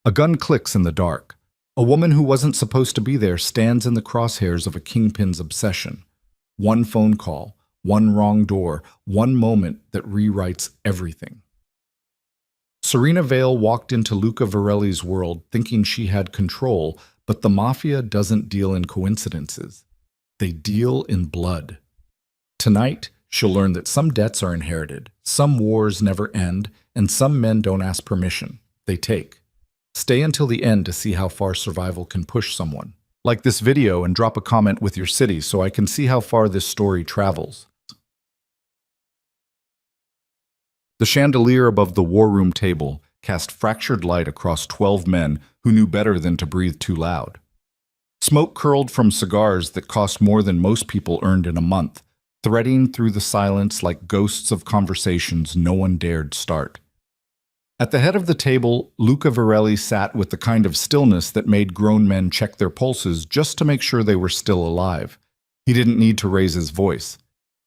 A gun clicks in the dark. A woman who wasn't supposed to be there stands in the crosshairs of a kingpin's obsession. One phone call, one wrong door, one moment that rewrites everything. Serena Vale walked into Luca Varelli's world thinking she had control, but the Mafia doesn't deal in coincidences. They deal in blood. Tonight, she'll learn that some debts are inherited, some wars never end, and some men don't ask permission. They take. Stay until the end to see how far survival can push someone. Like this video and drop a comment with your city so I can see how far this story travels. The chandelier above the war room table cast fractured light across 12 men who knew better than to breathe too loud. Smoke curled from cigars that cost more than most people earned in a month, threading through the silence like ghosts of conversations no one dared start. At the head of the table, Luca Varelli sat with the kind of stillness that made grown men check their pulses just to make sure they were still alive. He didn't need to raise his voice.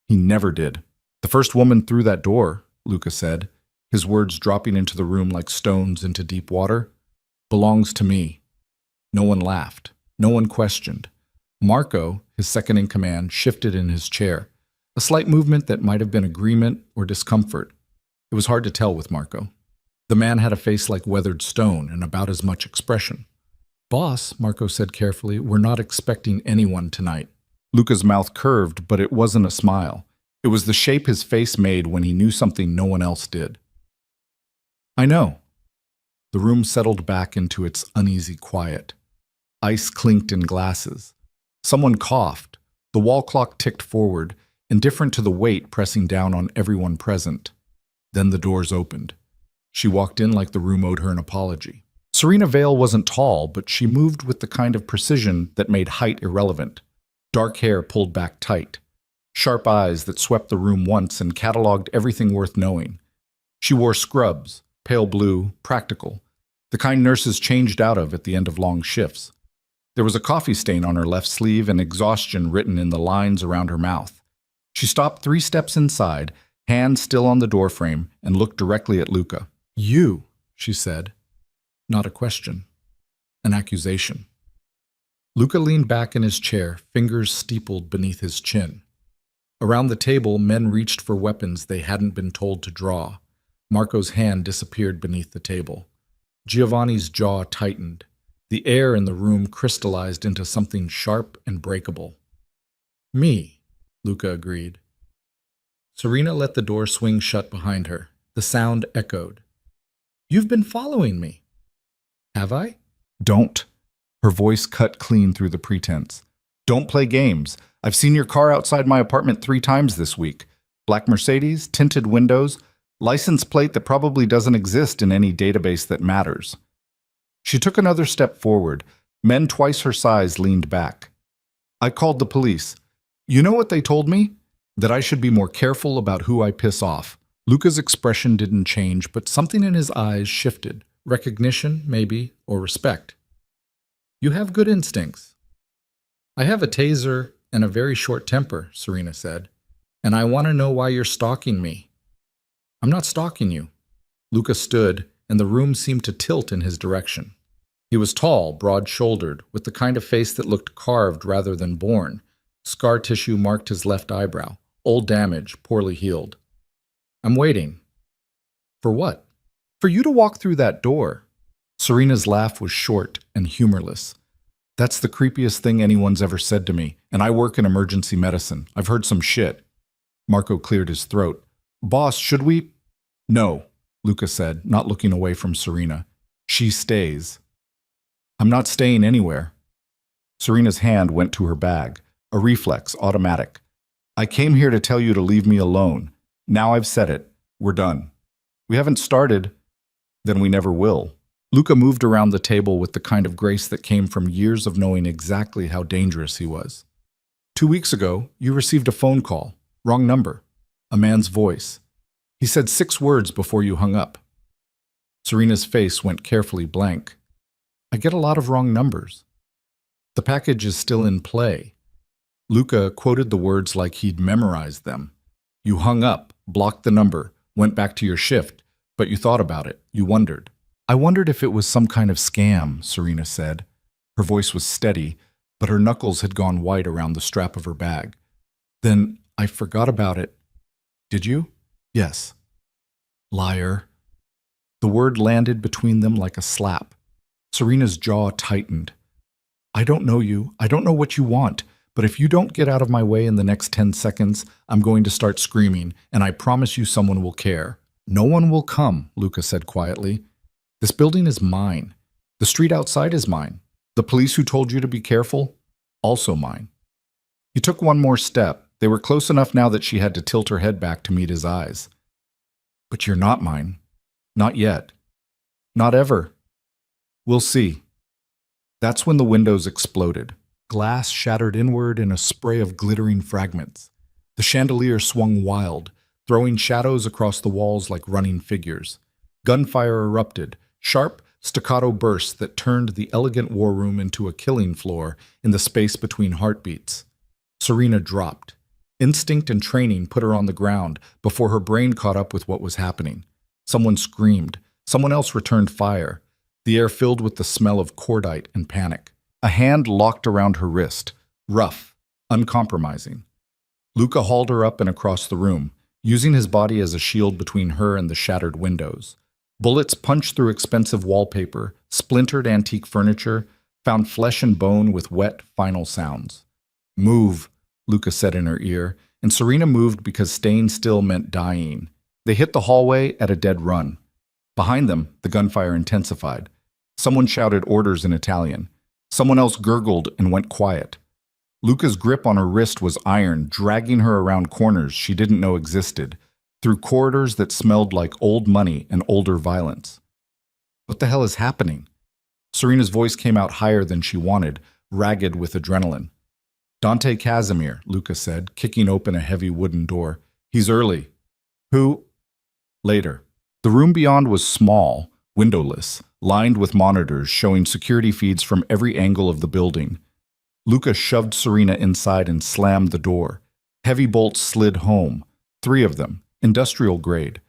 He never did. "The first woman through that door," Luca said, his words dropping into the room like stones into deep water, "belongs to me." No one laughed. No one questioned. Marco, his second in command, shifted in his chair, a slight movement that might have been agreement or discomfort. It was hard to tell with Marco. The man had a face like weathered stone and about as much expression. "Boss," Marco said carefully, "we're not expecting anyone tonight." Luca's mouth curved, but it wasn't a smile. It was the shape his face made when he knew something no one else did. "I know." The room settled back into its uneasy quiet. Ice clinked in glasses. Someone coughed. The wall clock ticked forward, indifferent to the weight pressing down on everyone present. Then the doors opened. She walked in like the room owed her an apology. Serena Vale wasn't tall, but she moved with the kind of precision that made height irrelevant. Dark hair pulled back tight. Sharp eyes that swept the room once and cataloged everything worth knowing. She wore scrubs, pale blue, practical, the kind nurses changed out of at the end of long shifts. There was a coffee stain on her left sleeve and exhaustion written in the lines around her mouth. She stopped 3 steps inside, hand still on the doorframe, and looked directly at Luca. "You," she said. Not a question. An accusation. Luca leaned back in his chair, fingers steepled beneath his chin. Around the table, men reached for weapons they hadn't been told to draw. Marco's hand disappeared beneath the table. Giovanni's jaw tightened. The air in the room crystallized into something sharp and breakable. "Me," Luca agreed. Serena let the door swing shut behind her. The sound echoed. "You've been following me." "Have I?" "Don't." Her voice cut clean through the pretense. "Don't play games. I've seen your car outside my apartment 3 times this week. Black Mercedes, tinted windows, license plate that probably doesn't exist in any database that matters." She took another step forward. Men twice her size leaned back. "I called the police. You know what they told me? That I should be more careful about who I piss off." Luca's expression didn't change, but something in his eyes shifted. Recognition, maybe, or respect. "You have good instincts." "I have a taser and a very short temper," Serena said. "And I want to know why you're stalking me." "I'm not stalking you." Luca stood, and the room seemed to tilt in his direction. He was tall, broad-shouldered, with the kind of face that looked carved rather than born. Scar tissue marked his left eyebrow. Old damage, poorly healed. "I'm waiting." "For what?" "For you to walk through that door." Serena's laugh was short and humorless. "That's the creepiest thing anyone's ever said to me, and I work in emergency medicine. I've heard some shit." Marco cleared his throat. "Boss, should we?" "No," Luca said, not looking away from Serena. "She stays." "I'm not staying anywhere." Serena's hand went to her bag, a reflex, automatic. "I came here to tell you to leave me alone. Now I've said it. We're done. We haven't started, then we never will." Luca moved around the table with the kind of grace that came from years of knowing exactly how dangerous he was. 2 weeks ago, you received a phone call. Wrong number. A man's voice. He said 6 words before you hung up. Serena's face went carefully blank. "I get a lot of wrong numbers." "The package is still in play." Luca quoted the words like he'd memorized them. "You hung up, blocked the number, went back to your shift, but you thought about it. You wondered." I wondered if it was some kind of scam, Serena said. Her voice was steady, but her knuckles had gone white around the strap of her bag. Then I forgot about it. Did you? Yes. Liar. The word landed between them like a slap. Serena's jaw tightened. I don't know you. I don't know what you want. But if you don't get out of my way in the next 10 seconds, I'm going to start screaming, and I promise you someone will care. No one will come, Luca said quietly. This building is mine. The street outside is mine. The police who told you to be careful, also mine. He took one more step. They were close enough now that she had to tilt her head back to meet his eyes. But you're not mine. Not yet. Not ever. We'll see. That's when the windows exploded. Glass shattered inward in a spray of glittering fragments. The chandelier swung wild, throwing shadows across the walls like running figures. Gunfire erupted, sharp, staccato bursts that turned the elegant war room into a killing floor in the space between heartbeats. Serena dropped. Instinct and training put her on the ground before her brain caught up with what was happening. Someone screamed. Someone else returned fire. The air filled with the smell of cordite and panic. A hand locked around her wrist, rough, uncompromising. Luca hauled her up and across the room, using his body as a shield between her and the shattered windows. Bullets punched through expensive wallpaper, splintered antique furniture, found flesh and bone with wet, final sounds. Move, Luca said in her ear, and Serena moved because staying still meant dying. They hit the hallway at a dead run. Behind them, the gunfire intensified. Someone shouted orders in Italian. Someone else gurgled and went quiet. Luca's grip on her wrist was iron, dragging her around corners she didn't know existed, through corridors that smelled like old money and older violence. What the hell is happening? Serena's voice came out higher than she wanted, ragged with adrenaline. Dante Casimir, Luca said, kicking open a heavy wooden door. He's early. Who? Later. The room beyond was small, windowless, lined with monitors showing security feeds from every angle of the building. Luca shoved Serena inside and slammed the door. Heavy bolts slid home, 3 of them, industrial grade.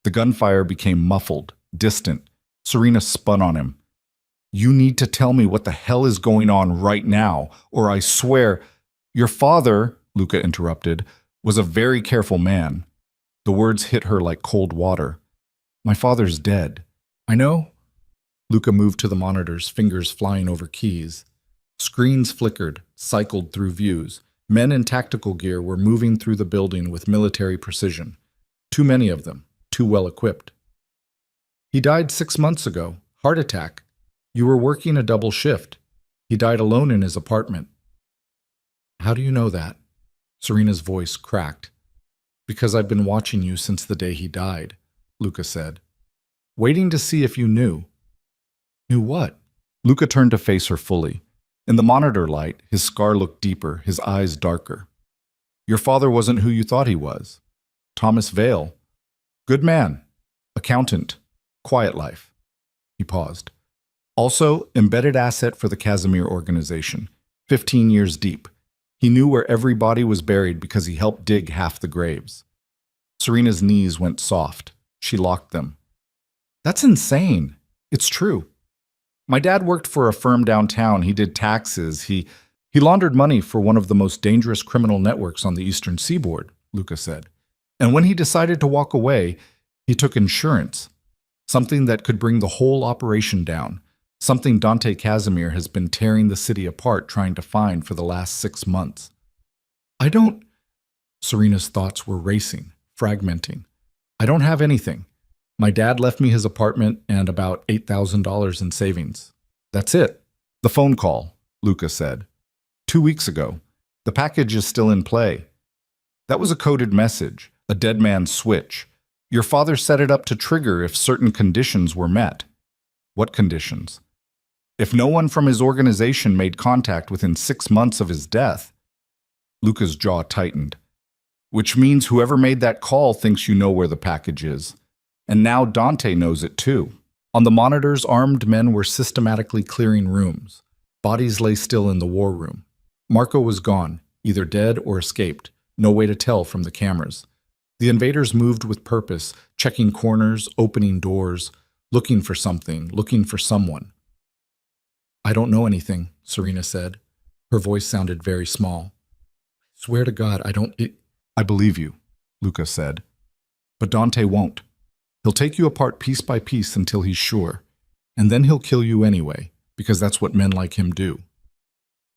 The gunfire became muffled, distant. Serena spun on him. You need to tell me what the hell is going on right now, or I swear— Your father, Luca interrupted, was a very careful man. The words hit her like cold water. My father's dead. I know. Luca moved to the monitors, fingers flying over keys. Screens flickered, cycled through views. Men in tactical gear were moving through the building with military precision. Too many of them, too well equipped. He died 6 months ago. Heart attack. You were working a double shift. He died alone in his apartment. How do you know that? Serena's voice cracked. Because I've been watching you since the day he died, Luca said. Waiting to see if you knew. Knew what? Luca turned to face her fully. In the monitor light, his scar looked deeper, his eyes darker. Your father wasn't who you thought he was. Thomas Vale. Good man. Accountant. Quiet life. He paused. Also, embedded asset for the Casimir organization. 15 years deep. He knew where every body was buried because he helped dig half the graves. Serena's knees went soft. She locked them. That's insane. It's true. My dad worked for a firm downtown. He did taxes. He laundered money for one of the most dangerous criminal networks on the Eastern Seaboard, Luca said. And when he decided to walk away, he took insurance. Something that could bring the whole operation down. Something Dante Casimir has been tearing the city apart trying to find for the last 6 months. I don't— Serena's thoughts were racing, fragmenting. I don't have anything. My dad left me his apartment and about $8,000 in savings. That's it. The phone call, Luca said. 2 weeks ago. The package is still in play. That was a coded message, a dead man's switch. Your father set it up to trigger if certain conditions were met. What conditions? If no one from his organization made contact within 6 months of his death. Luca's jaw tightened. Which means whoever made that call thinks you know where the package is. And now Dante knows it too. On the monitors, armed men were systematically clearing rooms. Bodies lay still in the war room. Marco was gone, either dead or escaped. No way to tell from the cameras. The invaders moved with purpose, checking corners, opening doors. looking for something, looking for someone. I don't know anything, Serena said. Her voice sounded very small. Swear to God, I believe you, Luca said. But Dante won't. He'll take you apart piece by piece until he's sure. And then he'll kill you anyway, because that's what men like him do.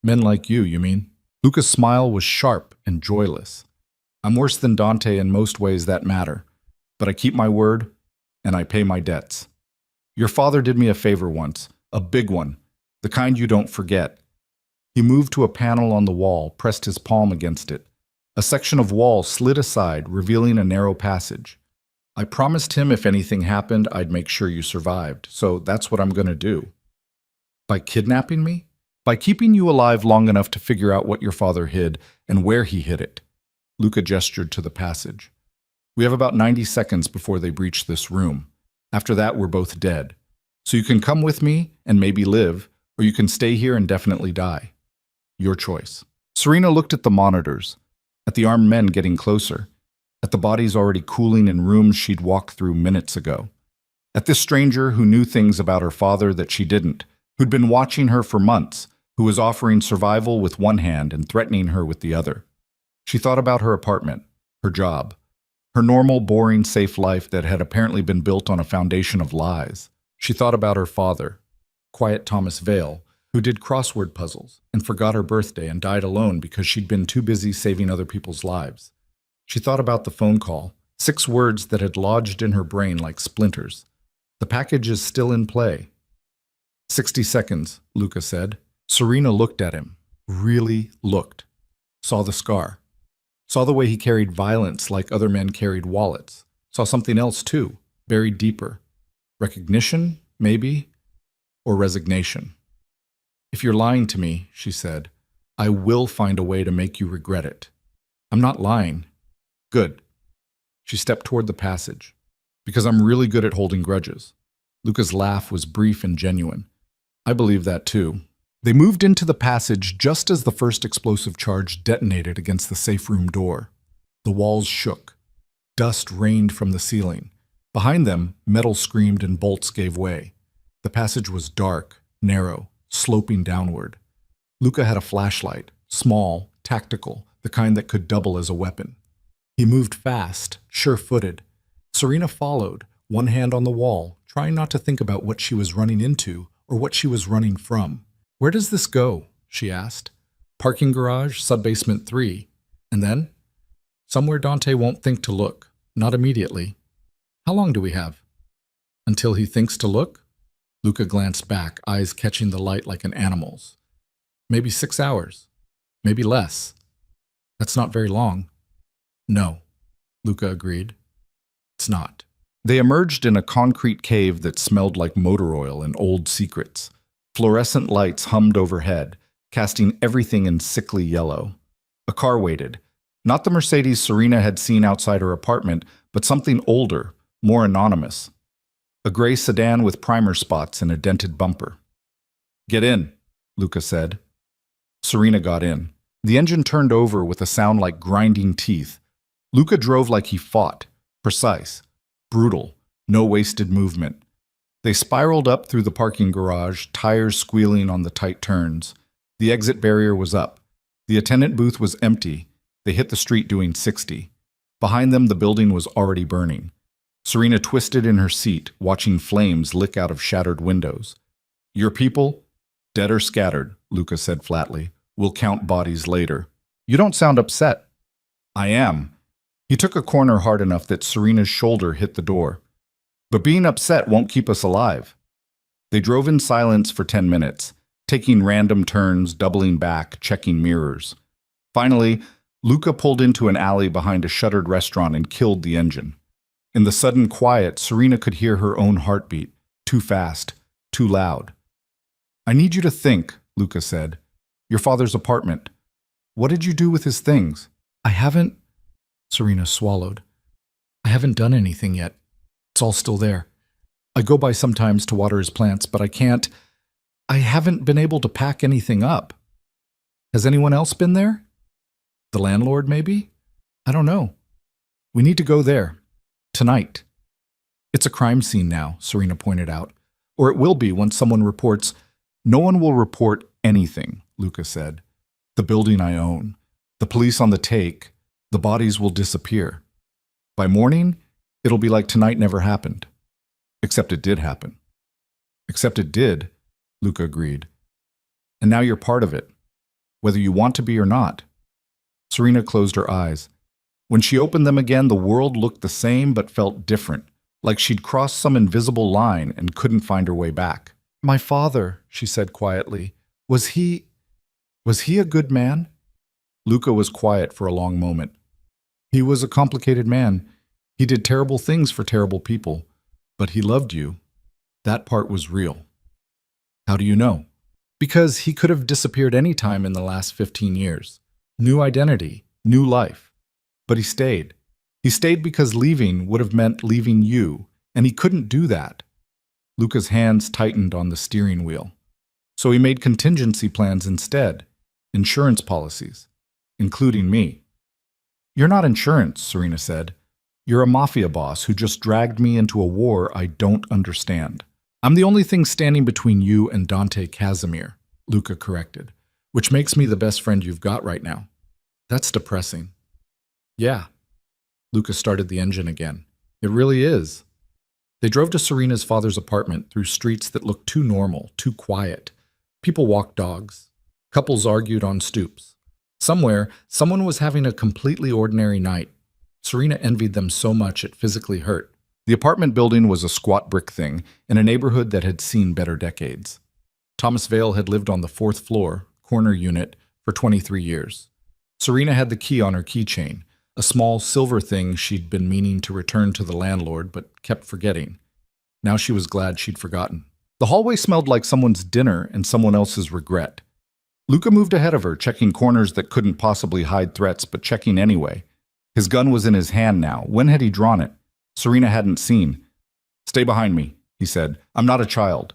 Men like you mean? Luca's smile was sharp and joyless. I'm worse than Dante in most ways that matter, but I keep my word, and I pay my debts. Your father did me a favor once, a big one, the kind you don't forget. He moved to a panel on the wall, pressed his palm against it. A section of wall slid aside, revealing a narrow passage. I promised him if anything happened, I'd make sure you survived, so that's what I'm going to do. By kidnapping me? By keeping you alive long enough to figure out what your father hid and where he hid it. Luca gestured to the passage. We have about 90 seconds before they breach this room. After that, we're both dead. So you can come with me and maybe live, or you can stay here and definitely die. Your choice. Serena looked at the monitors, at the armed men getting closer, at the bodies already cooling in rooms she'd walked through minutes ago, at this stranger who knew things about her father that she didn't, who'd been watching her for months, who was offering survival with one hand and threatening her with the other. She thought about her apartment, her job, her normal, boring, safe life that had apparently been built on a foundation of lies. She thought about her father, quiet Thomas Vale, who did crossword puzzles and forgot her birthday and died alone because she'd been too busy saving other people's lives. She thought about the phone call, 6 words that had lodged in her brain like splinters. The package is still in play. 60 seconds, Luca said. Serena looked at him, really looked, saw the scar, saw the way he carried violence like other men carried wallets, saw something else too, buried deeper. Recognition, maybe, or resignation. If you're lying to me, she said, I will find a way to make you regret it. I'm not lying. Good. She stepped toward the passage. Because I'm really good at holding grudges. Luca's laugh was brief and genuine. I believe that too. They moved into the passage just as the first explosive charge detonated against the safe room door. The walls shook. Dust rained from the ceiling. Behind them, metal screamed and bolts gave way. The passage was dark, narrow, sloping downward. Luca had a flashlight, small, tactical, the kind that could double as a weapon. He moved fast, sure-footed. Serena followed, one hand on the wall, trying not to think about what she was running into or what she was running from. Where does this go? She asked. Parking garage, subbasement 3. And then? Somewhere Dante won't think to look. Not immediately. How long do we have? Until he thinks to look? Luca glanced back, eyes catching the light like an animal's. Maybe 6 hours. Maybe less. That's not very long. No, Luca agreed. It's not. They emerged in a concrete cave that smelled like motor oil and old secrets. Fluorescent lights hummed overhead, casting everything in sickly yellow. A car waited. Not the Mercedes Serena had seen outside her apartment, but something older, more anonymous. A gray sedan with primer spots and a dented bumper. Get in, Luca said. Serena got in. The engine turned over with a sound like grinding teeth. Luca drove like he fought, precise, brutal, no wasted movement. They spiraled up through the parking garage, tires squealing on the tight turns. The exit barrier was up. The attendant booth was empty. They hit the street doing 60. Behind them, the building was already burning. Serena twisted in her seat, watching flames lick out of shattered windows. Your people? Dead or scattered, Luca said flatly. We'll count bodies later. You don't sound upset. I am. He took a corner hard enough that Serena's shoulder hit the door. But being upset won't keep us alive. They drove in silence for 10 minutes, taking random turns, doubling back, checking mirrors. Finally, Luca pulled into an alley behind a shuttered restaurant and killed the engine. In the sudden quiet, Serena could hear her own heartbeat, too fast, too loud. I need you to think, Luca said. Your father's apartment. What did you do with his things? I haven't... Serena swallowed. I haven't done anything yet. It's all still there. I go by sometimes to water his plants, but I haven't been able to pack anything up. Has anyone else been there? The landlord, maybe? I don't know. We need to go there. Tonight. It's a crime scene now, Serena pointed out. Or it will be once someone reports. No one will report anything, Luca said. The building I own, the police on the take, the bodies will disappear. By morning, it'll be like tonight never happened. Except it did happen. Except it did, Luca agreed. And now you're part of it, whether you want to be or not. Serena closed her eyes. When she opened them again, the world looked the same but felt different, like she'd crossed some invisible line and couldn't find her way back. My father, she said quietly, was he a good man? Luca was quiet for a long moment. He was a complicated man. He did terrible things for terrible people, but he loved you. That part was real. How do you know? Because he could have disappeared any time in the last 15 years. New identity, new life. But he stayed. He stayed because leaving would have meant leaving you, and he couldn't do that. Luca's hands tightened on the steering wheel. So he made contingency plans instead, insurance policies, including me. You're not insurance, Serena said. You're a mafia boss who just dragged me into a war I don't understand. I'm the only thing standing between you and Dante Casimir, Luca corrected, which makes me the best friend you've got right now. That's depressing. Yeah. Luca started the engine again. It really is. They drove to Serena's father's apartment through streets that looked too normal, too quiet. People walked dogs. Couples argued on stoops. Somewhere, someone was having a completely ordinary night. Serena envied them so much it physically hurt. The apartment building was a squat brick thing in a neighborhood that had seen better decades. Thomas Vale had lived on the 4th floor, corner unit, for 23 years. Serena had the key on her keychain, a small silver thing she'd been meaning to return to the landlord but kept forgetting. Now she was glad she'd forgotten. The hallway smelled like someone's dinner and someone else's regret. Luca moved ahead of her, checking corners that couldn't possibly hide threats, but checking anyway. His gun was in his hand now. When had he drawn it? Serena hadn't seen. Stay behind me, he said. I'm not a child.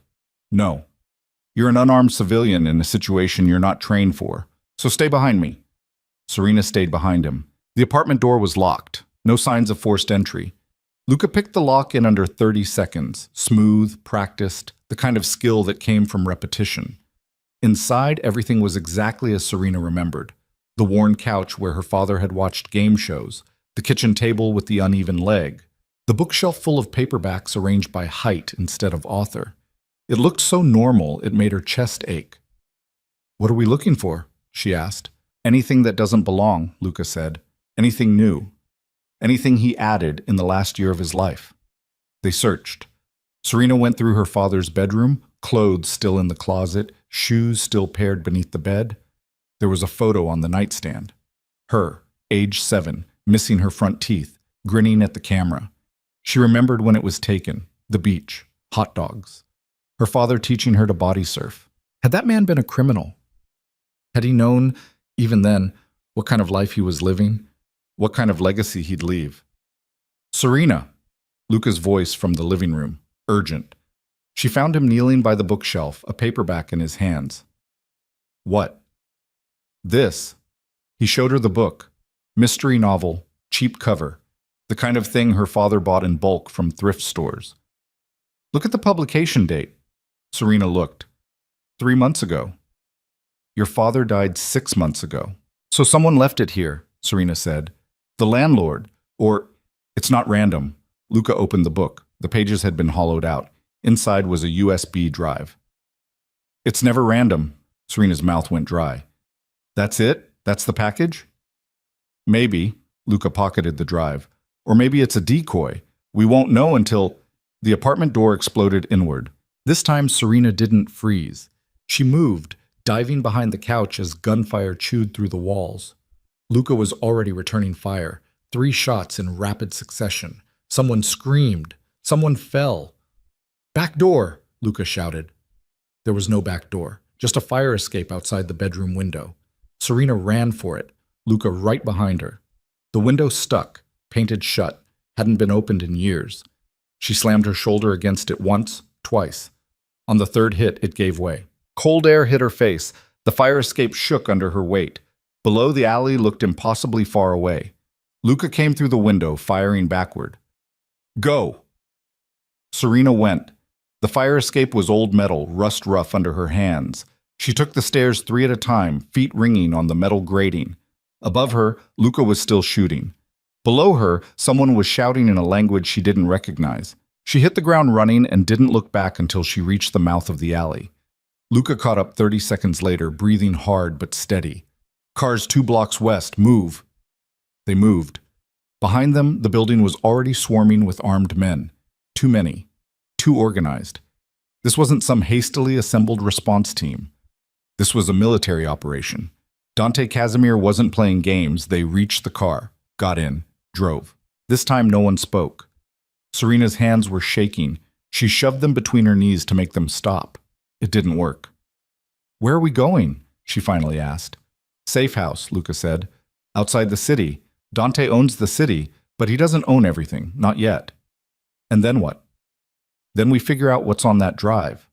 No. You're an unarmed civilian in a situation you're not trained for. So stay behind me. Serena stayed behind him. The apartment door was locked. No signs of forced entry. Luca picked the lock in under 30 seconds. Smooth, practiced, the kind of skill that came from repetition. Inside, everything was exactly as Serena remembered. The worn couch where her father had watched game shows, the kitchen table with the uneven leg, the bookshelf full of paperbacks arranged by height instead of author. It looked so normal it made her chest ache. What are we looking for? She asked. Anything that doesn't belong, Luca said. Anything new. Anything he added in the last year of his life. They searched. Serena went through her father's bedroom, clothes still in the closet, shoes still paired beneath the bed. There was a photo on the nightstand. Her, age 7, missing her front teeth, grinning at the camera. She remembered when it was taken, the beach, hot dogs. Her father teaching her to body surf. Had that man been a criminal? Had he known, even then, what kind of life he was living? What kind of legacy he'd leave? Serena! Luca's voice from the living room, urgent. She found him kneeling by the bookshelf, a paperback in his hands. What? This. He showed her the book. Mystery novel, cheap cover. The kind of thing her father bought in bulk from thrift stores. Look at the publication date. Serena looked. 3 months ago. Your father died 6 months ago. So someone left it here, Serena said. The landlord. Or, it's not random. Luca opened the book. The pages had been hollowed out. Inside was a USB drive. It's never random. Serena's mouth went dry. That's it? That's the package? Maybe. Luca pocketed the drive. Or maybe it's a decoy. We won't know until... The apartment door exploded inward. This time Serena didn't freeze. She moved, diving behind the couch as gunfire chewed through the walls. Luca was already returning fire. 3 shots in rapid succession. Someone screamed. Someone fell. Back door, Luca shouted. There was no back door, just a fire escape outside the bedroom window. Serena ran for it, Luca right behind her. The window stuck, painted shut, hadn't been opened in years. She slammed her shoulder against it once, twice. On the 3rd hit, it gave way. Cold air hit her face. The fire escape shook under her weight. Below, the alley looked impossibly far away. Luca came through the window, firing backward. Go! Serena went. The fire escape was old metal, rust rough under her hands. She took the stairs 3 at a time, feet ringing on the metal grating. Above her, Luca was still shooting. Below her, someone was shouting in a language she didn't recognize. She hit the ground running and didn't look back until she reached the mouth of the alley. Luca caught up 30 seconds later, breathing hard but steady. Cars 2 blocks west, move. They moved. Behind them, the building was already swarming with armed men. Too many. Too organized. This wasn't some hastily assembled response team. This was a military operation. Dante Casimir wasn't playing games. They reached the car, got in, drove. This time no one spoke. Serena's hands were shaking. She shoved them between her knees to make them stop. It didn't work. "Where are we going?" she finally asked. "Safe house," Luca said. "Outside the city. Dante owns the city, but he doesn't own everything, not yet." "And then what?" "Then we figure out what's on that drive."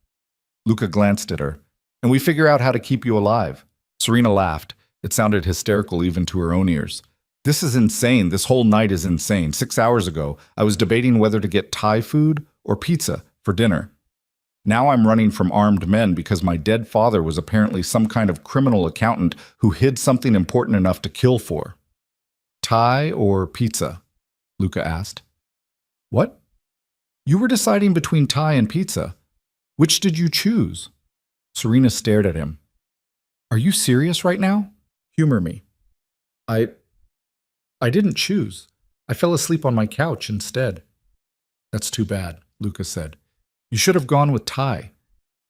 Luca glanced at her. "And we figure out how to keep you alive." Serena laughed. It sounded hysterical even to her own ears. "This is insane. This whole night is insane. 6 hours ago, I was debating whether to get Thai food or pizza for dinner. Now I'm running from armed men because my dead father was apparently some kind of criminal accountant who hid something important enough to kill for." "Thai or pizza?" Luca asked. "What? You were deciding between Thai and pizza. Which did you choose?" Serena stared at him. "Are you serious right now? Humor me." I didn't choose. I fell asleep on my couch instead." "That's too bad," Luca said. "You should have gone with Thai."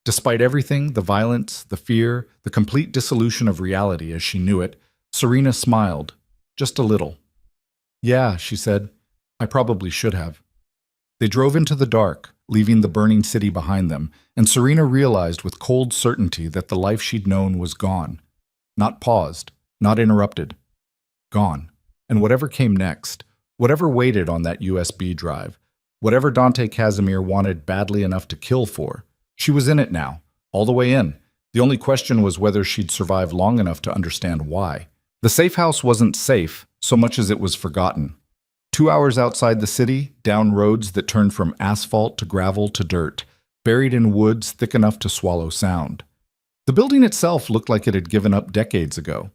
Despite everything, the violence, the fear, the complete dissolution of reality as she knew it, Serena smiled. Just a little. "Yeah," she said. "I probably should have." They drove into the dark, leaving the burning city behind them, and Serena realized with cold certainty that the life she'd known was gone. Not paused, not interrupted. Gone. And whatever came next, whatever waited on that USB drive, whatever Dante Casimir wanted badly enough to kill for, she was in it now, all the way in. The only question was whether she'd survive long enough to understand why. The safe house wasn't safe so much as it was forgotten. 2 hours outside the city, down roads that turned from asphalt to gravel to dirt, buried in woods thick enough to swallow sound. The building itself looked like it had given up decades ago.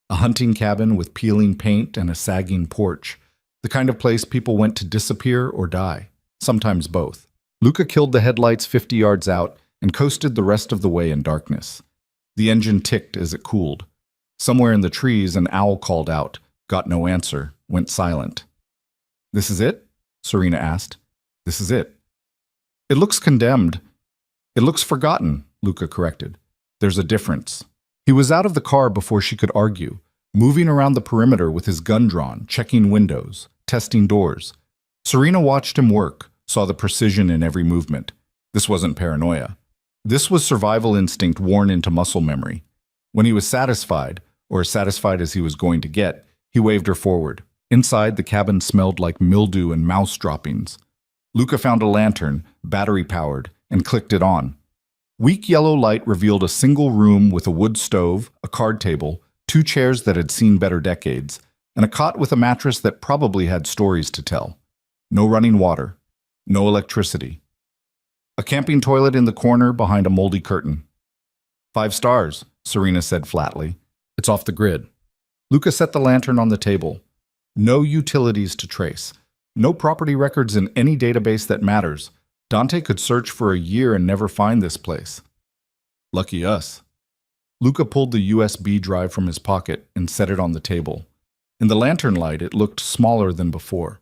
A hunting cabin with peeling paint and a sagging porch. The kind of place people went to disappear or die. Sometimes both. Luca killed the headlights 50 yards out and coasted the rest of the way in darkness. The engine ticked as it cooled. Somewhere in the trees, an owl called out, got no answer, went silent. "This is it?" Serena asked. "This is it." "It looks condemned." "It looks forgotten," Luca corrected. "There's a difference." He was out of the car before she could argue, moving around the perimeter with his gun drawn, checking windows, testing doors. Serena watched him work, saw the precision in every movement. This wasn't paranoia. This was survival instinct worn into muscle memory. When he was satisfied, or as satisfied as he was going to get, he waved her forward. Inside, the cabin smelled like mildew and mouse droppings. Luca found a lantern, battery-powered, and clicked it on. Weak yellow light revealed a single room with a wood stove, a card table, 2 chairs that had seen better decades, and a cot with a mattress that probably had stories to tell. No running water. No electricity. A camping toilet in the corner behind a moldy curtain. 5 stars, Serena said flatly. It's off the grid. Luca set the lantern on the table. No utilities to trace. No property records in any database that matters. Dante could search for a year and never find this place. Lucky us. Luca pulled the USB drive from his pocket and set it on the table. In the lantern light, it looked smaller than before.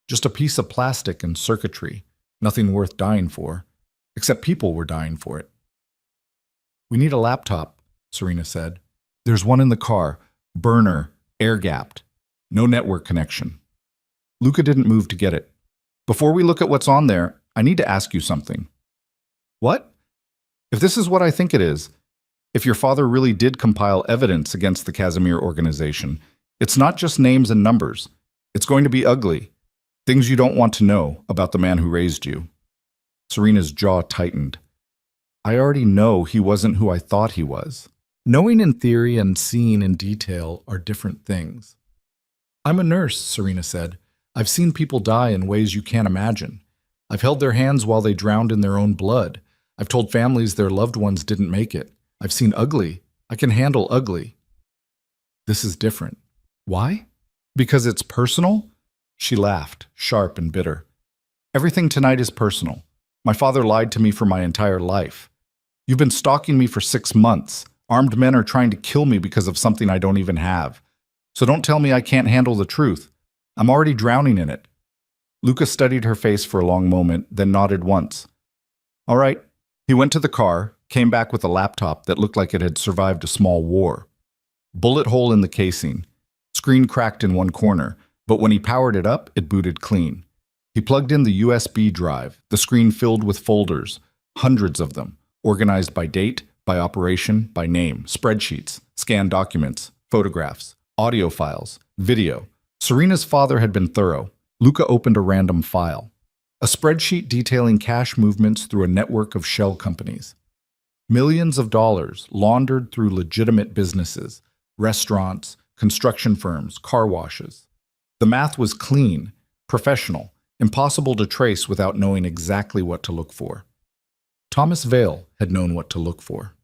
Just a piece of plastic and circuitry. Nothing worth dying for. Except people were dying for it. We need a laptop, Serena said. There's one in the car. Burner. Air-gapped. No network connection. Luca didn't move to get it. Before we look at what's on there, I need to ask you something. What? If this is what I think it is, if your father really did compile evidence against the Casimir organization, it's not just names and numbers. It's going to be ugly. Things you don't want to know about the man who raised you. Serena's jaw tightened. I already know he wasn't who I thought he was. Knowing in theory and seeing in detail are different things. I'm a nurse, Serena said. I've seen people die in ways you can't imagine. I've held their hands while they drowned in their own blood. I've told families their loved ones didn't make it. I've seen ugly. I can handle ugly. This is different. Why? Because it's personal? She laughed, sharp and bitter. Everything tonight is personal. My father lied to me for my entire life. You've been stalking me for 6 months. Armed men are trying to kill me because of something I don't even have. So don't tell me I can't handle the truth. I'm already drowning in it. Luca studied her face for a long moment, then nodded once. All right. He went to the car, came back with a laptop that looked like it had survived a small war. Bullet hole in the casing. Screen cracked in one corner, but when he powered it up, it booted clean. He plugged in the USB drive, the screen filled with folders, hundreds of them, organized by date, by operation, by name, spreadsheets, scanned documents, photographs, audio files, video. Serena's father had been thorough. Luca opened a random file. A spreadsheet detailing cash movements through a network of shell companies. Millions of dollars laundered through legitimate businesses, restaurants, construction firms, car washes. The math was clean, professional, impossible to trace without knowing exactly what to look for. Thomas Vale had known what to look for.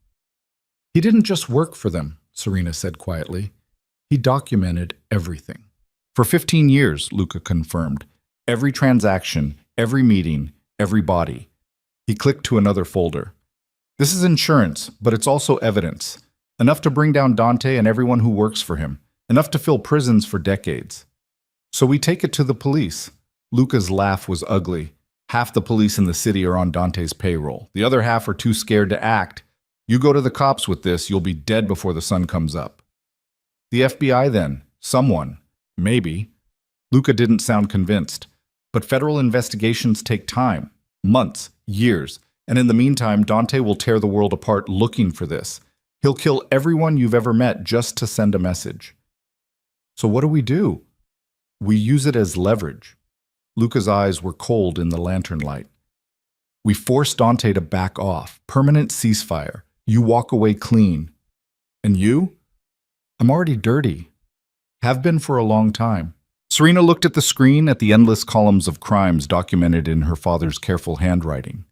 He didn't just work for them, Serena said quietly. He documented everything. For 15 years, Luca confirmed. Every transaction, every meeting, every body. He clicked to another folder. This is insurance, but it's also evidence. Enough to bring down Dante and everyone who works for him. Enough to fill prisons for decades. So we take it to the police. Luca's laugh was ugly. Half the police in the city are on Dante's payroll. The other half are too scared to act. You go to the cops with this, you'll be dead before the sun comes up. The FBI then? Someone. Maybe. Luca didn't sound convinced. But federal investigations take time. Months. Years. And in the meantime, Dante will tear the world apart looking for this. He'll kill everyone you've ever met just to send a message. So what do? We use it as leverage. Luca's eyes were cold in the lantern light. We force Dante to back off. Permanent ceasefire. You walk away clean. And you? I'm already dirty. Have been for a long time. Serena looked at the screen, at the endless columns of crimes documented in her father's careful handwriting.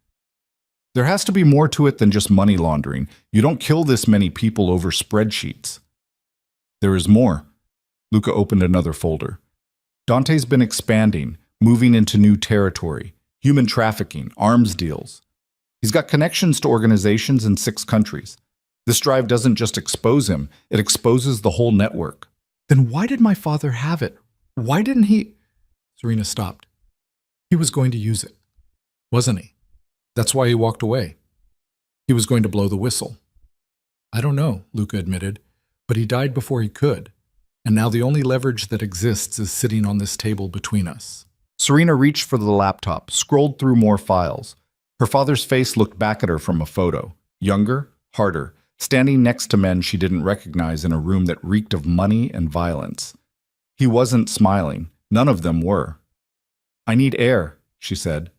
There has to be more to it than just money laundering. You don't kill this many people over spreadsheets. There is more. Luca opened another folder. Dante's been expanding, moving into new territory, human trafficking, arms deals. He's got connections to organizations in 6 countries. This drive doesn't just expose him, it exposes the whole network. Then why did my father have it? Why didn't he? Serena stopped. He was going to use it, wasn't he? That's why he walked away. He was going to blow the whistle. I don't know, Luca admitted, but he died before he could. And now the only leverage that exists is sitting on this table between us. Serena reached for the laptop, scrolled through more files. Her father's face looked back at her from a photo. Younger, harder, standing next to men she didn't recognize in a room that reeked of money and violence. He wasn't smiling. None of them were. I need air, she said.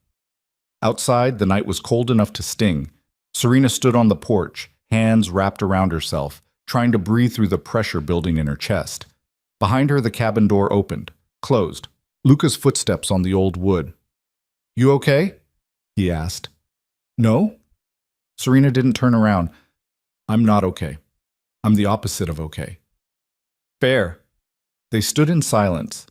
Outside, the night was cold enough to sting. Serena stood on the porch, hands wrapped around herself, trying to breathe through the pressure building in her chest. Behind her, the cabin door opened, closed. Luca's footsteps on the old wood. You okay? He asked. No? Serena didn't turn around. I'm not okay. I'm the opposite of okay. Fair. They stood in silence.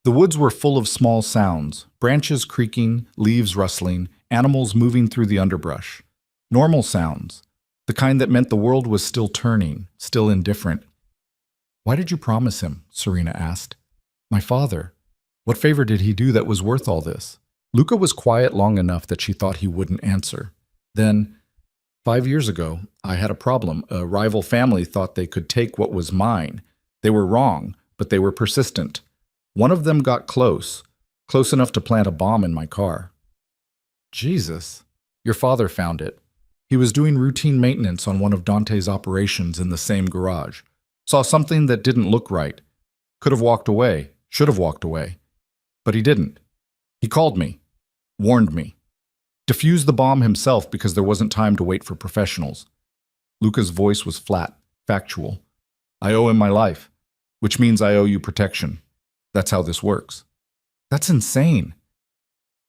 The woods were full of small sounds, branches creaking, leaves rustling, animals moving through the underbrush. Normal sounds, the kind that meant the world was still turning, still indifferent. Why did you promise him? Serena asked. My father. What favor did he do that was worth all this? Luca was quiet long enough that she thought he wouldn't answer. Then, 5 years ago, I had a problem. A rival family thought they could take what was mine. They were wrong, but they were persistent. One of them got close enough to plant a bomb in my car. Jesus. Your father found it. He was doing routine maintenance on one of Dante's operations in the same garage. Saw something that didn't look right. Could have walked away, should have walked away. But he didn't. He called me, warned me. Defused the bomb himself because there wasn't time to wait for professionals. Luca's voice was flat, factual. I owe him my life, which means I owe you protection. That's how this works. That's insane.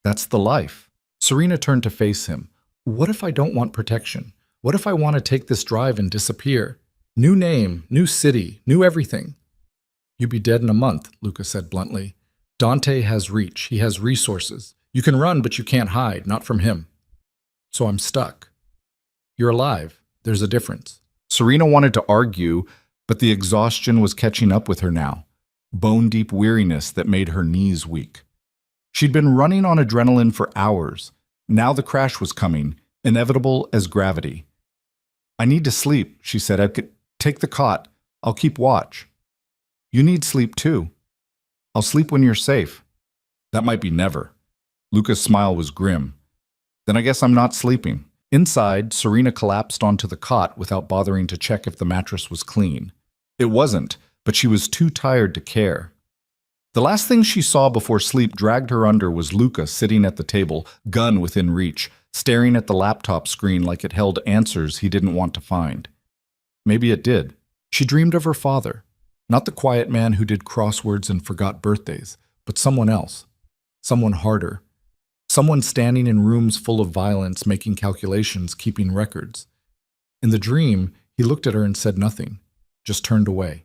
That's the life. Serena turned to face him. What if I don't want protection? What if I want to take this drive and disappear? New name, new city, new everything. You'd be dead in a month, Luca said bluntly. Dante has reach. He has resources. You can run, but you can't hide, not from him. So I'm stuck. You're alive. There's a difference. Serena wanted to argue, but the exhaustion was catching up with her now. Bone-deep weariness that made her knees weak. She'd been running on adrenaline for hours. Now the crash was coming, inevitable as gravity. I need to sleep, she said. I could take the cot. I'll keep watch. You need sleep too. I'll sleep when you're safe. That might be never. Luca's smile was grim. Then I guess I'm not sleeping. Inside, Serena collapsed onto the cot without bothering to check if the mattress was clean. It wasn't, but she was too tired to care. The last thing she saw before sleep dragged her under was Luca sitting at the table, gun within reach, staring at the laptop screen like it held answers he didn't want to find. Maybe it did. She dreamed of her father. Not the quiet man who did crosswords and forgot birthdays, but someone else. Someone harder. Someone standing in rooms full of violence, making calculations, keeping records. In the dream, he looked at her and said nothing, just turned away.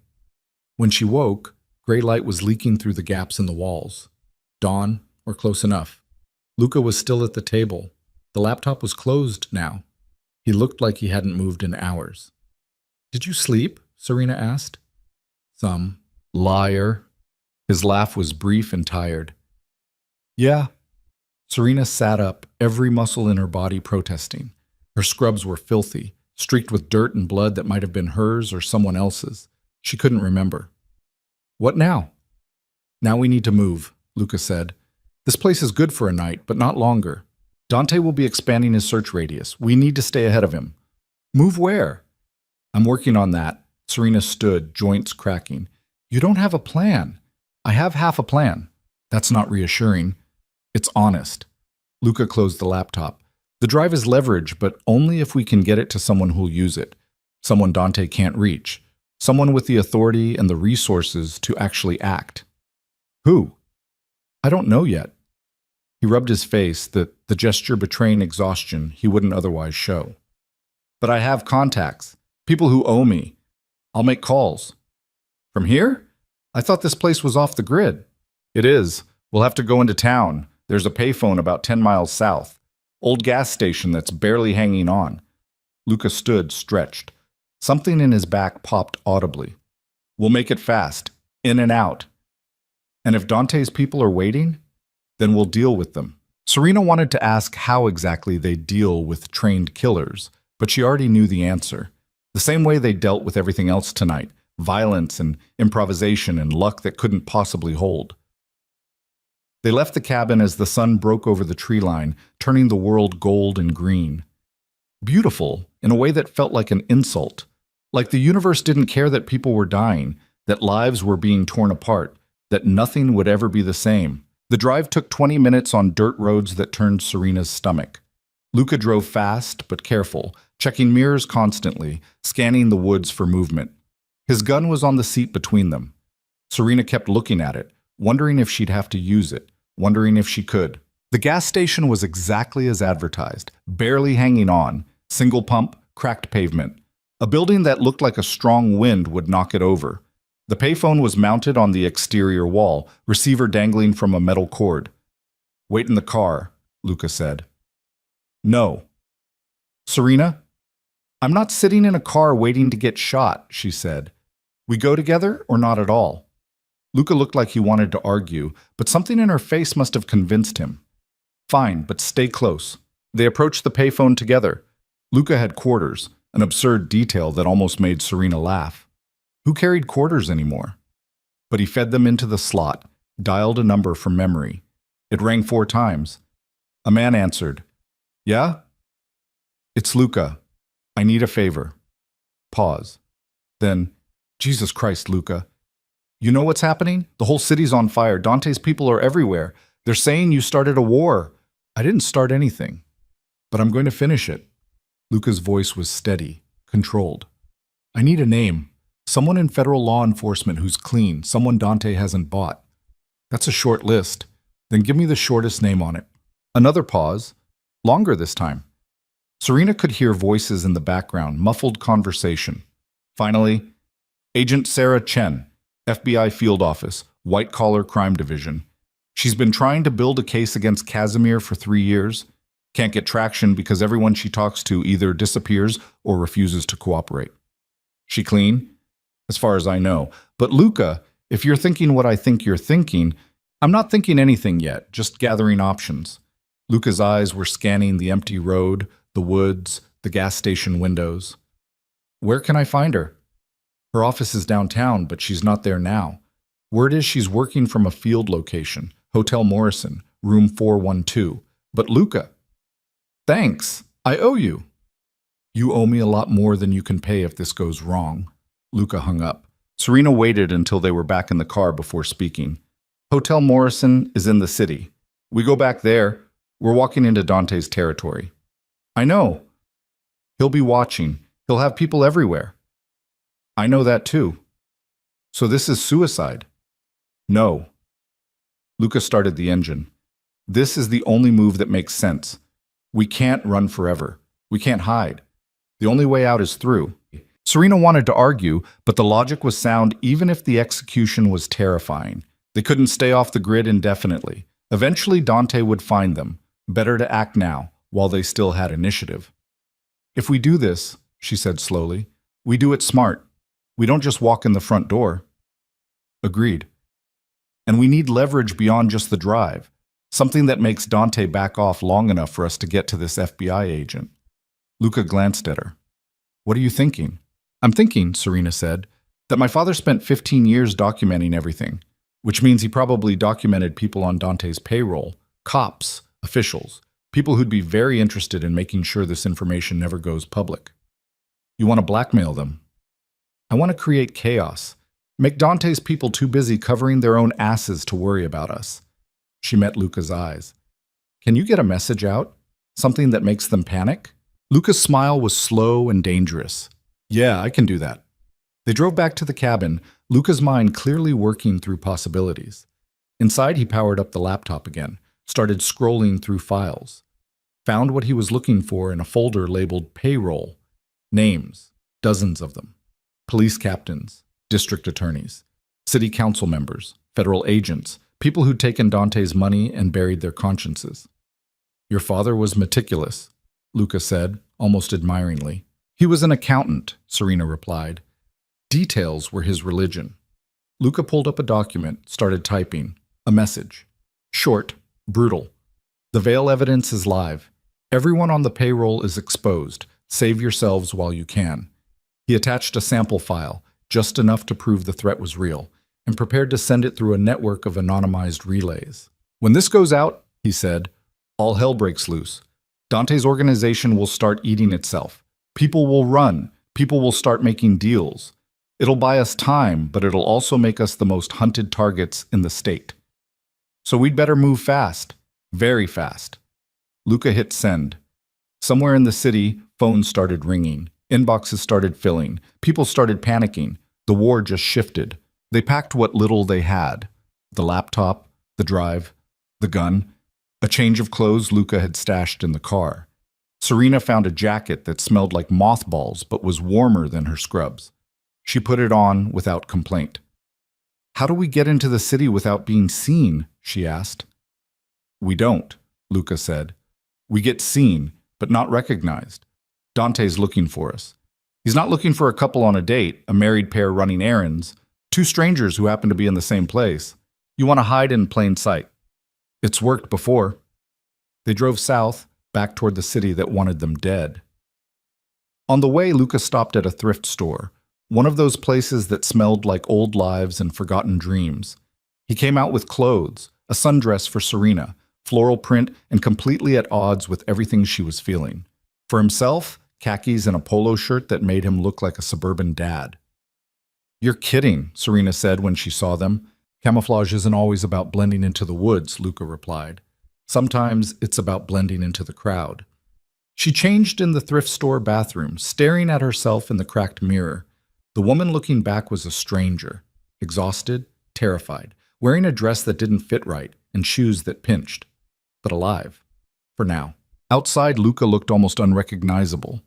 When she woke, gray light was leaking through the gaps in the walls. Dawn, or close enough. Luca was still at the table. The laptop was closed now. He looked like he hadn't moved in hours. Did you sleep? Serena asked. Some. Liar. His laugh was brief and tired. Yeah. Serena sat up, every muscle in her body protesting. Her scrubs were filthy, streaked with dirt and blood that might have been hers or someone else's. She couldn't remember. What now? Now we need to move, Luca said. This place is good for a night, but not longer. Dante will be expanding his search radius. We need to stay ahead of him. Move where? I'm working on that. Serena stood, joints cracking. You don't have a plan. I have half a plan. That's not reassuring. It's honest. Luca closed the laptop. The drive is leverage, but only if we can get it to someone who'll use it. Someone Dante can't reach. Someone with the authority and the resources to actually act. Who? I don't know yet. He rubbed his face, the gesture betraying exhaustion he wouldn't otherwise show. But I have contacts. People who owe me. I'll make calls. From here? I thought this place was off the grid. It is. We'll have to go into town. There's a payphone about 10 miles south. Old gas station that's barely hanging on. Luca stood, stretched. Something in his back popped audibly. We'll make it fast. In and out. And if Dante's people are waiting, then we'll deal with them. Serena wanted to ask how exactly they deal with trained killers, but she already knew the answer. The same way they dealt with everything else tonight. Violence and improvisation and luck that couldn't possibly hold. They left the cabin as the sun broke over the tree line, turning the world gold and green. Beautiful, in a way that felt like an insult. Like the universe didn't care that people were dying, that lives were being torn apart, that nothing would ever be the same. The drive took 20 minutes on dirt roads that turned Serena's stomach. Luca drove fast but careful, checking mirrors constantly, scanning the woods for movement. His gun was on the seat between them. Serena kept looking at it, wondering if she'd have to use it, wondering if she could. The gas station was exactly as advertised, barely hanging on, single pump, cracked pavement. A building that looked like a strong wind would knock it over. The payphone was mounted on the exterior wall, receiver dangling from a metal cord. Wait in the car, Luca said. No. Serena? I'm not sitting in a car waiting to get shot, she said. We go together or not at all? Luca looked like he wanted to argue, but something in her face must have convinced him. Fine, but stay close. They approached the payphone together. Luca had quarters, an absurd detail that almost made Serena laugh. Who carried quarters anymore? But he fed them into the slot, dialed a number from memory. It rang 4 times. A man answered. Yeah? It's Luca. I need a favor. Pause. Then, Jesus Christ, Luca. You know what's happening? The whole city's on fire. Dante's people are everywhere. They're saying you started a war. I didn't start anything. But I'm going to finish it. Luca's voice was steady, controlled. I need a name. Someone in federal law enforcement who's clean. Someone Dante hasn't bought. That's a short list. Then give me the shortest name on it. Another pause. Longer this time. Serena could hear voices in the background, muffled conversation. Finally, Agent Sarah Chen, FBI Field Office, White Collar Crime Division. She's been trying to build a case against Casimir for 3 years. Can't get traction because everyone she talks to either disappears or refuses to cooperate. She clean? As far as I know. But Luca, if you're thinking what I think you're thinking, I'm not thinking anything yet, just gathering options. Luca's eyes were scanning the empty road, the woods, the gas station windows. Where can I find her? Her office is downtown, but she's not there now. Word is she's working from a field location, Hotel Morrison, room 412. But Luca, thanks, I owe you. You owe me a lot more than you can pay if this goes wrong. Luca hung up. Serena waited until they were back in the car before speaking. Hotel Morrison is in the city. We go back there. We're walking into Dante's territory. I know. He'll be watching. He'll have people everywhere. I know that too. So this is suicide? No. Luca started the engine. This is the only move that makes sense. We can't run forever. We can't hide. The only way out is through. Serena wanted to argue, but the logic was sound even if the execution was terrifying. They couldn't stay off the grid indefinitely. Eventually Dante would find them. Better to act now, while they still had initiative. If we do this, she said slowly, we do it smart. We don't just walk in the front door. Agreed. And we need leverage beyond just the drive, something that makes Dante back off long enough for us to get to this FBI agent. Luca glanced at her. What are you thinking? I'm thinking, Serena said, that my father spent 15 years documenting everything, which means he probably documented people on Dante's payroll, cops, officials, people who'd be very interested in making sure this information never goes public. You want to blackmail them. I want to create chaos, make Dante's people too busy covering their own asses to worry about us. She met Luca's eyes. Can you get a message out? Something that makes them panic? Luca's smile was slow and dangerous. Yeah, I can do that. They drove back to the cabin, Luca's mind clearly working through possibilities. Inside, he powered up the laptop again, started scrolling through files. Found what he was looking for in a folder labeled payroll. Names, dozens of them. Police captains, district attorneys, city council members, federal agents, people who'd taken Dante's money and buried their consciences. Your father was meticulous, Luca said, almost admiringly. He was an accountant, Serena replied. Details were his religion. Luca pulled up a document, started typing. A message. Short, brutal. The veil evidence is live. Everyone on the payroll is exposed. Save yourselves while you can. He attached a sample file, just enough to prove the threat was real, and prepared to send it through a network of anonymized relays. When this goes out, he said, all hell breaks loose. Dante's organization will start eating itself. People will run. People will start making deals. It'll buy us time, but it'll also make us the most hunted targets in the state. So we'd better move fast. Very fast. Luca hit send. Somewhere in the city, phones started ringing. Inboxes started filling. People started panicking. The war just shifted. They packed what little they had. The laptop, the drive, the gun, a change of clothes Luca had stashed in the car. Serena found a jacket that smelled like mothballs but was warmer than her scrubs. She put it on without complaint. How do we get into the city without being seen? She asked. We don't, Luca said. We get seen, but not recognized. Dante's looking for us. He's not looking for a couple on a date, a married pair running errands, two strangers who happen to be in the same place. You want to hide in plain sight. It's worked before. They drove south, back toward the city that wanted them dead. On the way, Luca stopped at a thrift store, one of those places that smelled like old lives and forgotten dreams. He came out with clothes, a sundress for Serena, floral print, and completely at odds with everything she was feeling. For himself, khakis and a polo shirt that made him look like a suburban dad. You're kidding, Serena said when she saw them. Camouflage isn't always about blending into the woods, Luca replied. Sometimes it's about blending into the crowd. She changed in the thrift store bathroom, staring at herself in the cracked mirror. The woman looking back was a stranger, exhausted, terrified, wearing a dress that didn't fit right and shoes that pinched, but alive, for now. Outside, Luca looked almost unrecognizable.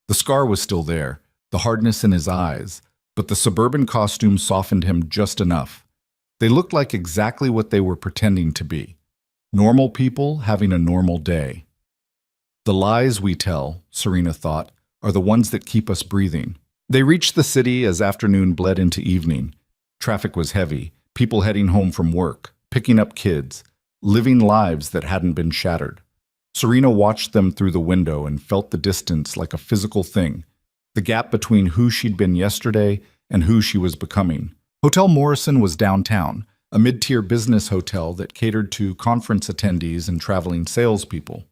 The scar was still there, the hardness in his eyes, but the suburban costume softened him just enough. They looked like exactly what they were pretending to be. Normal people having a normal day. The lies we tell, Serena thought, are the ones that keep us breathing. They reached the city as afternoon bled into evening. Traffic was heavy, people heading home from work, picking up kids, living lives that hadn't been shattered. Serena watched them through the window and felt the distance like a physical thing, the gap between who she'd been yesterday and who she was becoming. Hotel Morrison was downtown, a mid-tier business hotel that catered to conference attendees and traveling salespeople.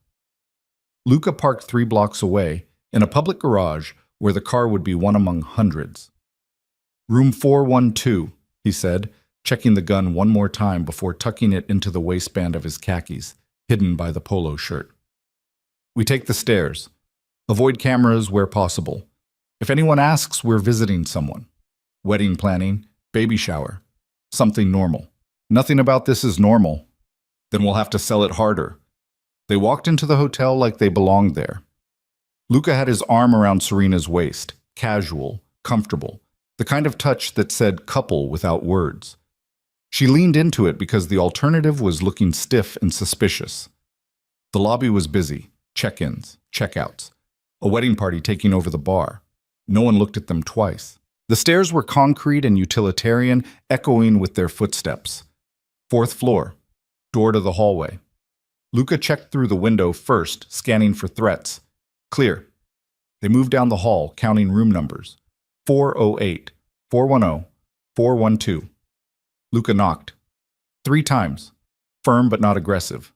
Luca parked 3 blocks away, in a public garage where the car would be one among hundreds. "Room 412, he said, checking the gun one more time before tucking it into the waistband of his khakis, hidden by the polo shirt. "We take the stairs. Avoid cameras where possible. If anyone asks, we're visiting someone. Wedding planning, baby shower, something normal. Nothing about this is normal. Then we'll have to sell it harder." They walked into the hotel like they belonged there. Luca had his arm around Serena's waist, casual, comfortable, the kind of touch that said couple without words. She leaned into it because the alternative was looking stiff and suspicious. The lobby was busy, check-ins, check-outs, a wedding party taking over the bar. No one looked at them twice. The stairs were concrete and utilitarian, echoing with their footsteps. 4th floor, door to the hallway. Luca checked through the window first, scanning for threats. Clear. They moved down the hall, counting room numbers. 408, 410, 412. Luca knocked. 3 times. Firm but not aggressive.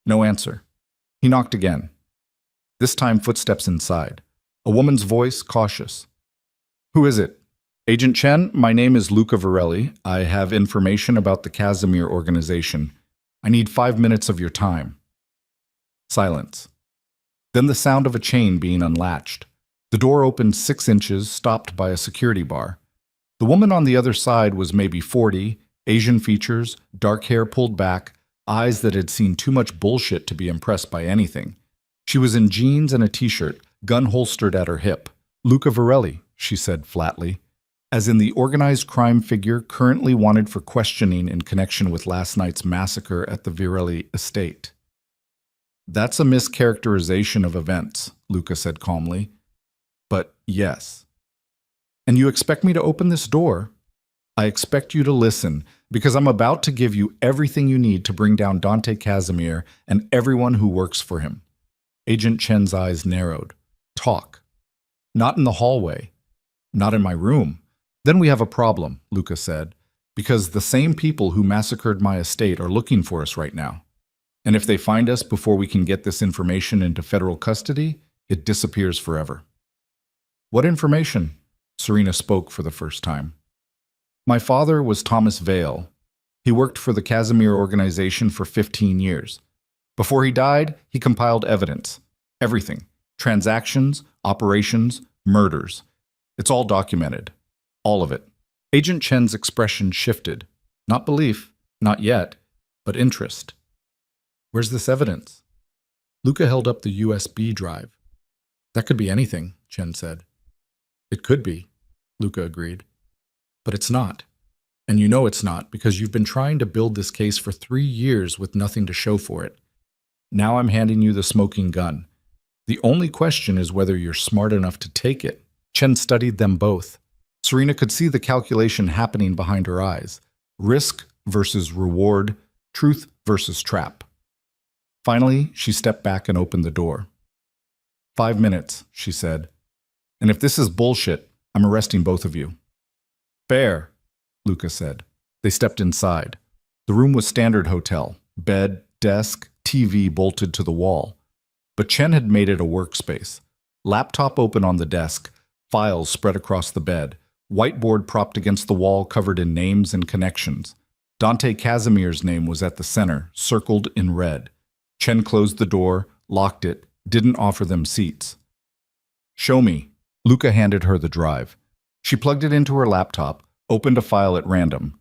No answer. He knocked again. This time footsteps inside. A woman's voice, cautious. "Who is it?" "Agent Chen, my name is Luca Varelli. I have information about the Casimir organization. I need 5 minutes of your time." Silence. Then the sound of a chain being unlatched. The door opened 6 inches, stopped by a security bar. The woman on the other side was maybe 40, Asian features, dark hair pulled back, eyes that had seen too much bullshit to be impressed by anything. She was in jeans and a t-shirt, gun holstered at her hip. "Luca Varelli," she said flatly, as in the organized crime figure currently wanted for questioning in connection with last night's massacre at the Varelli estate. "That's a mischaracterization of events," Luca said calmly. "But yes." "And you expect me to open this door?" "I expect you to listen, because I'm about to give you everything you need to bring down Dante Casimir and everyone who works for him." Agent Chen's eyes narrowed. "Talk." "Not in the hallway. Not in my room." "Then we have a problem," Luca said, "because the same people who massacred my estate are looking for us right now. And if they find us before we can get this information into federal custody, it disappears forever." "What information?" Serena spoke for the first time. "My father was Thomas Vale. He worked for the Casimir organization for 15 years. Before he died, he compiled evidence. Everything. Transactions, operations, murders. It's all documented. All of it." Agent Chen's expression shifted. Not belief, not yet, but interest. "Where's this evidence?" Luca held up the USB drive. "That could be anything," Chen said. "It could be," Luca agreed. "But it's not. And you know it's not because you've been trying to build this case for 3 years with nothing to show for it. Now I'm handing you the smoking gun. The only question is whether you're smart enough to take it." Chen studied them both. Serena could see the calculation happening behind her eyes. Risk versus reward, truth versus trap. Finally, she stepped back and opened the door. 5 minutes, she said. "And if this is bullshit, I'm arresting both of you." "Fair," Luca said. They stepped inside. The room was standard hotel. Bed, desk, TV bolted to the wall. But Chen had made it a workspace. Laptop open on the desk, files spread across the bed, whiteboard propped against the wall covered in names and connections. Dante Casimir's name was at the center, circled in red. Chen closed the door, locked it, didn't offer them seats. "Show me." Luca handed her the drive. She plugged it into her laptop, opened a file at random.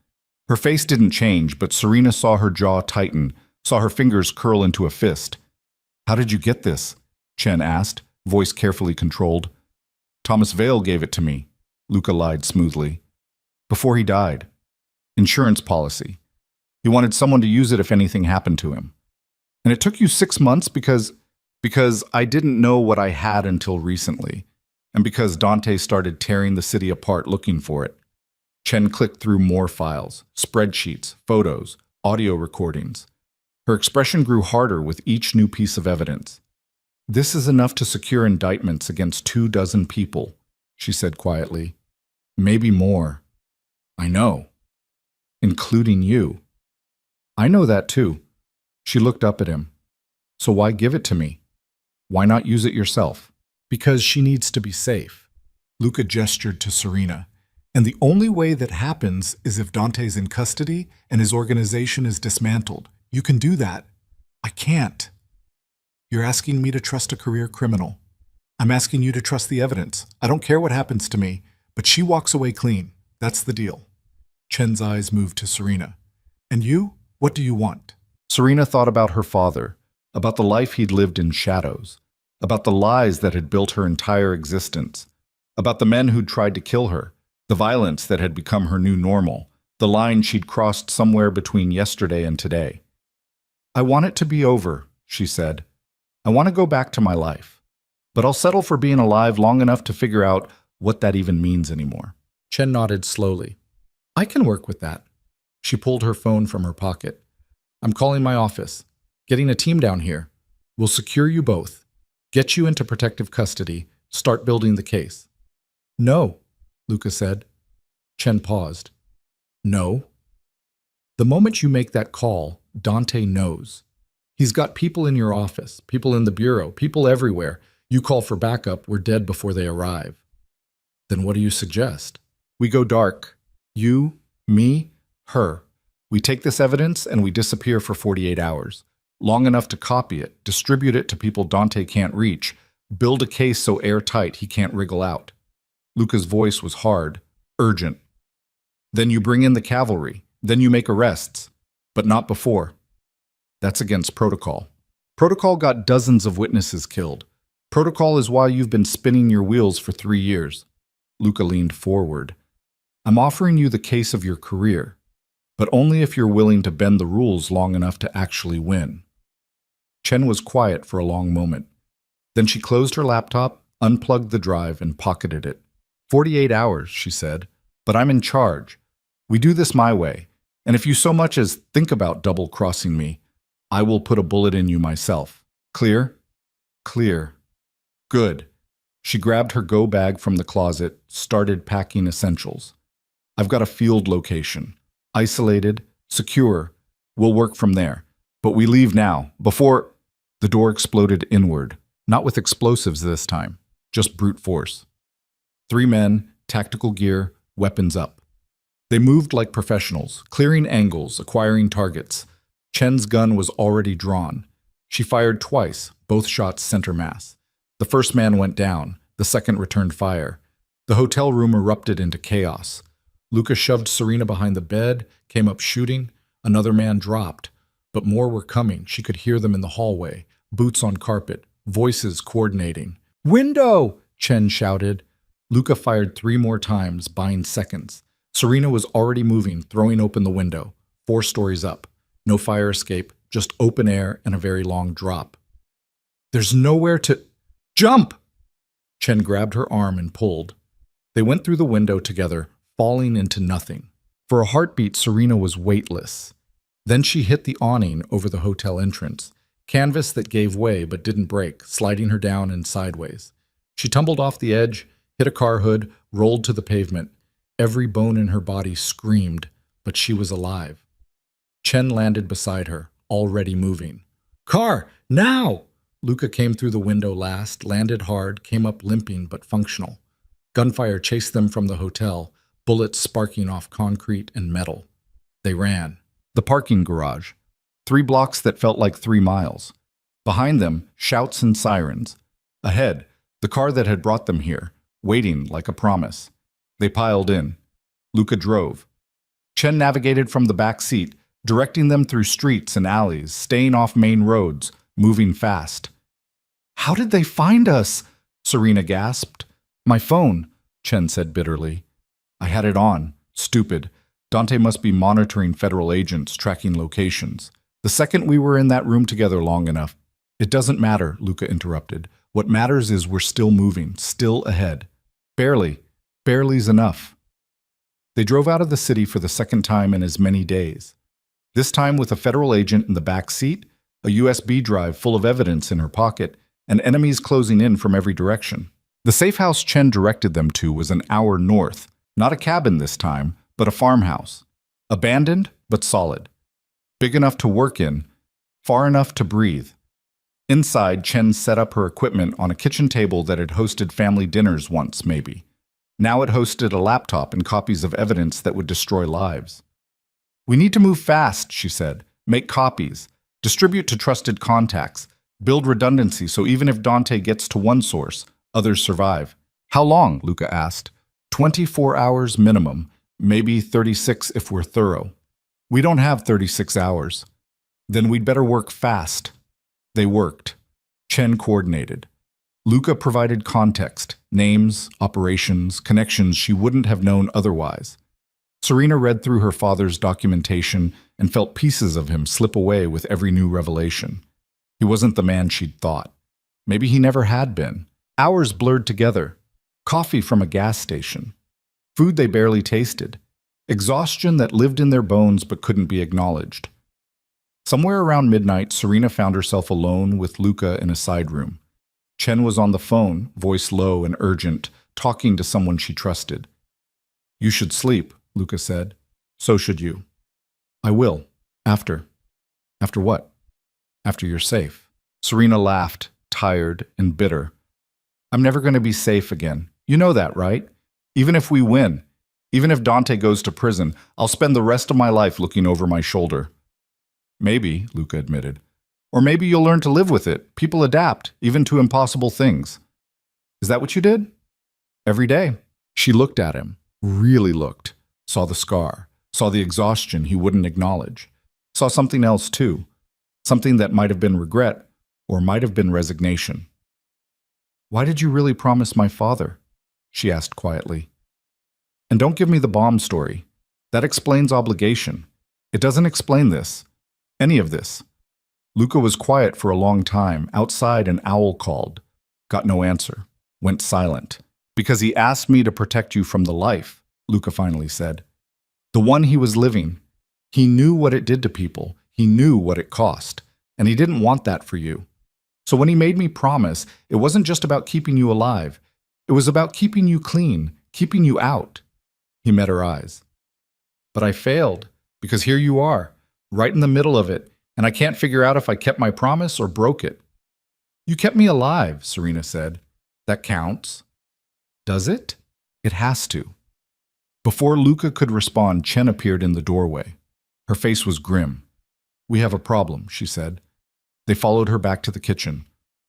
Her face didn't change, but Serena saw her jaw tighten, saw her fingers curl into a fist. "How did you get this?" Chen asked, voice carefully controlled. Thomas Vale gave it to me, Luca lied smoothly. Before he died. Insurance policy. He wanted someone to use it if anything happened to him. And it took you 6 months because I didn't know what I had until recently, and because Dante started tearing the city apart looking for it. Chen clicked through more files, spreadsheets, photos, audio recordings. Her expression grew harder with each new piece of evidence. This is enough to secure indictments against 24 people, she said quietly. Maybe more. I know. Including you. I know that too. She looked up at him. So why give it to me? Why not use it yourself? Because she needs to be safe. Luca gestured to Serena. And the only way that happens is if Dante's in custody and his organization is dismantled. You can do that. I can't. You're asking me to trust a career criminal. I'm asking you to trust the evidence. I don't care what happens to me, but she walks away clean. That's the deal. Chen's eyes moved to Serena. And you? What do you want? Serena thought about her father, about the life he'd lived in shadows, about the lies that had built her entire existence, about the men who'd tried to kill her, the violence that had become her new normal, the line she'd crossed somewhere between yesterday and today. I want it to be over, she said. I want to go back to my life, but I'll settle for being alive long enough to figure out what that even means anymore. Chen nodded slowly. I can work with that. She pulled her phone from her pocket. I'm calling my office, getting a team down here. We'll secure you both, get you into protective custody, start building the case. No, Luca said. Chen paused. No. The moment you make that call, Dante knows. He's got people in your office, people in the bureau, people everywhere. You call for backup, we're dead before they arrive. Then what do you suggest? We go dark. You, me, her. We take this evidence and we disappear for 48 hours. Long enough to copy it, distribute it to people Dante can't reach, build a case so airtight he can't wriggle out. Luca's voice was hard, urgent. Then you bring in the cavalry. Then you make arrests. But not before. That's against protocol. Protocol got dozens of witnesses killed. Protocol is why you've been spinning your wheels for 3 years. Luca leaned forward. I'm offering you the case of your career, but only if you're willing to bend the rules long enough to actually win. Chen was quiet for a long moment. Then she closed her laptop, unplugged the drive, and pocketed it. 48 hours, she said, but I'm in charge. We do this my way, and if you so much as think about double-crossing me, I will put a bullet in you myself. Clear? Clear. Good. She grabbed her go bag from the closet, started packing essentials. I've got a field location. Isolated, secure. We'll work from there. But we leave now, before... The door exploded inward, not with explosives this time, just brute force. 3 men, tactical gear, weapons up. They moved like professionals, clearing angles, acquiring targets. Chen's gun was already drawn. She fired twice, both shots center mass. The first man went down, the second returned fire. The hotel room erupted into chaos. Luca shoved Serena behind the bed, came up shooting. Another man dropped, but more were coming. She could hear them in the hallway, boots on carpet, voices coordinating. Window! Chen shouted. Luca fired 3 more times, buying seconds. Serena was already moving, throwing open the window, 4 stories up. No fire escape, just open air and a very long drop. There's nowhere to... Jump! Chen grabbed her arm and pulled. They went through the window together, falling into nothing. For a heartbeat, Serena was weightless. Then she hit the awning over the hotel entrance, canvas that gave way but didn't break, sliding her down and sideways. She tumbled off the edge, hit a car hood, rolled to the pavement. Every bone in her body screamed, but she was alive. Chen landed beside her, already moving. Car, now! Luca came through the window last, landed hard, came up limping but functional. Gunfire chased them from the hotel, bullets sparking off concrete and metal. They ran. The parking garage. 3 blocks that felt like 3 miles. Behind them, shouts and sirens. Ahead, the car that had brought them here, waiting like a promise. They piled in. Luca drove. Chen navigated from the back seat, directing them through streets and alleys, staying off main roads, moving fast. How did they find us? Serena gasped. My phone, Chen said bitterly. I had it on. Stupid. Dante must be monitoring federal agents, tracking locations. The second we were in that room together long enough. It doesn't matter, Luca interrupted. What matters is we're still moving, still ahead. Barely. Barely's enough. They drove out of the city for the second time in as many days. This time with a federal agent in the back seat, a USB drive full of evidence in her pocket, and enemies closing in from every direction. The safe house Chen directed them to was an hour north, not a cabin this time, but a farmhouse. Abandoned, but solid. Big enough to work in, far enough to breathe. Inside, Chen set up her equipment on a kitchen table that had hosted family dinners once, maybe. Now it hosted a laptop and copies of evidence that would destroy lives. We need to move fast, she said. Make copies. Distribute to trusted contacts. Build redundancy so even if Dante gets to one source, others survive. How long? Luca asked. 24 hours minimum, maybe 36 if we're thorough. We don't have 36 hours. Then we'd better work fast. They worked. Chen coordinated. Luca provided context, names, operations, connections she wouldn't have known otherwise. Serena read through her father's documentation and felt pieces of him slip away with every new revelation. He wasn't the man she'd thought. Maybe he never had been. Hours blurred together. Coffee from a gas station. Food they barely tasted. Exhaustion that lived in their bones but couldn't be acknowledged. Somewhere around midnight, Serena found herself alone with Luca in a side room. Chen was on the phone, voice low and urgent, talking to someone she trusted. You should sleep, Luca said. So should you. I will. After. After what? After you're safe. Serena laughed, tired and bitter. I'm never going to be safe again. You know that, right? Even if we win. Even if Dante goes to prison, I'll spend the rest of my life looking over my shoulder. Maybe, Luca admitted. Or maybe you'll learn to live with it. People adapt, even to impossible things. Is that what you did? Every day. She looked at him, really looked, saw the scar, saw the exhaustion he wouldn't acknowledge, saw something else too, something that might have been regret or might have been resignation. Why did you really promise my father? She asked quietly. And don't give me the bomb story. That explains obligation. It doesn't explain this. Any of this. Luca was quiet for a long time. Outside, an owl called. Got no answer. Went silent. Because he asked me to protect you from the life, Luca finally said. The one he was living. He knew what it did to people. He knew what it cost. And he didn't want that for you. So when he made me promise, it wasn't just about keeping you alive. It was about keeping you clean, keeping you out. He met her eyes. But I failed, because here you are, right in the middle of it, and I can't figure out if I kept my promise or broke it. You kept me alive, Serena said. That counts. Does it? It has to. Before Luca could respond, Chen appeared in the doorway. Her face was grim. We have a problem, she said. They followed her back to the kitchen.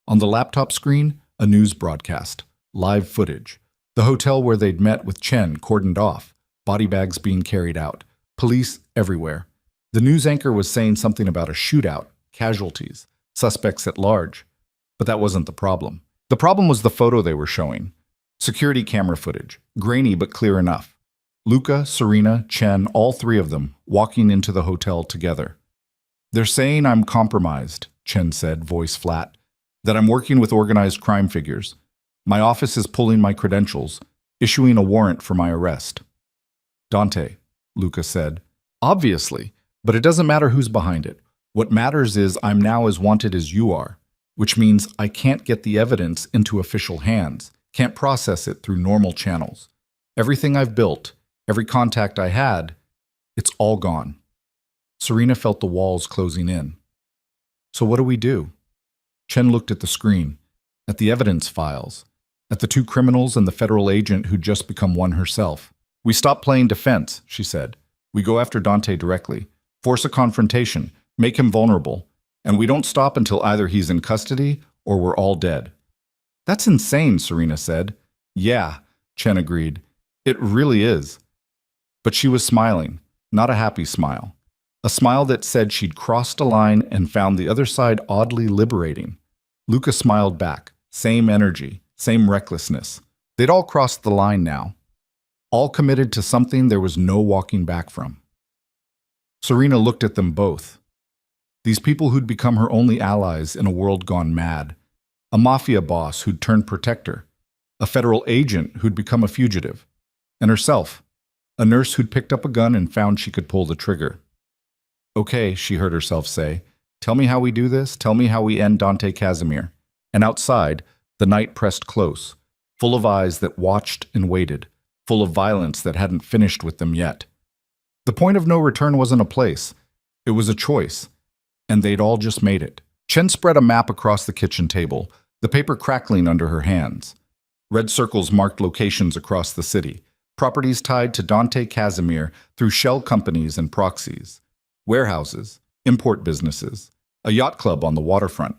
On the laptop screen, a news broadcast, live footage. The hotel where they'd met with Chen cordoned off, body bags being carried out, police everywhere. The news anchor was saying something about a shootout, casualties, suspects at large. But that wasn't the problem. The problem was the photo they were showing. Security camera footage, grainy but clear enough. Luca, Serena, Chen, all three of them, walking into the hotel together. They're saying I'm compromised, Chen said, voice flat, that I'm working with organized crime figures. My office is pulling my credentials, issuing a warrant for my arrest. Dante, Luca said. Obviously, but it doesn't matter who's behind it. What matters is I'm now as wanted as you are, which means I can't get the evidence into official hands, can't process it through normal channels. Everything I've built, every contact I had, it's all gone. Serena felt the walls closing in. So what do we do? Chen looked at the screen, at the evidence files, at the two criminals and the federal agent who'd just become one herself. We stop playing defense, she said. We go after Dante directly, force a confrontation, make him vulnerable, and we don't stop until either he's in custody or we're all dead. That's insane, Serena said. Yeah, Chen agreed. It really is. But she was smiling, not a happy smile. A smile that said she'd crossed a line and found the other side oddly liberating. Luca smiled back. Same energy, same recklessness. They'd all crossed the line now. All committed to something there was no walking back from. Serena looked at them both. These people who'd become her only allies in a world gone mad. A mafia boss who'd turned protector. A federal agent who'd become a fugitive. And herself, a nurse who'd picked up a gun and found she could pull the trigger. Okay, she heard herself say, tell me how we do this, tell me how we end Dante Casimir. And outside, the night pressed close, full of eyes that watched and waited, full of violence that hadn't finished with them yet. The point of no return wasn't a place, it was a choice, and they'd all just made it. Chen spread a map across the kitchen table, the paper crackling under her hands. Red circles marked locations across the city, properties tied to Dante Casimir through shell companies and proxies, warehouses, import businesses, a yacht club on the waterfront.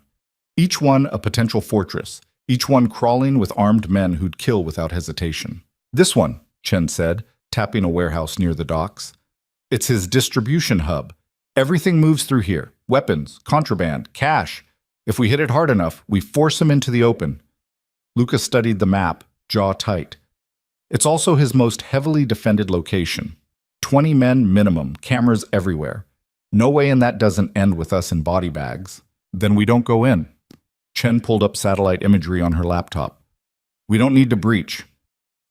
Each one a potential fortress, each one crawling with armed men who'd kill without hesitation. This one, Chen said, tapping a warehouse near the docks. It's his distribution hub. Everything moves through here. Weapons, contraband, cash. If we hit it hard enough, we force him into the open. Luca studied the map, jaw tight. It's also his most heavily defended location. 20 men minimum, cameras everywhere. No way in that doesn't end with us in body bags. Then we don't go in. Chen pulled up satellite imagery on her laptop. We don't need to breach.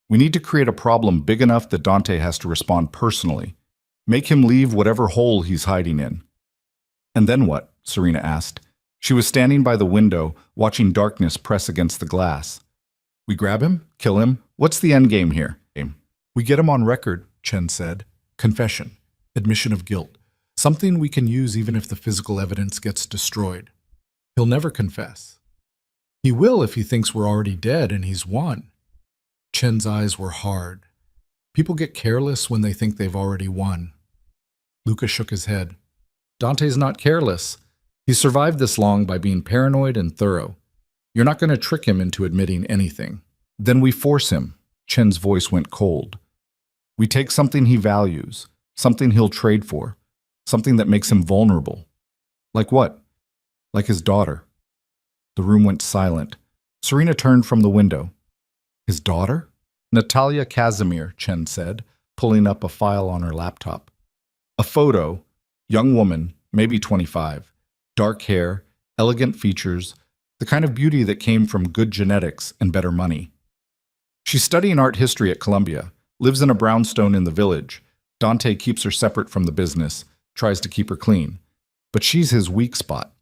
We need to create a problem big enough that Dante has to respond personally. Make him leave whatever hole he's hiding in. And then what? Serena asked. She was standing by the window, watching darkness press against the glass. We grab him? Kill him? What's the end game here? We get him on record, Chen said. Confession. Admission of guilt. Something we can use even if the physical evidence gets destroyed. He'll never confess. He will if he thinks we're already dead and he's won. Chen's eyes were hard. People get careless when they think they've already won. Luca shook his head. Dante's not careless. He survived this long by being paranoid and thorough. You're not going to trick him into admitting anything. Then we force him. Chen's voice went cold. We take something he values, something he'll trade for, something that makes him vulnerable. Like what? Like his daughter. The room went silent. Serena turned from the window. His daughter? Natalia Casimir, Chen said, pulling up a file on her laptop. A photo, young woman, maybe 25, dark hair, elegant features, the kind of beauty that came from good genetics and better money. She's studying art history at Columbia, lives in a brownstone in the village. Dante keeps her separate from the business, tries to keep her clean. But she's his weak spot.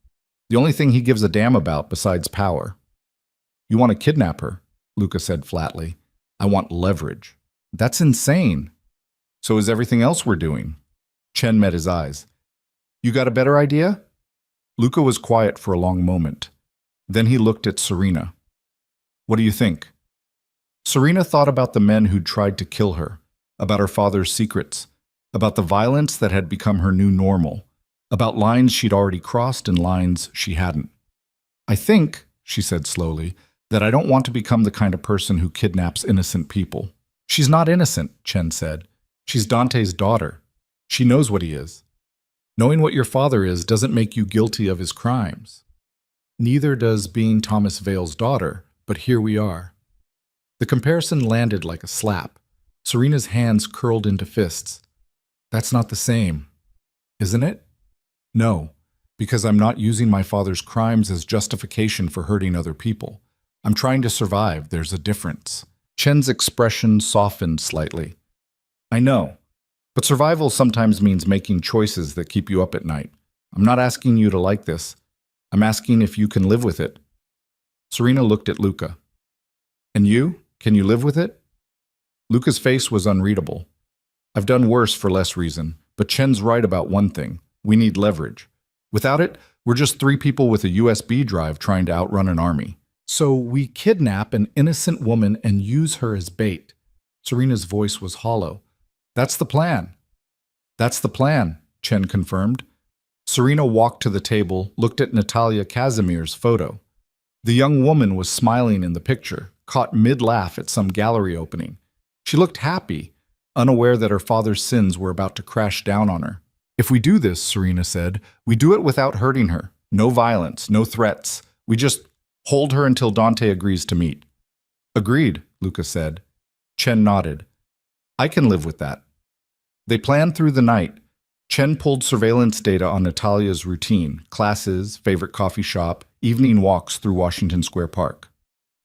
The only thing he gives a damn about besides power. You want to kidnap her, Luca said flatly. I want leverage. That's insane. So is everything else we're doing. Chen met his eyes. You got a better idea? Luca was quiet for a long moment. Then he looked at Serena. What do you think? Serena thought about the men who'd tried to kill her, about her father's secrets, about the violence that had become her new normal, about lines she'd already crossed and lines she hadn't. I think, she said slowly, that I don't want to become the kind of person who kidnaps innocent people. She's not innocent, Chen said. She's Dante's daughter. She knows what he is. Knowing what your father is doesn't make you guilty of his crimes. Neither does being Thomas Vale's daughter, but here we are. The comparison landed like a slap. Serena's hands curled into fists. That's not the same, isn't it? No, because I'm not using my father's crimes as justification for hurting other people. I'm trying to survive. There's a difference. Chen's expression softened slightly. I know, but survival sometimes means making choices that keep you up at night. I'm not asking you to like this. I'm asking if you can live with it. Serena looked at Luca. And you? Can you live with it? Luca's face was unreadable. I've done worse for less reason, but Chen's right about one thing. We need leverage. Without it, we're just three people with a USB drive trying to outrun an army. So we kidnap an innocent woman and use her as bait. Serena's voice was hollow. That's the plan. That's the plan, Chen confirmed. Serena walked to the table, looked at Natalia Casimir's photo. The young woman was smiling in the picture, caught mid-laugh at some gallery opening. She looked happy, unaware that her father's sins were about to crash down on her. If we do this, Serena said, we do it without hurting her. No violence, no threats. We just Hold her until Dante agrees to meet. Agreed, Luca said. Chen nodded. I can live with that. They planned through the night. Chen pulled surveillance data on Natalia's routine, classes, favorite coffee shop, evening walks through Washington Square Park.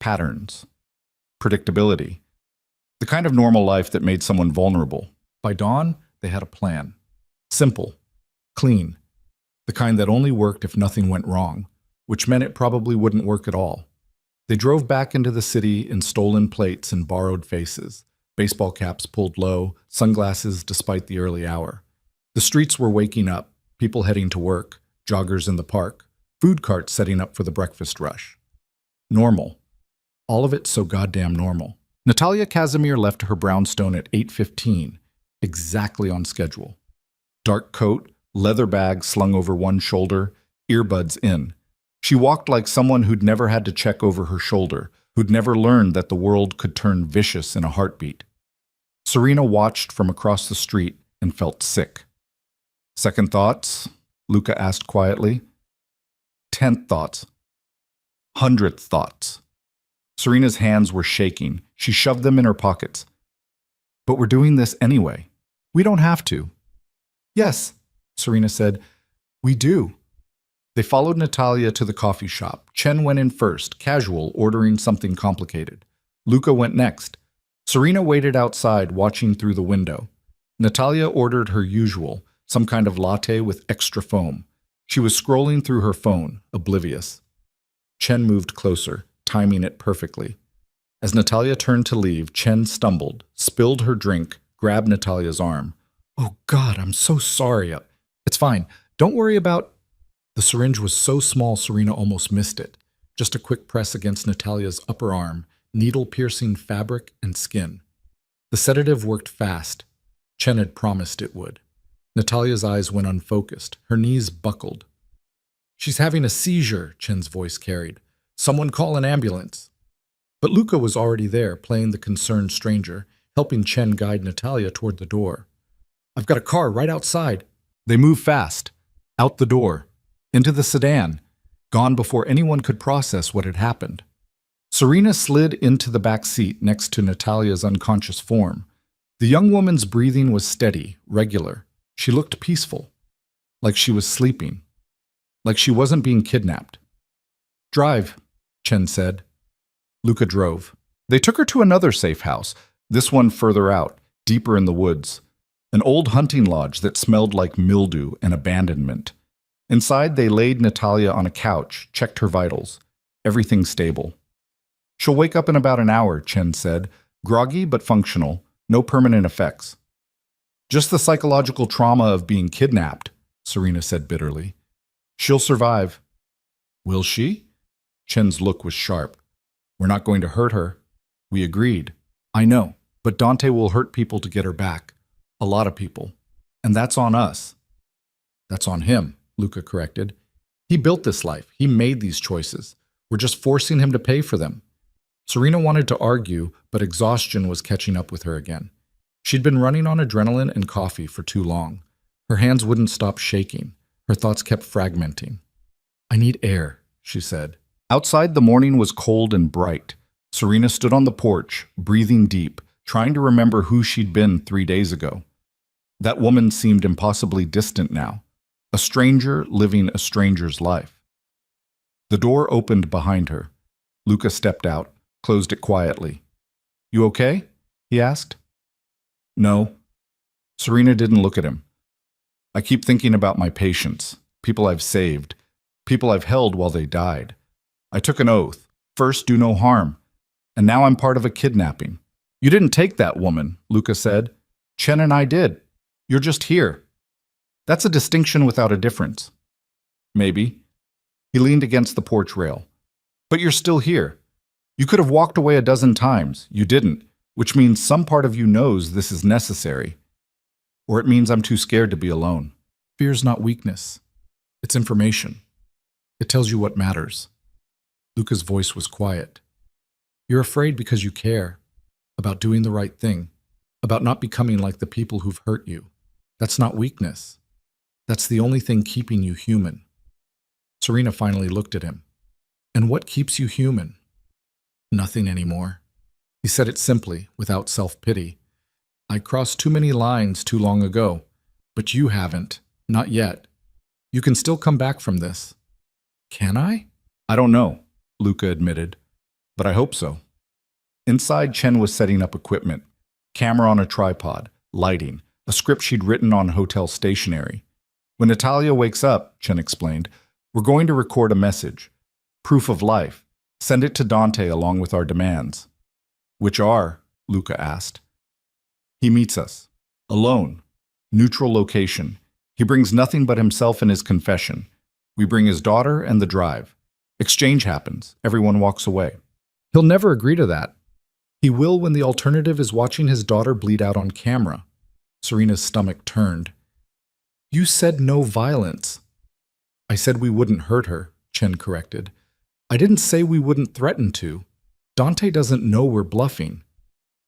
Patterns. Predictability. The kind of normal life that made someone vulnerable. By dawn, they had a plan. Simple. Clean. The kind that only worked if nothing went wrong, which meant it probably wouldn't work at all. They drove back into the city in stolen plates and borrowed faces, baseball caps pulled low, sunglasses despite the early hour. The streets were waking up, people heading to work, joggers in the park, food carts setting up for the breakfast rush. Normal. All of it so goddamn normal. Natalia Casimir left her brownstone at 8:15, exactly on schedule. Dark coat, leather bag slung over one shoulder, earbuds in. She walked like someone who'd never had to check over her shoulder, who'd never learned that the world could turn vicious in a heartbeat. Serena watched from across the street and felt sick. Second thoughts? Luca asked quietly. 10th thoughts. 100th thoughts. Serena's hands were shaking. She shoved them in her pockets. But we're doing this anyway. We don't have to. Yes, Serena said. We do. They followed Natalia to the coffee shop. Chen went in first, casual, ordering something complicated. Luca went next. Serena waited outside, watching through the window. Natalia ordered her usual, some kind of latte with extra foam. She was scrolling through her phone, oblivious. Chen moved closer, timing it perfectly. As Natalia turned to leave, Chen stumbled, spilled her drink, grabbed Natalia's arm. Oh God, I'm so sorry. It's fine. Don't worry about... The syringe was so small Serena almost missed it. Just a quick press against Natalia's upper arm, needle-piercing fabric and skin. The sedative worked fast. Chen had promised it would. Natalia's eyes went unfocused. Her knees buckled. She's having a seizure, Chen's voice carried. Someone call an ambulance. But Luca was already there, playing the concerned stranger, helping Chen guide Natalia toward the door. I've got a car right outside. They moved fast. Out the door. Into the sedan. Gone before anyone could process what had happened. Serena slid into the back seat next to Natalia's unconscious form. The young woman's breathing was steady, regular. She looked peaceful. Like she was sleeping. Like she wasn't being kidnapped. Drive, Chen said. Luca drove. They took her to another safe house, this one further out, deeper in the woods. An old hunting lodge that smelled like mildew and abandonment. Inside, they laid Natalia on a couch, checked her vitals. Everything stable. She'll wake up in about an hour, Chen said. Groggy but functional, no permanent effects. Just the psychological trauma of being kidnapped, Serena said bitterly. She'll survive. Will she? Chen's look was sharp. We're not going to hurt her. We agreed. I know, but Dante will hurt people to get her back. A lot of people. And that's on us. That's on him, Luca corrected. He built this life. He made these choices. We're just forcing him to pay for them. Serena wanted to argue, but exhaustion was catching up with her again. She'd been running on adrenaline and coffee for too long. Her hands wouldn't stop shaking. Her thoughts kept fragmenting. I need air, she said. Outside, the morning was cold and bright. Serena stood on the porch, breathing deep, trying to remember who she'd been 3 days ago. That woman seemed impossibly distant now, a stranger living a stranger's life. The door opened behind her. Luca stepped out, closed it quietly. You okay? He asked. No. Serena didn't look at him. I keep thinking about my patients, people I've saved, people I've held while they died. I took an oath, first do no harm, and now I'm part of a kidnapping. You didn't take that woman, Luca said. Chen and I did. You're just here. That's a distinction without a difference. Maybe. He leaned against the porch rail. But you're still here. You could have walked away a dozen times. You didn't, which means some part of you knows this is necessary. Or it means I'm too scared to be alone. Fear's not weakness. It's information. It tells you what matters. Luca's voice was quiet. You're afraid because you care. About doing the right thing. About not becoming like the people who've hurt you. That's not weakness. That's the only thing keeping you human. Serena finally looked at him. And what keeps you human? Nothing anymore. He said it simply, without self-pity. I crossed too many lines too long ago, but you haven't. Not yet. You can still come back from this. Can I? I don't know, Luca admitted, but I hope so. Inside, Chen was setting up equipment, camera on a tripod, lighting, a script she'd written on hotel stationery. When Natalia wakes up, Chen explained, we're going to record a message. Proof of life. Send it to Dante along with our demands. Which are? Luca asked. He meets us. Alone. Neutral location. He brings nothing but himself and his confession. We bring his daughter and the drive. Exchange happens. Everyone walks away. He'll never agree to that. He will when the alternative is watching his daughter bleed out on camera. Serena's stomach turned. You said no violence. I said we wouldn't hurt her, Chen corrected. I didn't say we wouldn't threaten to. Dante doesn't know we're bluffing.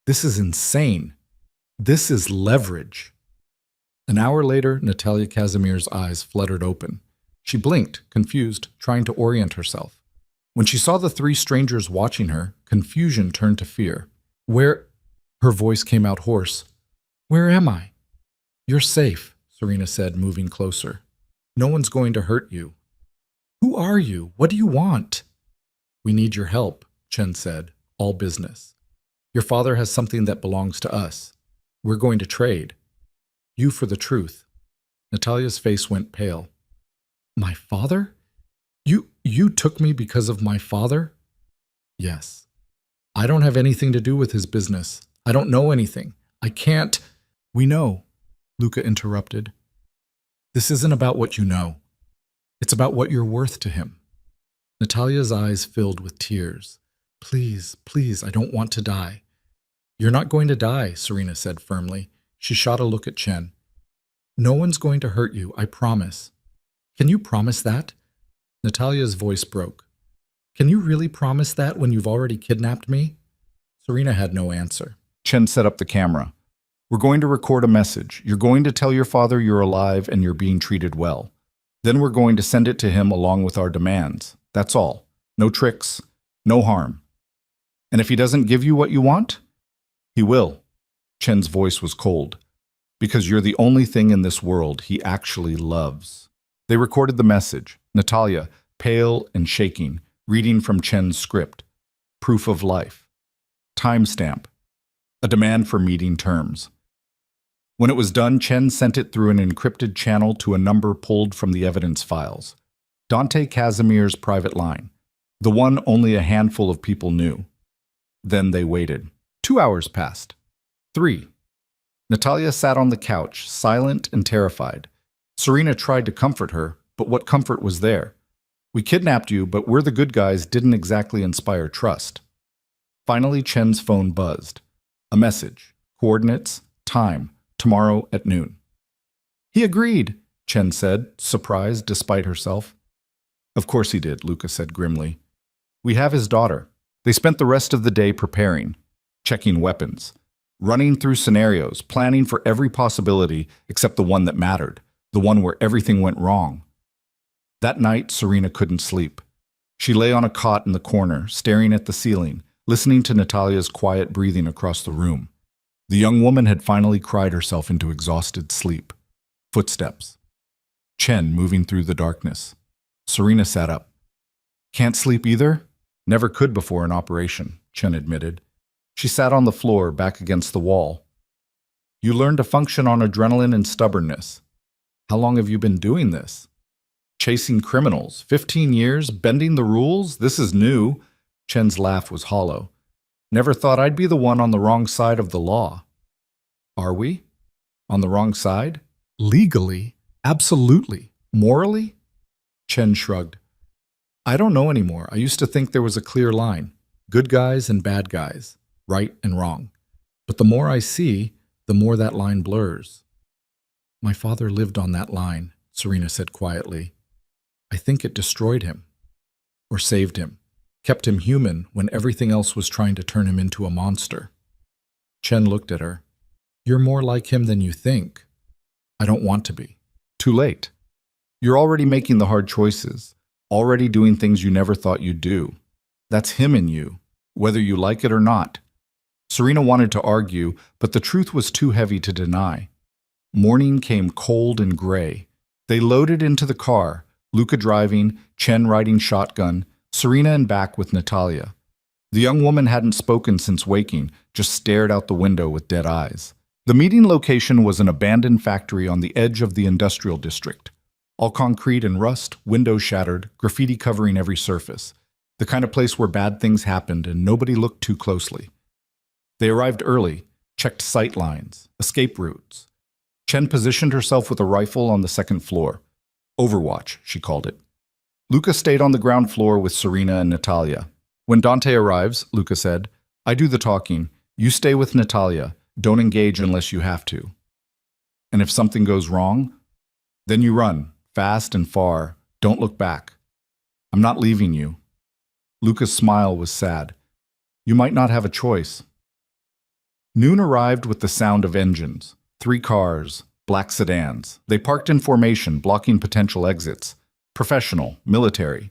This is insane. This is leverage. An hour later, Natalia Casimir's eyes fluttered open. She blinked, confused, trying to orient herself. When she saw the three strangers watching her, confusion turned to fear. Where? Her voice came out hoarse. Where am I? You're safe, Serena said, moving closer. No one's going to hurt you. Who are you? What do you want? We need your help, Chen said, all business. Your father has something that belongs to us. We're going to trade. You for the truth. Natalia's face went pale. My father? You took me because of my father? Yes. I don't have anything to do with his business. I don't know anything. I can't. We know, Luca interrupted. This isn't about what you know. It's about what you're worth to him. Natalia's eyes filled with tears. Please, please, I don't want to die. You're not going to die, Serena said firmly. She shot a look at Chen. No one's going to hurt you, I promise. Can you promise that? Natalia's voice broke. Can you really promise that when you've already kidnapped me? Serena had no answer. Chen set up the camera. We're going to record a message. You're going to tell your father you're alive and you're being treated well. Then we're going to send it to him along with our demands. That's all. No tricks, no harm. And if he doesn't give you what you want, he will. Chen's voice was cold. Because you're the only thing in this world he actually loves. They recorded the message. Natalia, pale and shaking, reading from Chen's script. Proof of life. Timestamp. A demand for meeting terms. When it was done, Chen sent it through an encrypted channel to a number pulled from the evidence files. Dante Casimir's private line. The one only a handful of people knew. Then they waited. 2 hours passed. 3. Natalia sat on the couch, silent and terrified. Serena tried to comfort her, but what comfort was there? We kidnapped you, but we're the good guys didn't exactly inspire trust. Finally, Chen's phone buzzed. A message. Coordinates. Time. Tomorrow at noon. He agreed, Chen said, surprised despite herself. Of course he did, Luca said grimly. We have his daughter. They spent the rest of the day preparing, checking weapons, running through scenarios, planning for every possibility except the one that mattered, the one where everything went wrong. That night, Serena couldn't sleep. She lay on a cot in the corner, staring at the ceiling, listening to Natalia's quiet breathing across the room. The young woman had finally cried herself into exhausted sleep. Footsteps. Chen moving through the darkness. Serena sat up. Can't sleep either? Never could before an operation, Chen admitted. She sat on the floor, back against the wall. You learn to function on adrenaline and stubbornness. How long have you been doing this? Chasing criminals. 15 years, bending the rules? This is new. Chen's laugh was hollow. Never thought I'd be the one on the wrong side of the law. Are we? On the wrong side? Legally? Absolutely. Morally? Chen shrugged. I don't know anymore. I used to think there was a clear line. Good guys and bad guys. Right and wrong. But the more I see, the more that line blurs. My father lived on that line, Serena said quietly. I think it destroyed him. Or saved him. Kept him human when everything else was trying to turn him into a monster. Chen looked at her. You're more like him than you think. I don't want to be. Too late. You're already making the hard choices. already doing things you never thought you'd do. That's him in you, whether you like it or not. Serena wanted to argue, but the truth was too heavy to deny. Morning came cold and gray. They loaded into the car, Luca driving, Chen riding shotgun, Serena in back with Natalia. The young woman hadn't spoken since waking, just stared out the window with dead eyes. The meeting location was an abandoned factory on the edge of the industrial district. All concrete and rust, windows shattered, graffiti covering every surface. The kind of place where bad things happened and nobody looked too closely. They arrived early, checked sight lines, escape routes. Chen positioned herself with a rifle on the second floor. Overwatch, she called it. Luca stayed on the ground floor with Serena and Natalia. When Dante arrives, Luca said, I do the talking. You stay with Natalia. Don't engage unless you have to. And if something goes wrong, then you run, fast and far. Don't look back. I'm not leaving you. Luca's smile was sad. You might not have a choice. Noon arrived with the sound of engines. 3 cars, black sedans. They parked in formation, blocking potential exits. Professional, military.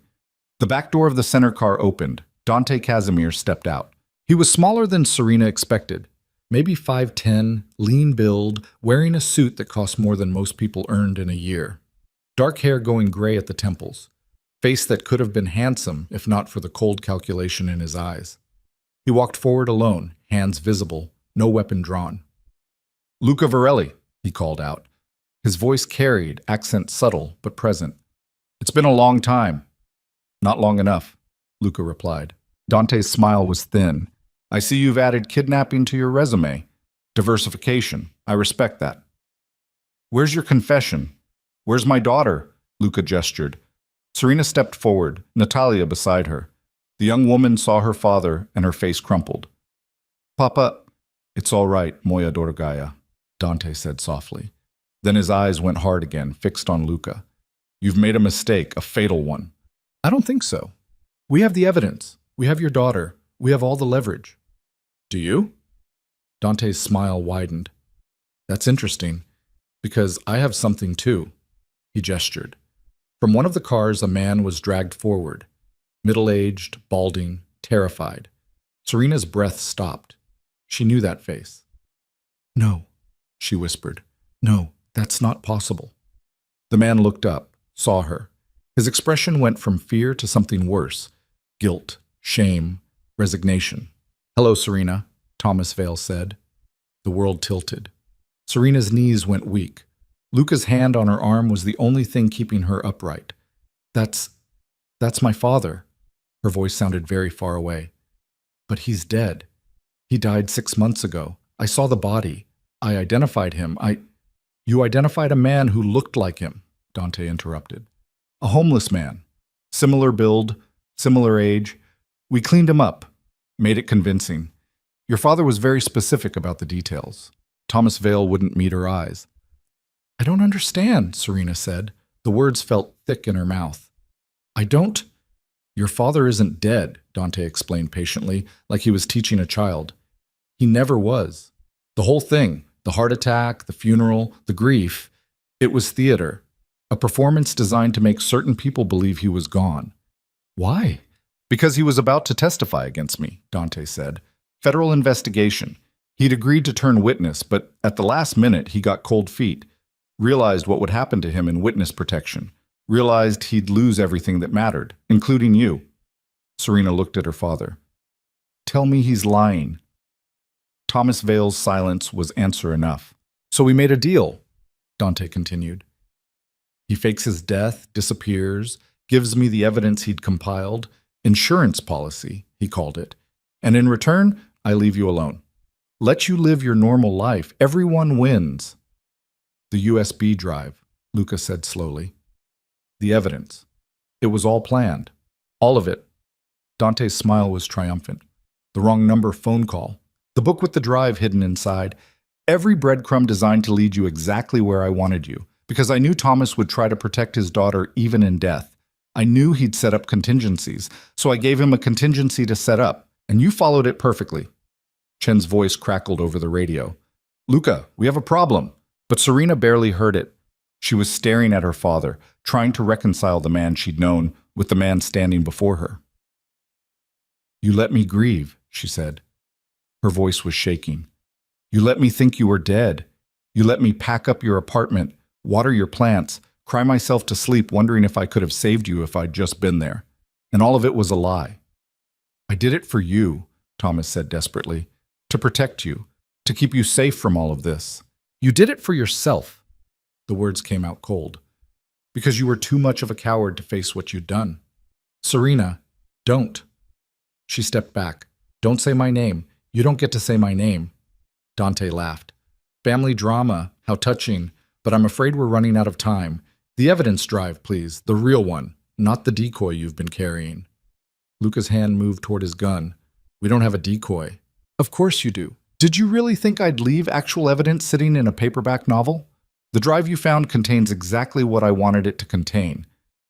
The back door of the center car opened. Dante Casimir stepped out. He was smaller than Serena expected. Maybe 5'10", lean build, wearing a suit that cost more than most people earned in a year. Dark hair going gray at the temples. Face that could have been handsome if not for the cold calculation in his eyes. He walked forward alone, hands visible, no weapon drawn. Luca Varelli, he called out. His voice carried, accent subtle but present. It's been a long time. Not long enough, Luca replied. Dante's smile was thin. I see you've added kidnapping to your resume. Diversification. I respect that. Where's your confession? Where's my daughter? Luca gestured. Serena stepped forward, Natalia beside her. The young woman saw her father and her face crumpled. Papa, it's all right, moja dorogaya, Dante said softly. Then his eyes went hard again, fixed on Luca. You've made a mistake, a fatal one. I don't think so. We have the evidence. We have your daughter. We have all the leverage. Do you? Dante's smile widened. That's interesting, because I have something too. He gestured. From one of the cars, a man was dragged forward. Middle-aged, balding, terrified. Serena's breath stopped. She knew that face. No, she whispered. No, that's not possible. The man looked up, saw her. His expression went from fear to something worse. Guilt, shame, resignation. Hello, Serena, Thomas Vale said. The world tilted. Serena's knees went weak. Luca's hand on her arm was the only thing keeping her upright. That's my father. Her voice sounded very far away. But he's dead. He died 6 months ago. I saw the body. I identified him. You identified a man who looked like him, Dante interrupted. A homeless man. Similar build, similar age. We cleaned him up, made it convincing. Your father was very specific about the details. Thomas Vale wouldn't meet her eyes. I don't understand, Serena said. The words felt thick in her mouth. Your father isn't dead, Dante explained patiently, like he was teaching a child. He never was. The whole thing, the heart attack, the funeral, the grief, it was theater. A performance designed to make certain people believe he was gone. Why? Because he was about to testify against me, Dante said. Federal investigation. He'd agreed to turn witness, but at the last minute he got cold feet. Realized what would happen to him in witness protection. Realized he'd lose everything that mattered, including you. Serena looked at her father. Tell me he's lying. Thomas Vale's silence was answer enough. So we made a deal, Dante continued. He fakes his death, disappears, gives me the evidence he'd compiled, insurance policy, he called it, and in return, I leave you alone. Let you live your normal life. Everyone wins. The USB drive, Luca said slowly. The evidence. It was all planned. All of it. Dante's smile was triumphant. The wrong number phone call. The book with the drive hidden inside. Every breadcrumb designed to lead you exactly where I wanted you. Because I knew Thomas would try to protect his daughter even in death. I knew he'd set up contingencies, so I gave him a contingency to set up, and you followed it perfectly. Chen's voice crackled over the radio. Luca, we have a problem. But Serena barely heard it. She was staring at her father, trying to reconcile the man she'd known with the man standing before her. "You let me grieve," she said. Her voice was shaking. "You let me think you were dead. You let me pack up your apartment, water your plants, cry myself to sleep wondering if I could have saved you if I'd just been there. And all of it was a lie." "I did it for you," Thomas said desperately. "To protect you, to keep you safe from all of this." "You did it for yourself." The words came out cold. "Because you were too much of a coward to face what you'd done." "Serena, don't." She stepped back. "Don't say my name. You don't get to say my name." Dante laughed. "Family drama, how touching, but I'm afraid we're running out of time. The evidence drive, please, the real one, not the decoy you've been carrying." Luca's hand moved toward his gun. "We don't have a decoy." "Of course you do. Did you really think I'd leave actual evidence sitting in a paperback novel? The drive you found contains exactly what I wanted it to contain.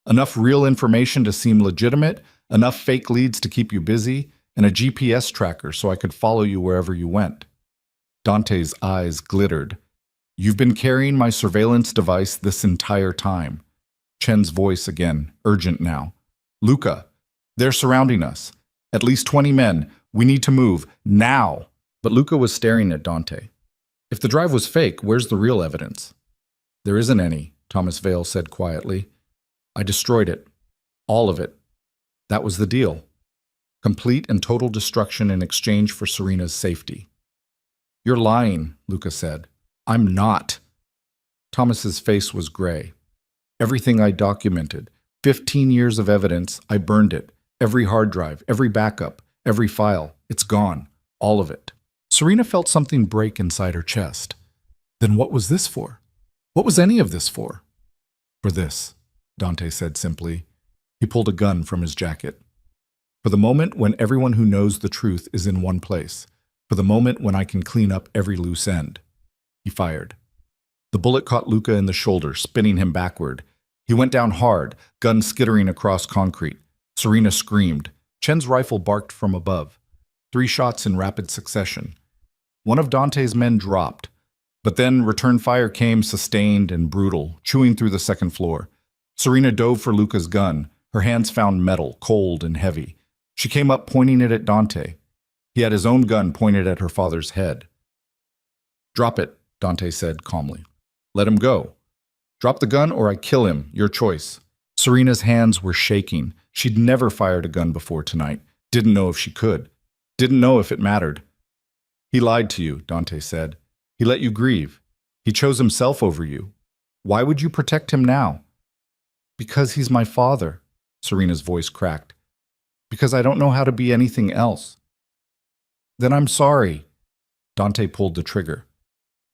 Enough real information to seem legitimate, enough fake leads to keep you busy, and a GPS tracker so I could follow you wherever you went." Dante's eyes glittered. "You've been carrying my surveillance device this entire time." Chen's voice again, urgent now. "Luca, they're surrounding us. At least 20 men. We need to move. Now!" But Luca was staring at Dante. "If the drive was fake, where's the real evidence?" "There isn't any," Thomas Vale said quietly. "I destroyed it. All of it. That was the deal. Complete and total destruction in exchange for Serena's safety." "You're lying," Luca said. "I'm not." Thomas's face was gray. "Everything I documented, 15 years of evidence, I burned it. Every hard drive, every backup, every file. It's gone. All of it." Serena felt something break inside her chest. Then what was this for? What was any of this for? "For this," Dante said simply. He pulled a gun from his jacket. "For the moment when everyone who knows the truth is in one place. For the moment when I can clean up every loose end." He fired. The bullet caught Luca in the shoulder, spinning him backward. He went down hard, gun skittering across concrete. Serena screamed. Chen's rifle barked from above. 3 shots in rapid succession. One of Dante's men dropped, but then return fire came sustained and brutal, chewing through the second floor. Serena dove for Luca's gun. Her hands found metal, cold and heavy. She came up pointing it at Dante. He had his own gun pointed at her father's head. "Drop it," Dante said calmly. "Let him go. Drop the gun or I kill him, your choice." Serena's hands were shaking. She'd never fired a gun before tonight. Didn't know if she could. Didn't know if it mattered. "He lied to you," Dante said. "He let you grieve. He chose himself over you. Why would you protect him now?" "Because he's my father," Serena's voice cracked. "Because I don't know how to be anything else." "Then I'm sorry." Dante pulled the trigger.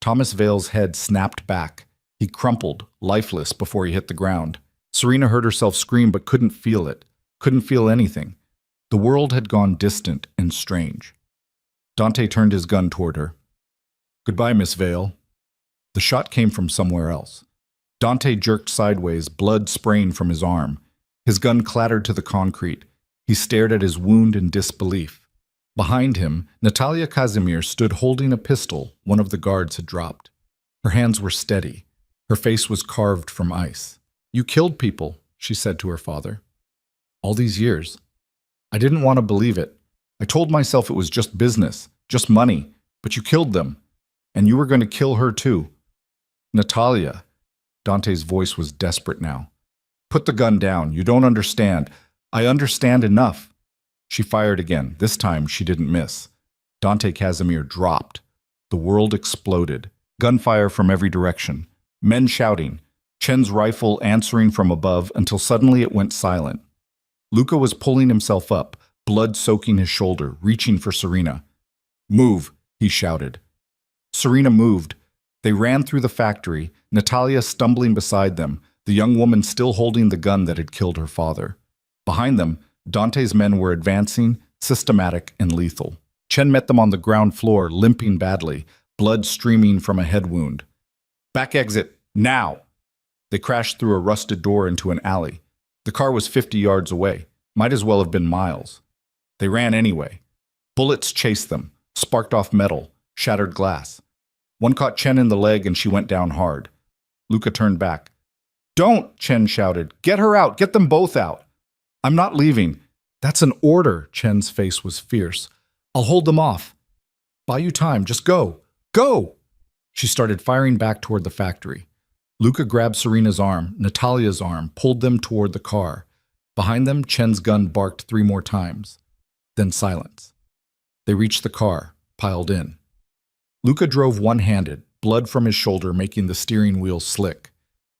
Thomas Vale's head snapped back. He crumpled, lifeless, before he hit the ground. Serena heard herself scream but couldn't feel it. Couldn't feel anything. The world had gone distant and strange. Dante turned his gun toward her. "Goodbye, Miss Vale." The shot came from somewhere else. Dante jerked sideways, blood spraying from his arm. His gun clattered to the concrete. He stared at his wound in disbelief. Behind him, Natalia Casimir stood holding a pistol one of the guards had dropped. Her hands were steady. Her face was carved from ice. "You killed people," she said to her father. "All these years. I didn't want to believe it. I told myself it was just business, just money, but you killed them. And you were going to kill her too." "Natalia." Dante's voice was desperate now. "Put the gun down. You don't understand. I understand enough." She fired again. This time she didn't miss. Dante Casimir dropped. The world exploded. Gunfire from every direction. Men shouting. Chen's rifle answering from above until suddenly it went silent. Luca was pulling himself up, blood soaking his shoulder, reaching for Serena. "Move," he shouted. Serena moved. They ran through the factory, Natalia stumbling beside them, the young woman still holding the gun that had killed her father. Behind them, Dante's men were advancing, systematic and lethal. Chen met them on the ground floor, limping badly, blood streaming from a head wound. "Back exit, now!" They crashed through a rusted door into an alley. The car was 50 yards away, might as well have been miles. They ran anyway. Bullets chased them, sparked off metal, shattered glass. One caught Chen in the leg and she went down hard. Luca turned back. "Don't!" Chen shouted. "Get her out! Get them both out!" I'm not leaving. That's an order. Chen's face was fierce. I'll hold them off. Buy you time. Just go. Go! She started firing back toward the factory. Luca grabbed Serena's arm, Natalia's arm, pulled them toward the car. Behind them, Chen's gun barked 3 more times. Then silence. They reached the car, piled in. Luca drove one-handed, blood from his shoulder making the steering wheel slick.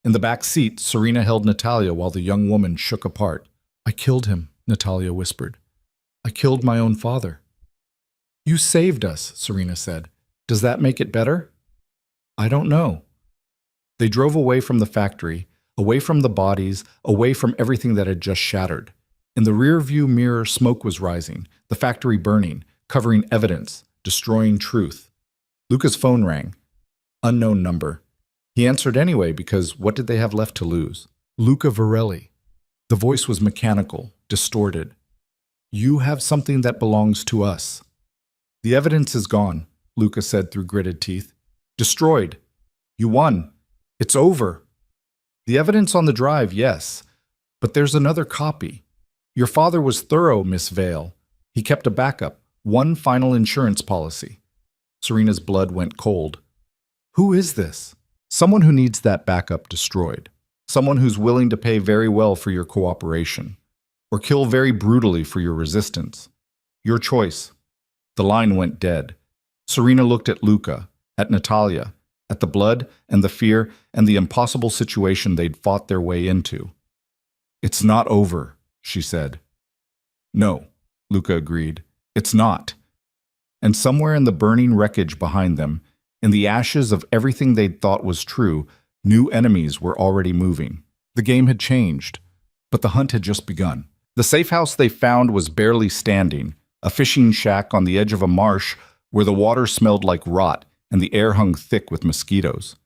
In the back seat, Serena held Natalia while the young woman shook apart. I killed him, Natalia whispered. I killed my own father. You saved us, Serena said. Does that make it better? I don't know. They drove away from the factory, away from the bodies, away from everything that had just shattered. In the rear-view mirror, smoke was rising, the factory burning, covering evidence, destroying truth. Luca's phone rang. Unknown number. He answered anyway because what did they have left to lose? Luca Varelli. The voice was mechanical, distorted. You have something that belongs to us. The evidence is gone, Luca said through gritted teeth. Destroyed. You won. It's over. The evidence on the drive, yes, but there's another copy. Your father was thorough, Miss Vale. He kept a backup, one final insurance policy. Serena's blood went cold. Who is this? Someone who needs that backup destroyed. Someone who's willing to pay very well for your cooperation, or kill very brutally for your resistance. Your choice. The line went dead. Serena looked at Luca, at Natalia, at the blood and the fear and the impossible situation they'd fought their way into. It's not over, she said. No, Luca agreed. It's not. And somewhere in the burning wreckage behind them, in the ashes of everything they'd thought was true, new enemies were already moving. The game had changed, but the hunt had just begun. The safe house they found was barely standing, a fishing shack on the edge of a marsh where the water smelled like rot and the air hung thick with mosquitoes.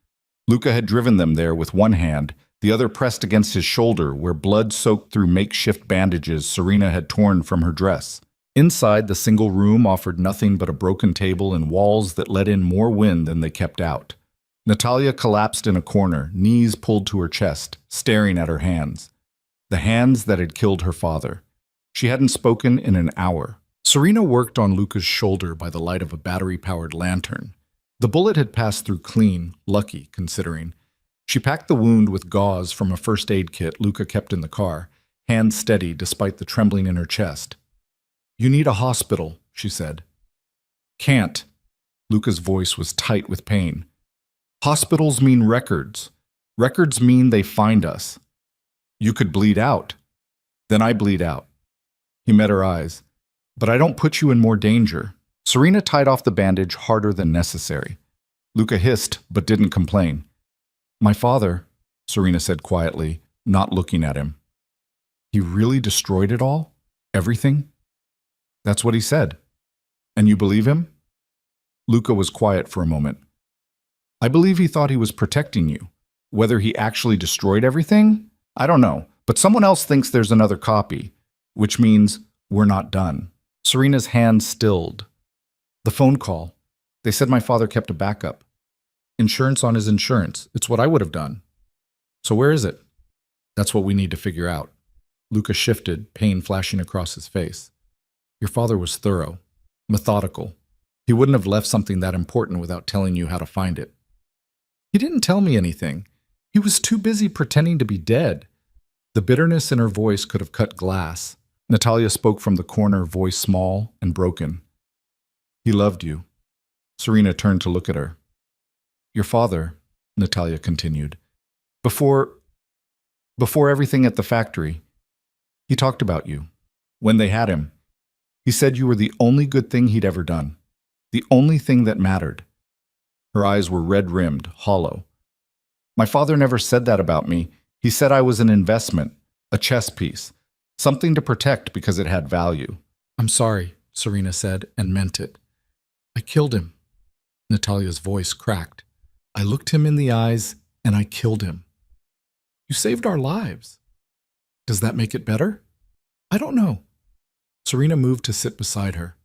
Luca had driven them there with one hand, the other pressed against his shoulder where blood soaked through makeshift bandages Serena had torn from her dress. Inside, the single room offered nothing but a broken table and walls that let in more wind than they kept out. Natalia collapsed in a corner, knees pulled to her chest, staring at her hands. The hands that had killed her father. She hadn't spoken in an hour. Serena worked on Luca's shoulder by the light of a battery-powered lantern. The bullet had passed through clean, lucky, considering. She packed the wound with gauze from a first aid kit Luca kept in the car, hands steady despite the trembling in her chest. You need a hospital, she said. Can't. Luca's voice was tight with pain. Hospitals mean records. Records mean they find us. You could bleed out. Then I bleed out. He met her eyes. But I don't put you in more danger. Serena tied off the bandage harder than necessary. Luca hissed, but didn't complain. My father, Serena said quietly, not looking at him. He really destroyed it all? Everything? That's what he said. And you believe him? Luca was quiet for a moment. I believe he thought he was protecting you. Whether he actually destroyed everything? I don't know. But someone else thinks there's another copy, which means we're not done. Serena's hand stilled. The phone call. They said my father kept a backup. Insurance on his insurance. It's what I would have done. So where is it? That's what we need to figure out. Luca shifted, pain flashing across his face. Your father was thorough, methodical. He wouldn't have left something that important without telling you how to find it. He didn't tell me anything. He was too busy pretending to be dead. The bitterness in her voice could have cut glass. Natalia spoke from the corner, voice small and broken. He loved you. Serena turned to look at her. Your father, Natalia continued, before everything at the factory, he talked about you. When they had him, he said you were the only good thing he'd ever done. The only thing that mattered. Her eyes were red-rimmed, hollow. My father never said that about me. He said I was an investment, a chess piece, something to protect because it had value. I'm sorry, Serena said, and meant it. I killed him. Natalia's voice cracked. I looked him in the eyes, and I killed him. You saved our lives. Does that make it better? I don't know. Serena moved to sit beside her.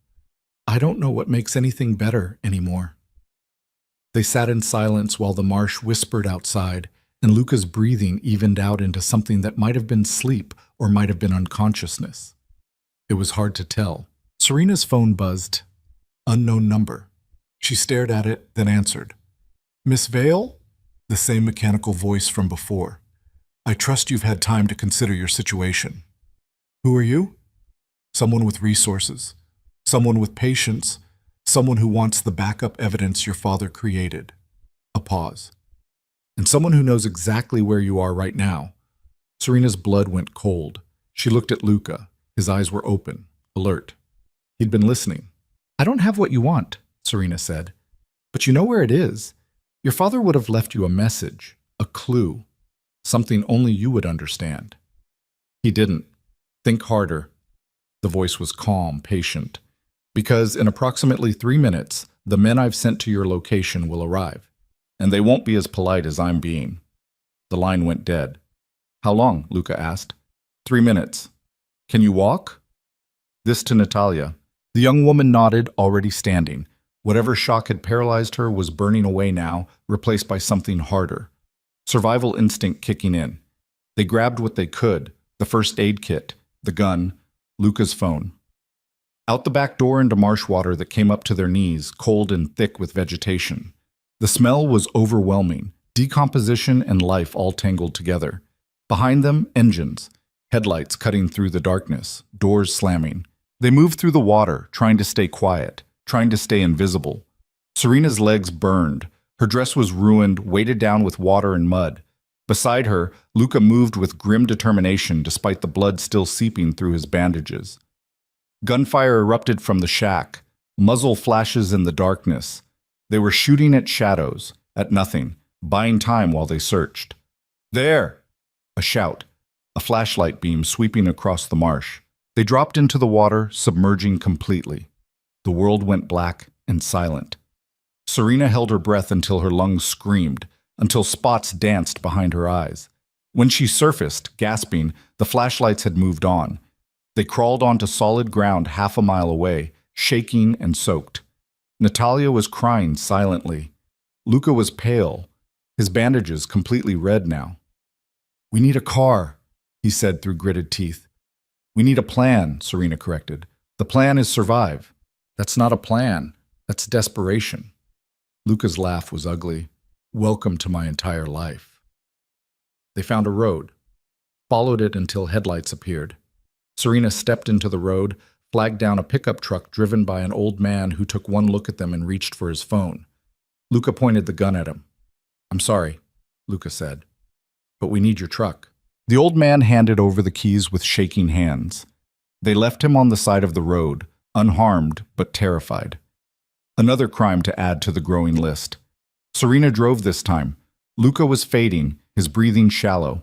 I don't know what makes anything better anymore. They sat in silence while the marsh whispered outside, and Luca's breathing evened out into something that might have been sleep or might have been unconsciousness. It was hard to tell. Serena's phone buzzed. Unknown number. She stared at it, then answered. Miss Vale? The same mechanical voice from before. I trust you've had time to consider your situation. Who are you? Someone with resources. Someone with patience. Someone who wants the backup evidence your father created. A pause. And someone who knows exactly where you are right now. Serena's blood went cold. She looked at Luca. His eyes were open, alert. He'd been listening. I don't have what you want, Serena said. But you know where it is. Your father would have left you a message, a clue, something only you would understand. He didn't. Think harder. The voice was calm, patient. Because in approximately 3 minutes, the men I've sent to your location will arrive. And they won't be as polite as I'm being. The line went dead. How long? Luca asked. 3 minutes. Can you walk? This to Natalia. The young woman nodded, already standing. Whatever shock had paralyzed her was burning away now, replaced by something harder. Survival instinct kicking in. They grabbed what they could, the first aid kit, the gun, Luca's phone. Out the back door into marsh water that came up to their knees, cold and thick with vegetation. The smell was overwhelming, decomposition and life all tangled together. Behind them, engines, headlights cutting through the darkness, doors slamming. They moved through the water, trying to stay quiet, trying to stay invisible. Serena's legs burned. Her dress was ruined, weighted down with water and mud. Beside her, Luca moved with grim determination despite the blood still seeping through his bandages. Gunfire erupted from the shack, muzzle flashes in the darkness. They were shooting at shadows, at nothing, buying time while they searched. There! A shout, a flashlight beam sweeping across the marsh. They dropped into the water, submerging completely. The world went black and silent. Serena held her breath until her lungs screamed, until spots danced behind her eyes. When she surfaced, gasping, the flashlights had moved on. They crawled onto solid ground half a mile away, shaking and soaked. Natalia was crying silently. Luca was pale, his bandages completely red now. We need a car, he said through gritted teeth. We need a plan, Serena corrected. The plan is survive. That's not a plan. That's desperation. Luca's laugh was ugly. Welcome to my entire life. They found a road, followed it until headlights appeared. Serena stepped into the road, flagged down a pickup truck driven by an old man who took one look at them and reached for his phone. Luca pointed the gun at him. I'm sorry, Luca said, but we need your truck. The old man handed over the keys with shaking hands. They left him on the side of the road, unharmed but terrified. Another crime to add to the growing list. Serena drove this time. Luca was fading, his breathing shallow.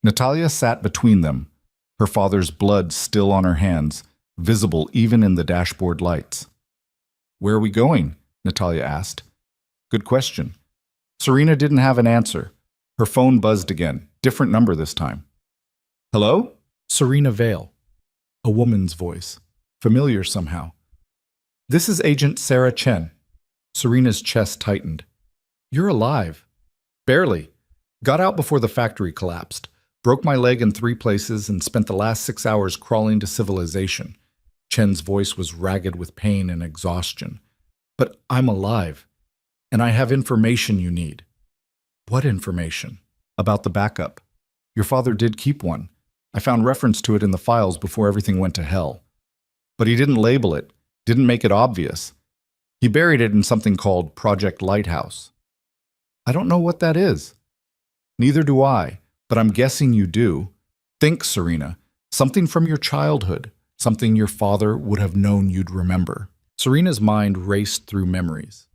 Natalia sat between them, her father's blood still on her hands, visible even in the dashboard lights. Where are we going? Natalia asked. Good question. Serena didn't have an answer. Her phone buzzed again, different number this time. Hello? Serena Vale. A woman's voice, familiar somehow. This is Agent Sarah Chen. Serena's chest tightened. You're alive. Barely. Got out before the factory collapsed. Broke my leg in 3 places and spent the last 6 hours crawling to civilization. Chen's voice was ragged with pain and exhaustion. But I'm alive. And I have information you need. What information? About the backup. Your father did keep one. I found reference to it in the files before everything went to hell. But he didn't label it, didn't make it obvious. He buried it in something called Project Lighthouse. I don't know what that is. Neither do I, but I'm guessing you do. Think, Serena, something from your childhood, something your father would have known you'd remember. Serena's mind raced through memories.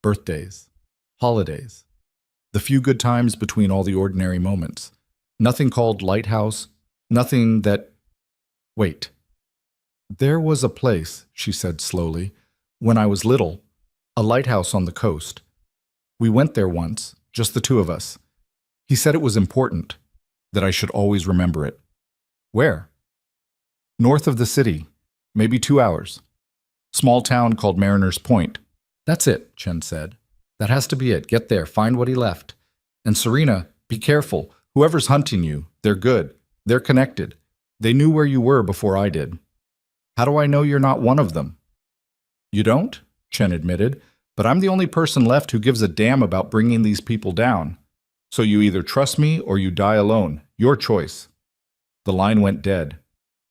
Birthdays, holidays, the few good times between all the ordinary moments. Nothing called Lighthouse, nothing that... Wait. There was a place, she said slowly, when I was little, a lighthouse on the coast. We went there once, just the 2 of us. He said it was important, that I should always remember it. Where? North of the city, maybe 2 hours. Small town called Mariner's Point. That's it, Chen said. That has to be it. Get there, find what he left. And Serena, Be careful. Whoever's hunting you, they're good. They're connected. They knew where you were before I did. How do I know you're not one of them? You don't? Chen admitted. But I'm the only person left who gives a damn about bringing these people down. So you either trust me or you die alone. Your choice. The line went dead.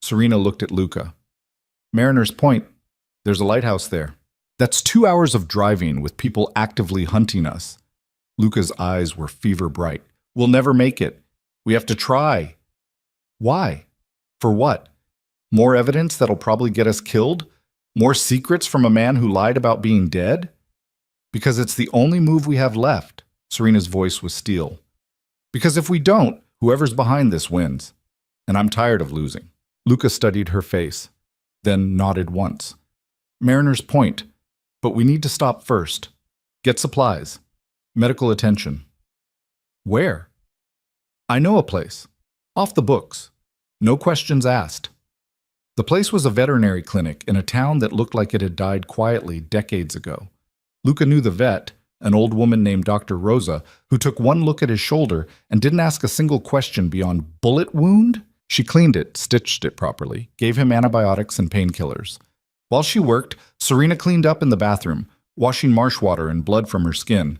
Serena looked at Luca. Mariner's Point. There's a lighthouse there. That's 2 hours of driving with people actively hunting us. Luca's eyes were fever bright. We'll never make it. We have to try. Why? For what? More evidence that'll probably get us killed? More secrets from a man who lied about being dead? Because it's the only move we have left. Serena's voice was steel. Because if we don't, whoever's behind this wins. And I'm tired of losing. Luca studied her face, then nodded once. Mariner's Point. But we need to stop first. Get supplies. Medical attention. Where? I know a place. Off the books. No questions asked. The place was a veterinary clinic in a town that looked like it had died quietly decades ago. Luca knew the vet, an old woman named Dr. Rosa, who took one look at his shoulder and didn't ask a single question beyond bullet wound. She cleaned it, stitched it properly, gave him antibiotics and painkillers. While she worked, Serena cleaned up in the bathroom, washing marsh water and blood from her skin.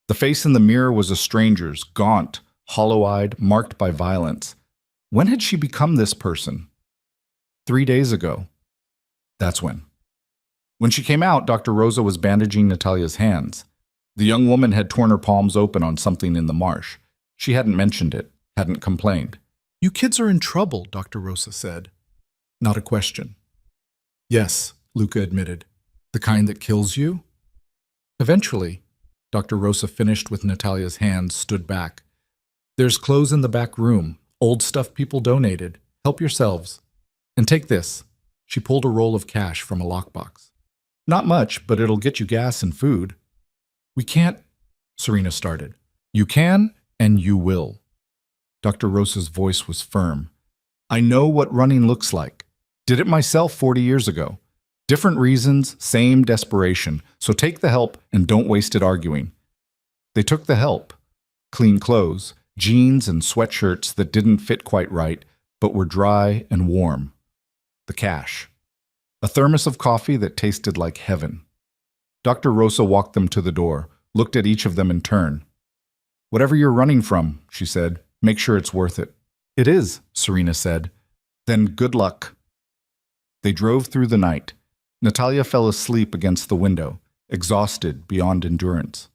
The face in the mirror was a stranger's, gaunt, hollow-eyed, marked by violence. When had she become this person? 3 days ago. That's when. When she came out, Dr. Rosa was bandaging Natalia's hands. The young woman had torn her palms open on something in the marsh. She hadn't mentioned it, hadn't complained. You kids are in trouble, Dr. Rosa said. Not a question. Yes, Luca admitted. The kind that kills you? Eventually, Dr. Rosa finished with Natalia's hands, stood back. There's clothes in the back room, old stuff people donated. Help yourselves. And take this. She pulled a roll of cash from a lockbox. Not much, but it'll get you gas and food. We can't, Serena started. You can, and you will. Dr. Rosa's voice was firm. I know what running looks like. Did it myself 40 years ago. Different reasons, same desperation. So take the help and don't waste it arguing. They took the help. Clean clothes, jeans and sweatshirts that didn't fit quite right, but were dry and warm. The cash. A thermos of coffee that tasted like heaven. Dr. Rosa walked them to the door, looked at each of them in turn. Whatever you're running from, she said, make sure it's worth it. It is, Serena said. Then good luck. They drove through the night. Natalia fell asleep against the window, exhausted beyond endurance.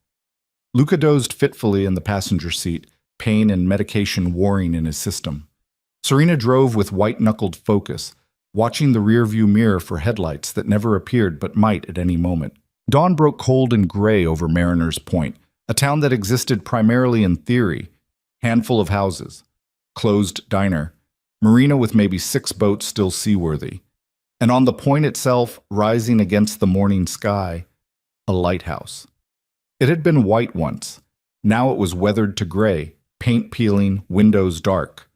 Luca dozed fitfully in the passenger seat, pain and medication warring in his system. Serena drove with white-knuckled focus, watching the rearview mirror for headlights that never appeared but might at any moment. Dawn broke cold and gray over Mariner's Point, a town that existed primarily in theory. Handful of houses, closed diner, marina with maybe 6 boats still seaworthy. And on the point itself, rising against the morning sky, a lighthouse. It had been white once. Now it was weathered to gray, paint peeling, windows dark.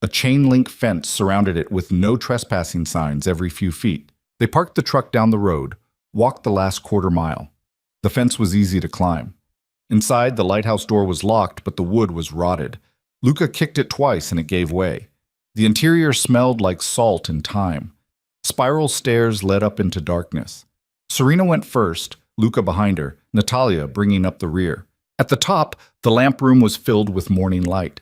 A chain-link fence surrounded it with no trespassing signs every few feet. They parked the truck down the road, walked the last quarter mile. The fence was easy to climb. Inside, the lighthouse door was locked, but the wood was rotted. Luca kicked it twice and it gave way. The interior smelled like salt and thyme. Spiral stairs led up into darkness. Serena went first, Luca behind her, Natalia bringing up the rear. At the top, the lamp room was filled with morning light.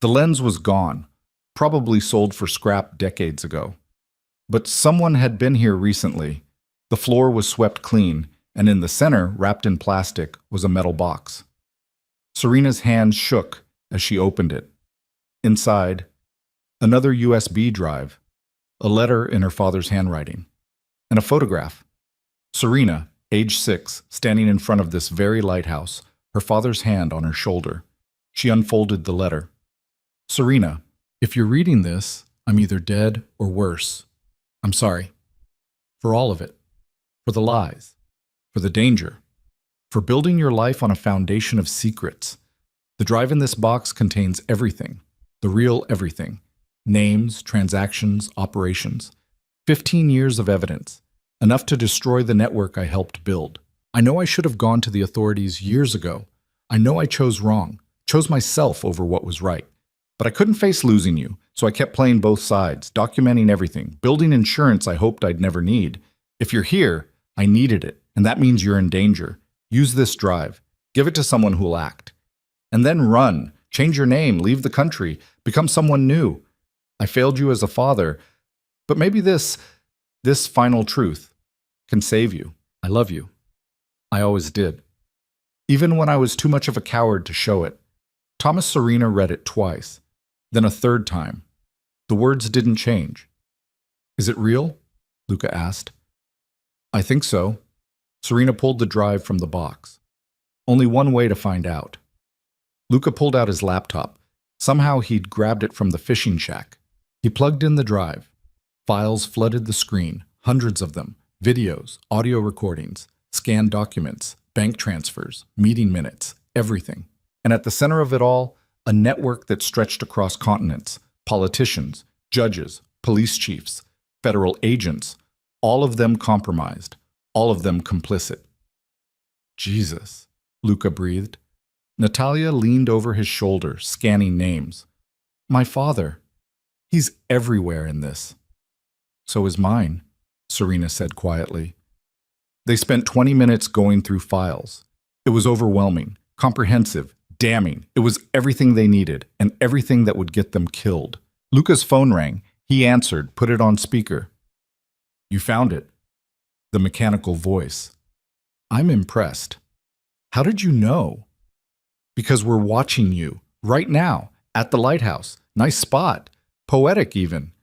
The lens was gone, probably sold for scrap decades ago. But someone had been here recently. The floor was swept clean, and in the center, wrapped in plastic, was a metal box. Serena's hands shook as she opened it. Inside, another USB drive, a letter in her father's handwriting, and a photograph. Serena, age 6, standing in front of this very lighthouse, her father's hand on her shoulder. She unfolded the letter. Serena, if you're reading this, I'm either dead or worse. I'm sorry. For all of it. For the lies. For the danger. For building your life on a foundation of secrets. The drive in this box contains everything. The real everything. Names, transactions, operations. 15 years of evidence. Enough to destroy the network I helped build. I know I should have gone to the authorities years ago. I know I chose wrong. Chose myself over what was right. But I couldn't face losing you, so I kept playing both sides, documenting everything, building insurance I hoped I'd never need. If you're here, I needed it, and that means you're in danger. Use this drive. Give it to someone who'll act. And then run. Change your name. Leave the country. Become someone new. I failed you as a father, but maybe this final truth can save you. I love you. I always did. Even when I was too much of a coward to show it. Thomas Serena read it twice, then a third time. The words didn't change. Is it real? Luca asked. I think so. Serena pulled the drive from the box. Only one way to find out. Luca pulled out his laptop. Somehow he'd grabbed it from the fishing shack. He plugged in the drive. Files flooded the screen, hundreds of them, videos, audio recordings, scanned documents, bank transfers, meeting minutes, everything. And at the center of it all, a network that stretched across continents, politicians, judges, police chiefs, federal agents, all of them compromised, all of them complicit. Jesus, Luca breathed. Natalia leaned over his shoulder, scanning names. My father. He's everywhere in this. So is mine, Serena said quietly. They spent 20 minutes going through files. It was overwhelming, comprehensive, damning. It was everything they needed, and everything that would get them killed. Luca's phone rang. He answered, put it on speaker. You found it. The mechanical voice. I'm impressed. How did you know? Because we're watching you, right now, at the lighthouse. Nice spot. Poetic, even.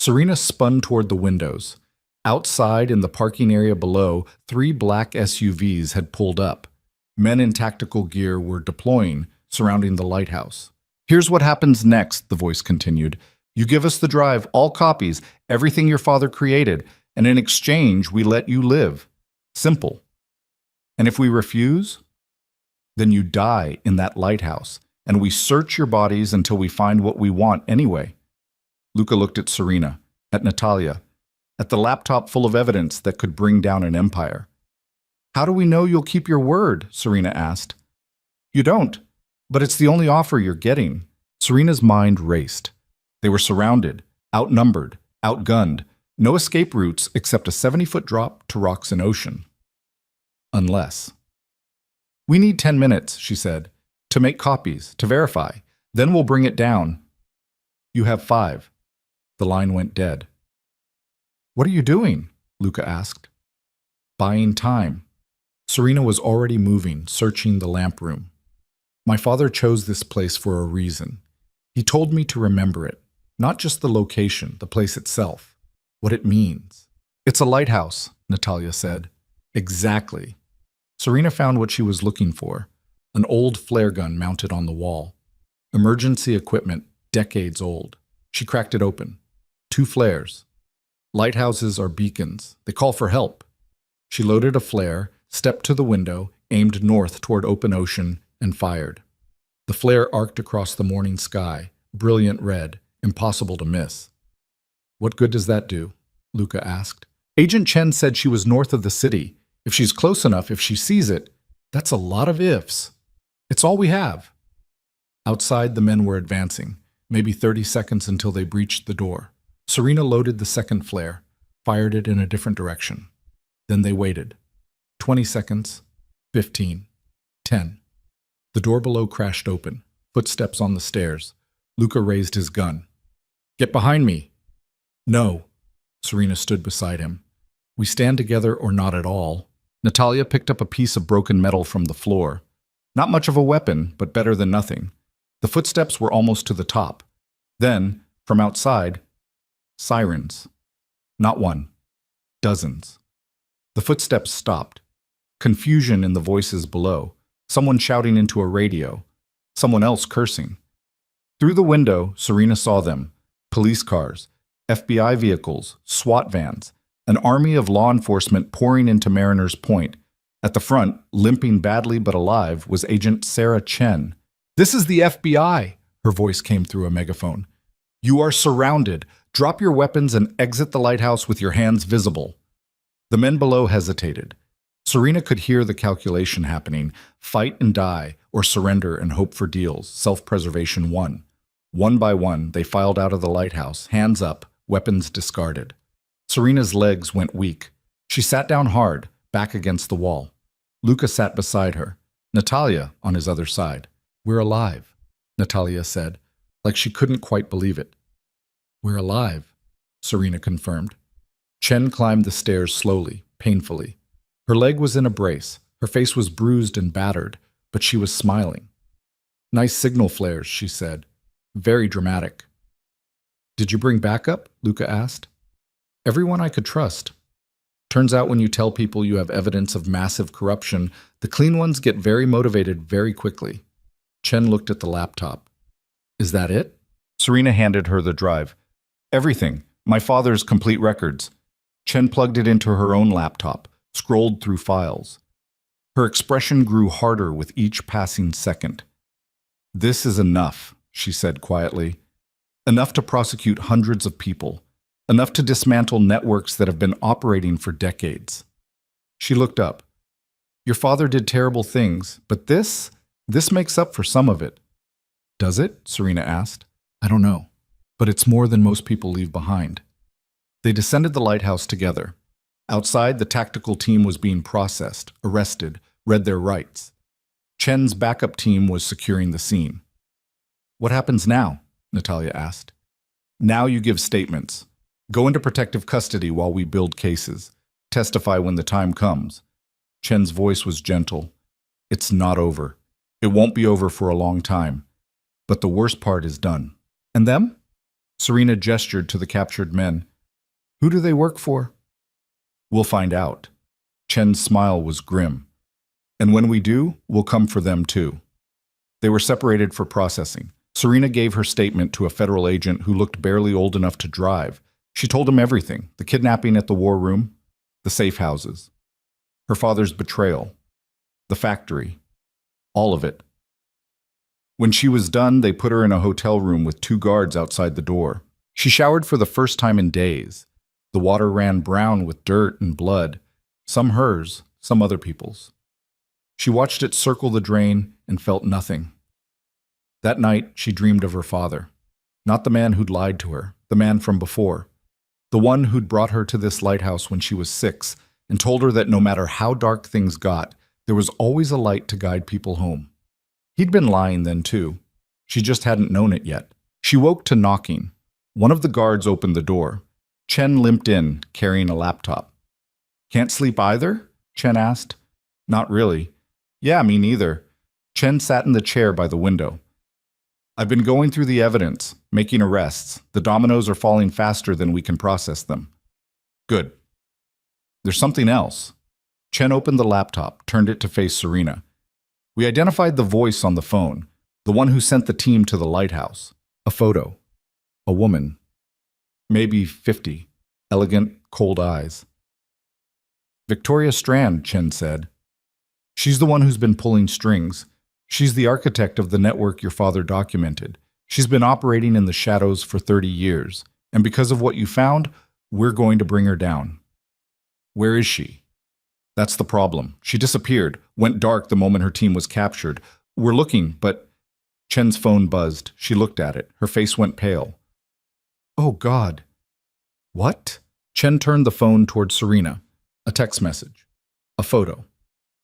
Serena spun toward the windows. Outside, in the parking area below, 3 black SUVs had pulled up. Men in tactical gear were deploying, surrounding the lighthouse. Here's what happens next, the voice continued. You give us the drive, all copies, everything your father created, and in exchange, we let you live. Simple. And if we refuse, then you die in that lighthouse, and we search your bodies until we find what we want anyway. Luca looked at Serena, at Natalia, at the laptop full of evidence that could bring down an empire. How do we know you'll keep your word? Serena asked. You don't, but it's the only offer you're getting. Serena's mind raced. They were surrounded, outnumbered, outgunned, no escape routes except a 70-foot drop to rocks and ocean. Unless. We need 10 minutes, she said, to make copies, to verify. Then we'll bring it down. You have 5. The line went dead. What are you doing? Luca asked. Buying time. Serena was already moving, searching the lamp room. My father chose this place for a reason. He told me to remember it, not just the location, the place itself, what it means. It's a lighthouse, Natalia said. Exactly. Serena found what she was looking for, an old flare gun mounted on the wall. Emergency equipment, decades old. She cracked it open. 2 flares. Lighthouses are beacons. They call for help. She loaded a flare, stepped to the window, aimed north toward open ocean, and fired. The flare arced across the morning sky, brilliant red, impossible to miss. What good does that do? Luca asked. Agent Chen said she was north of the city. If she's close enough, if she sees it, that's a lot of ifs. It's all we have. Outside, the men were advancing, maybe 30 seconds until they breached the door. Serena loaded the second flare, fired it in a different direction. Then they waited. 20 seconds, 15, 10. The door below crashed open, footsteps on the stairs. Luca raised his gun. Get behind me. No. Serena stood beside him. We stand together or not at all. Natalia picked up a piece of broken metal from the floor. Not much of a weapon, but better than nothing. The footsteps were almost to the top. Then, from outside, sirens. Not one. Dozens. The footsteps stopped. Confusion in the voices below. Someone shouting into a radio. Someone else cursing. Through the window, Serena saw them. Police cars, FBI vehicles, SWAT vans, an army of law enforcement pouring into Mariner's Point. At the front, limping badly but alive, was Agent Sarah Chen. This is the FBI, her voice came through a megaphone. You are surrounded. Drop your weapons and exit the lighthouse with your hands visible. The men below hesitated. Serena could hear the calculation happening: fight and die, or surrender and hope for deals. Self-preservation won. One by one, they filed out of the lighthouse, hands up, weapons discarded. Serena's legs went weak. She sat down hard, back against the wall. Luca sat beside her, Natalia on his other side. "We're alive," Natalia said, like she couldn't quite believe it. "We're alive," Serena confirmed. Chen climbed the stairs slowly, painfully. Her leg was in a brace, her face was bruised and battered, but she was smiling. "Nice signal flares," she said. "Very dramatic." "Did you bring backup?" Luca asked. "Everyone I could trust. Turns out when you tell people you have evidence of massive corruption, the clean ones get very motivated very quickly." Chen looked at the laptop. "Is that it?" Serena handed her the drive. "Everything. My father's complete records." Chen plugged it into her own laptop, scrolled through files. Her expression grew harder with each passing second. "This is enough," she said quietly. "Enough to prosecute hundreds of people. Enough to dismantle networks that have been operating for decades." She looked up. "Your father did terrible things, but this makes up for some of it." "Does it?" Serena asked. "I don't know, but it's more than most people leave behind." They descended the lighthouse together. Outside, the tactical team was being processed, arrested, read their rights. Chen's backup team was securing the scene. "What happens now?" Natalia asked. "Now you give statements. Go into protective custody while we build cases. Testify when the time comes." Chen's voice was gentle. "It's not over. It won't be over for a long time. But the worst part is done." "And them?" Serena gestured to the captured men. "Who do they work for?" "We'll find out." Chen's smile was grim. "And when we do, we'll come for them too." They were separated for processing. Serena gave her statement to a federal agent who looked barely old enough to drive. She told him everything: the kidnapping at the war room, the safe houses, her father's betrayal, the factory, all of it. When she was done, they put her in a hotel room with 2 guards outside the door. She showered for the first time in days. The water ran brown with dirt and blood, some hers, some other people's. She watched it circle the drain and felt nothing. That night, she dreamed of her father. Not the man who'd lied to her, the man from before. The one who'd brought her to this lighthouse when she was 6 and told her that no matter how dark things got, there was always a light to guide people home. He'd been lying then too. She just hadn't known it yet. She woke to knocking. One of the guards opened the door. Chen limped in, carrying a laptop. "Can't sleep either?" Chen asked. "Not really." "Yeah, me neither." Chen sat in the chair by the window. "I've been going through the evidence, making arrests. The dominoes are falling faster than we can process them." "Good." "There's something else." Chen opened the laptop, turned it to face Serena. "We identified the voice on the phone, the one who sent the team to the lighthouse. A photo. A woman. Maybe 50. Elegant, cold eyes." "Victoria Strand," Chen said. "She's the one who's been pulling strings. She's the architect of the network your father documented. She's been operating in the shadows for 30 years. And because of what you found, we're going to bring her down." "Where is she?" "That's the problem. She disappeared, went dark the moment her team was captured. We're looking, but..." Chen's phone buzzed. She looked at it. Her face went pale. "Oh, God." "What?" Chen turned the phone toward Serena. A text message. A photo.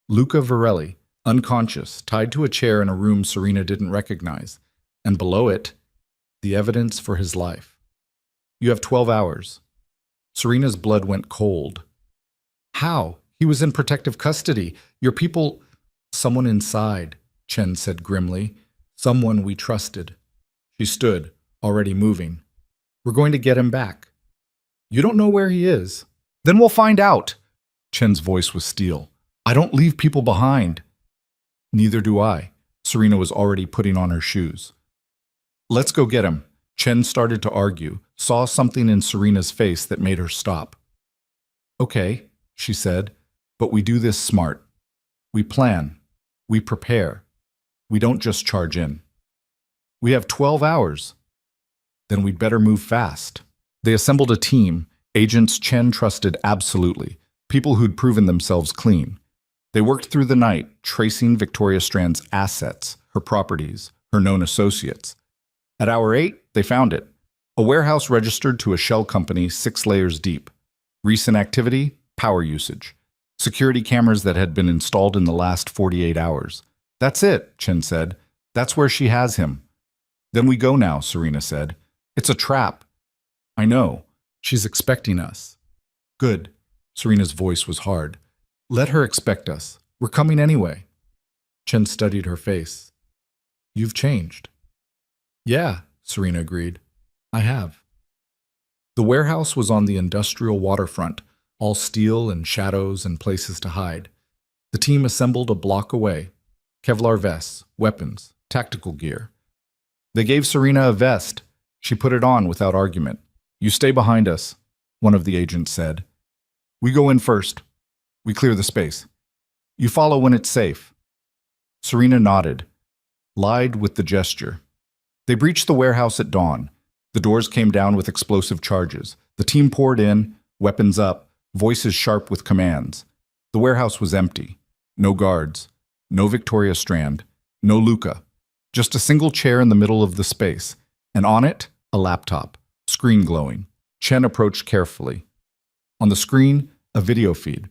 Luca Varelli, unconscious, tied to a chair in a room Serena didn't recognize. And below it, the evidence for his life. "You have 12 hours. Serena's blood went cold. "How? He was in protective custody. Your people..." "Someone inside," Chen said grimly. "Someone we trusted." She stood, already moving. "We're going to get him back." "You don't know where he is." "Then we'll find out." Chen's voice was steel. "I don't leave people behind." "Neither do I." Serena was already putting on her shoes. "Let's go get him." Chen started to argue, saw something in Serena's face that made her stop. "Okay," she said, "but we do this smart. We plan. We prepare. We don't just charge in." "We have 12 hours. "Then we'd better move fast." They assembled a team, agents Chen trusted absolutely, people who'd proven themselves clean. They worked through the night, tracing Victoria Strand's assets, her properties, her known associates. At hour 8, they found it. A warehouse registered to a shell company 6 layers deep. Recent activity, power usage. Security cameras that had been installed in the last 48 hours. That's it, Chen said. That's where she has him. Then we go now, Serena said. It's a trap. I know. She's expecting us. Good. Serena's voice was hard. Let her expect us. We're coming anyway. Chen studied her face. You've changed. Yeah, Serena agreed. I have. The warehouse was on the industrial waterfront, all steel and shadows and places to hide. The team assembled a block away. Kevlar vests, weapons, tactical gear. They gave Serena a vest. She put it on without argument. You stay behind us, one of the agents said. We go in first. We clear the space. You follow when it's safe. Serena nodded, lied with the gesture. They breached the warehouse at dawn. The doors came down with explosive charges. The team poured in, weapons up, voices sharp with commands. The warehouse was empty. No guards. No Victoria Strand. No Luca. Just a single chair in the middle of the space, and on it, a laptop, screen glowing. Chen approached carefully. On the screen, a video feed.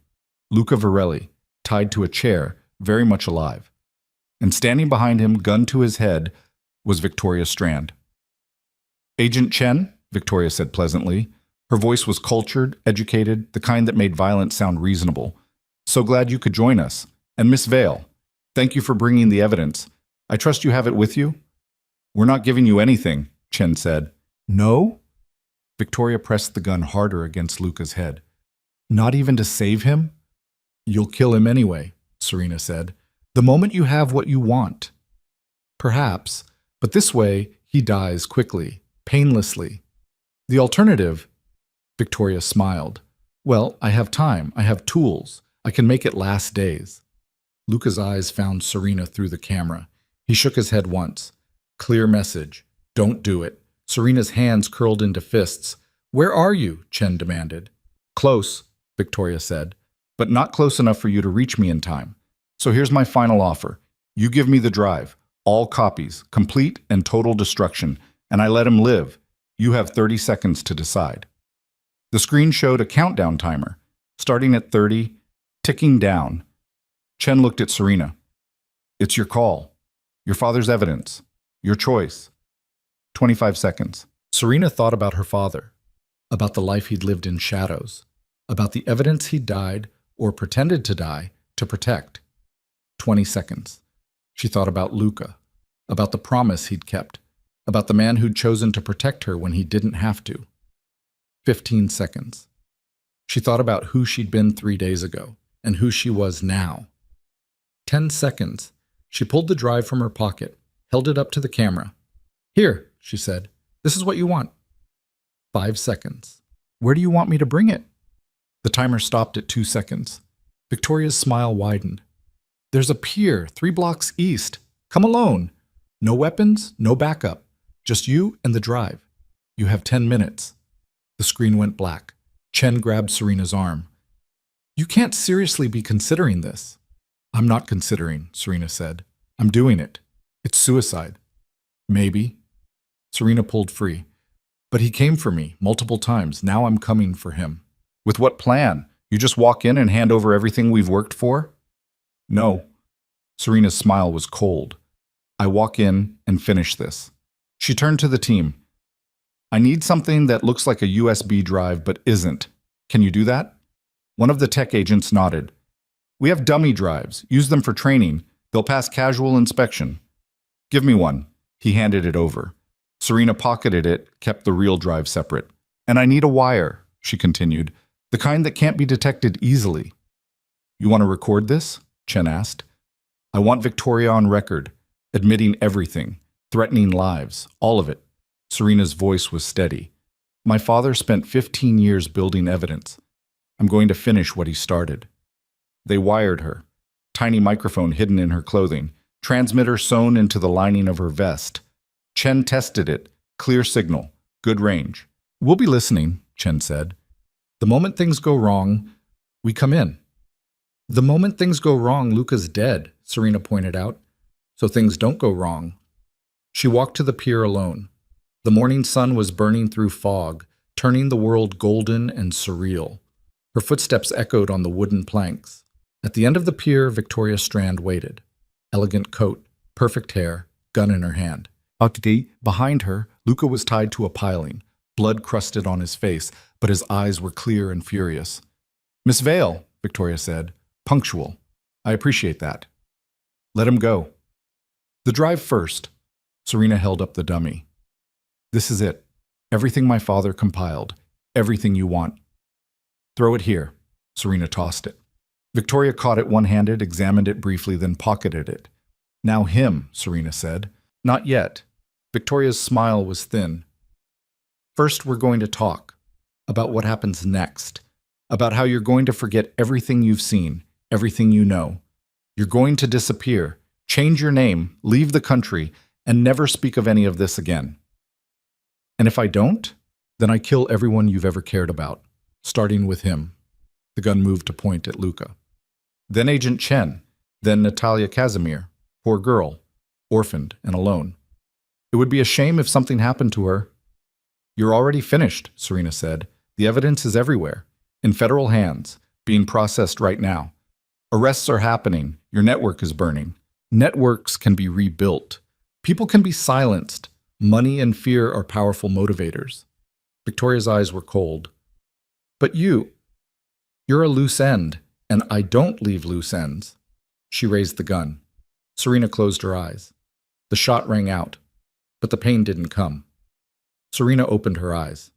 Luca Varelli, tied to a chair, very much alive. And standing behind him, gun to his head, was Victoria Strand. Agent Chen, Victoria said pleasantly. Her voice was cultured, educated, the kind that made violence sound reasonable. So glad you could join us. And Miss Vale, thank you for bringing the evidence. I trust you have it with you? We're not giving you anything, Chen said. No? Victoria pressed the gun harder against Luca's head. Not even to save him? You'll kill him anyway, Serena said. The moment you have what you want. Perhaps, but this way he dies quickly, painlessly. The alternative? Victoria smiled. Well, I have time. I have tools. I can make it last days. Luca's eyes found Serena through the camera. He shook his head once. Clear message. Don't do it. Serena's hands curled into fists. Where are you? Chen demanded. Close, Victoria said, but not close enough for you to reach me in time. So here's my final offer. You give me the drive, all copies, complete and total destruction, and I let him live. You have 30 seconds to decide. The screen showed a countdown timer, starting at 30, ticking down. Chen looked at Serena. It's your call. Your father's evidence. Your choice. 25 seconds. Serena thought about her father, about the life he'd lived in shadows, about the evidence he died or pretended to die to protect. 20 seconds. She thought about Luca, about the promise he'd kept, about the man who'd chosen to protect her when he didn't have to. 15 seconds. She thought about who she'd been 3 days ago and who she was now. 10 seconds. She pulled the drive from her pocket, held it up to the camera. Here, she said. This is what you want. 5 seconds. Where do you want me to bring it? The timer stopped at 2 seconds. Victoria's smile widened. There's a pier 3 blocks east. Come alone. No weapons, no backup. Just you and the drive. You have 10 minutes. The screen went black. Chen grabbed Serena's arm. You can't seriously be considering this. I'm not considering, Serena said. I'm doing it. It's suicide. Maybe. Serena pulled free. But he came for me multiple times. Now I'm coming for him. With what plan? You just walk in and hand over everything we've worked for? No. Serena's smile was cold. I walk in and finish this. She turned to the team. I need something that looks like a USB drive but isn't. Can you do that? One of the tech agents nodded. We have dummy drives. Use them for training. They'll pass casual inspection. Give me one. He handed it over. Serena pocketed it, kept the real drive separate. And I need a wire, she continued, the kind that can't be detected easily. You want to record this? Chen asked. I want Victoria on record, admitting everything, threatening lives, all of it. Serena's voice was steady. My father spent 15 years building evidence. I'm going to finish what he started. They wired her. Tiny microphone hidden in her clothing, transmitter sewn into the lining of her vest. Chen tested it. Clear signal. Good range. We'll be listening, Chen said. The moment things go wrong, we come in. The moment things go wrong, Luca's dead, Serena pointed out. So things don't go wrong. She walked to the pier alone. The morning sun was burning through fog, turning the world golden and surreal. Her footsteps echoed on the wooden planks. At the end of the pier, Victoria Strand waited. Elegant coat, perfect hair, gun in her hand. Behind her, Luca was tied to a piling, blood crusted on his face, but his eyes were clear and furious. "Miss Vale," Victoria said, punctual. "I appreciate that." "Let him go." "The drive first." Serena held up the dummy. "This is it. Everything my father compiled. Everything you want." "Throw it here." Serena tossed it. Victoria caught it one-handed, examined it briefly, then pocketed it. "Now him," Serena said. "Not yet." Victoria's smile was thin. "First, we're going to talk about what happens next, about how you're going to forget everything you've seen, everything you know. You're going to disappear, change your name, leave the country, and never speak of any of this again. And if I don't, then I kill everyone you've ever cared about, starting with him." The gun moved to point at Luca. "Then Agent Chen, then Natalia Casimir, poor girl, orphaned and alone. It would be a shame if something happened to her." "You're already finished," Serena said. "The evidence is everywhere, in federal hands, being processed right now. Arrests are happening. Your network is burning. Networks can be rebuilt. People can be silenced. Money and fear are powerful motivators." Victoria's eyes were cold. "But you're a loose end, and I don't leave loose ends." She raised the gun. Serena closed her eyes. The shot rang out, but the pain didn't come. Serena opened her eyes.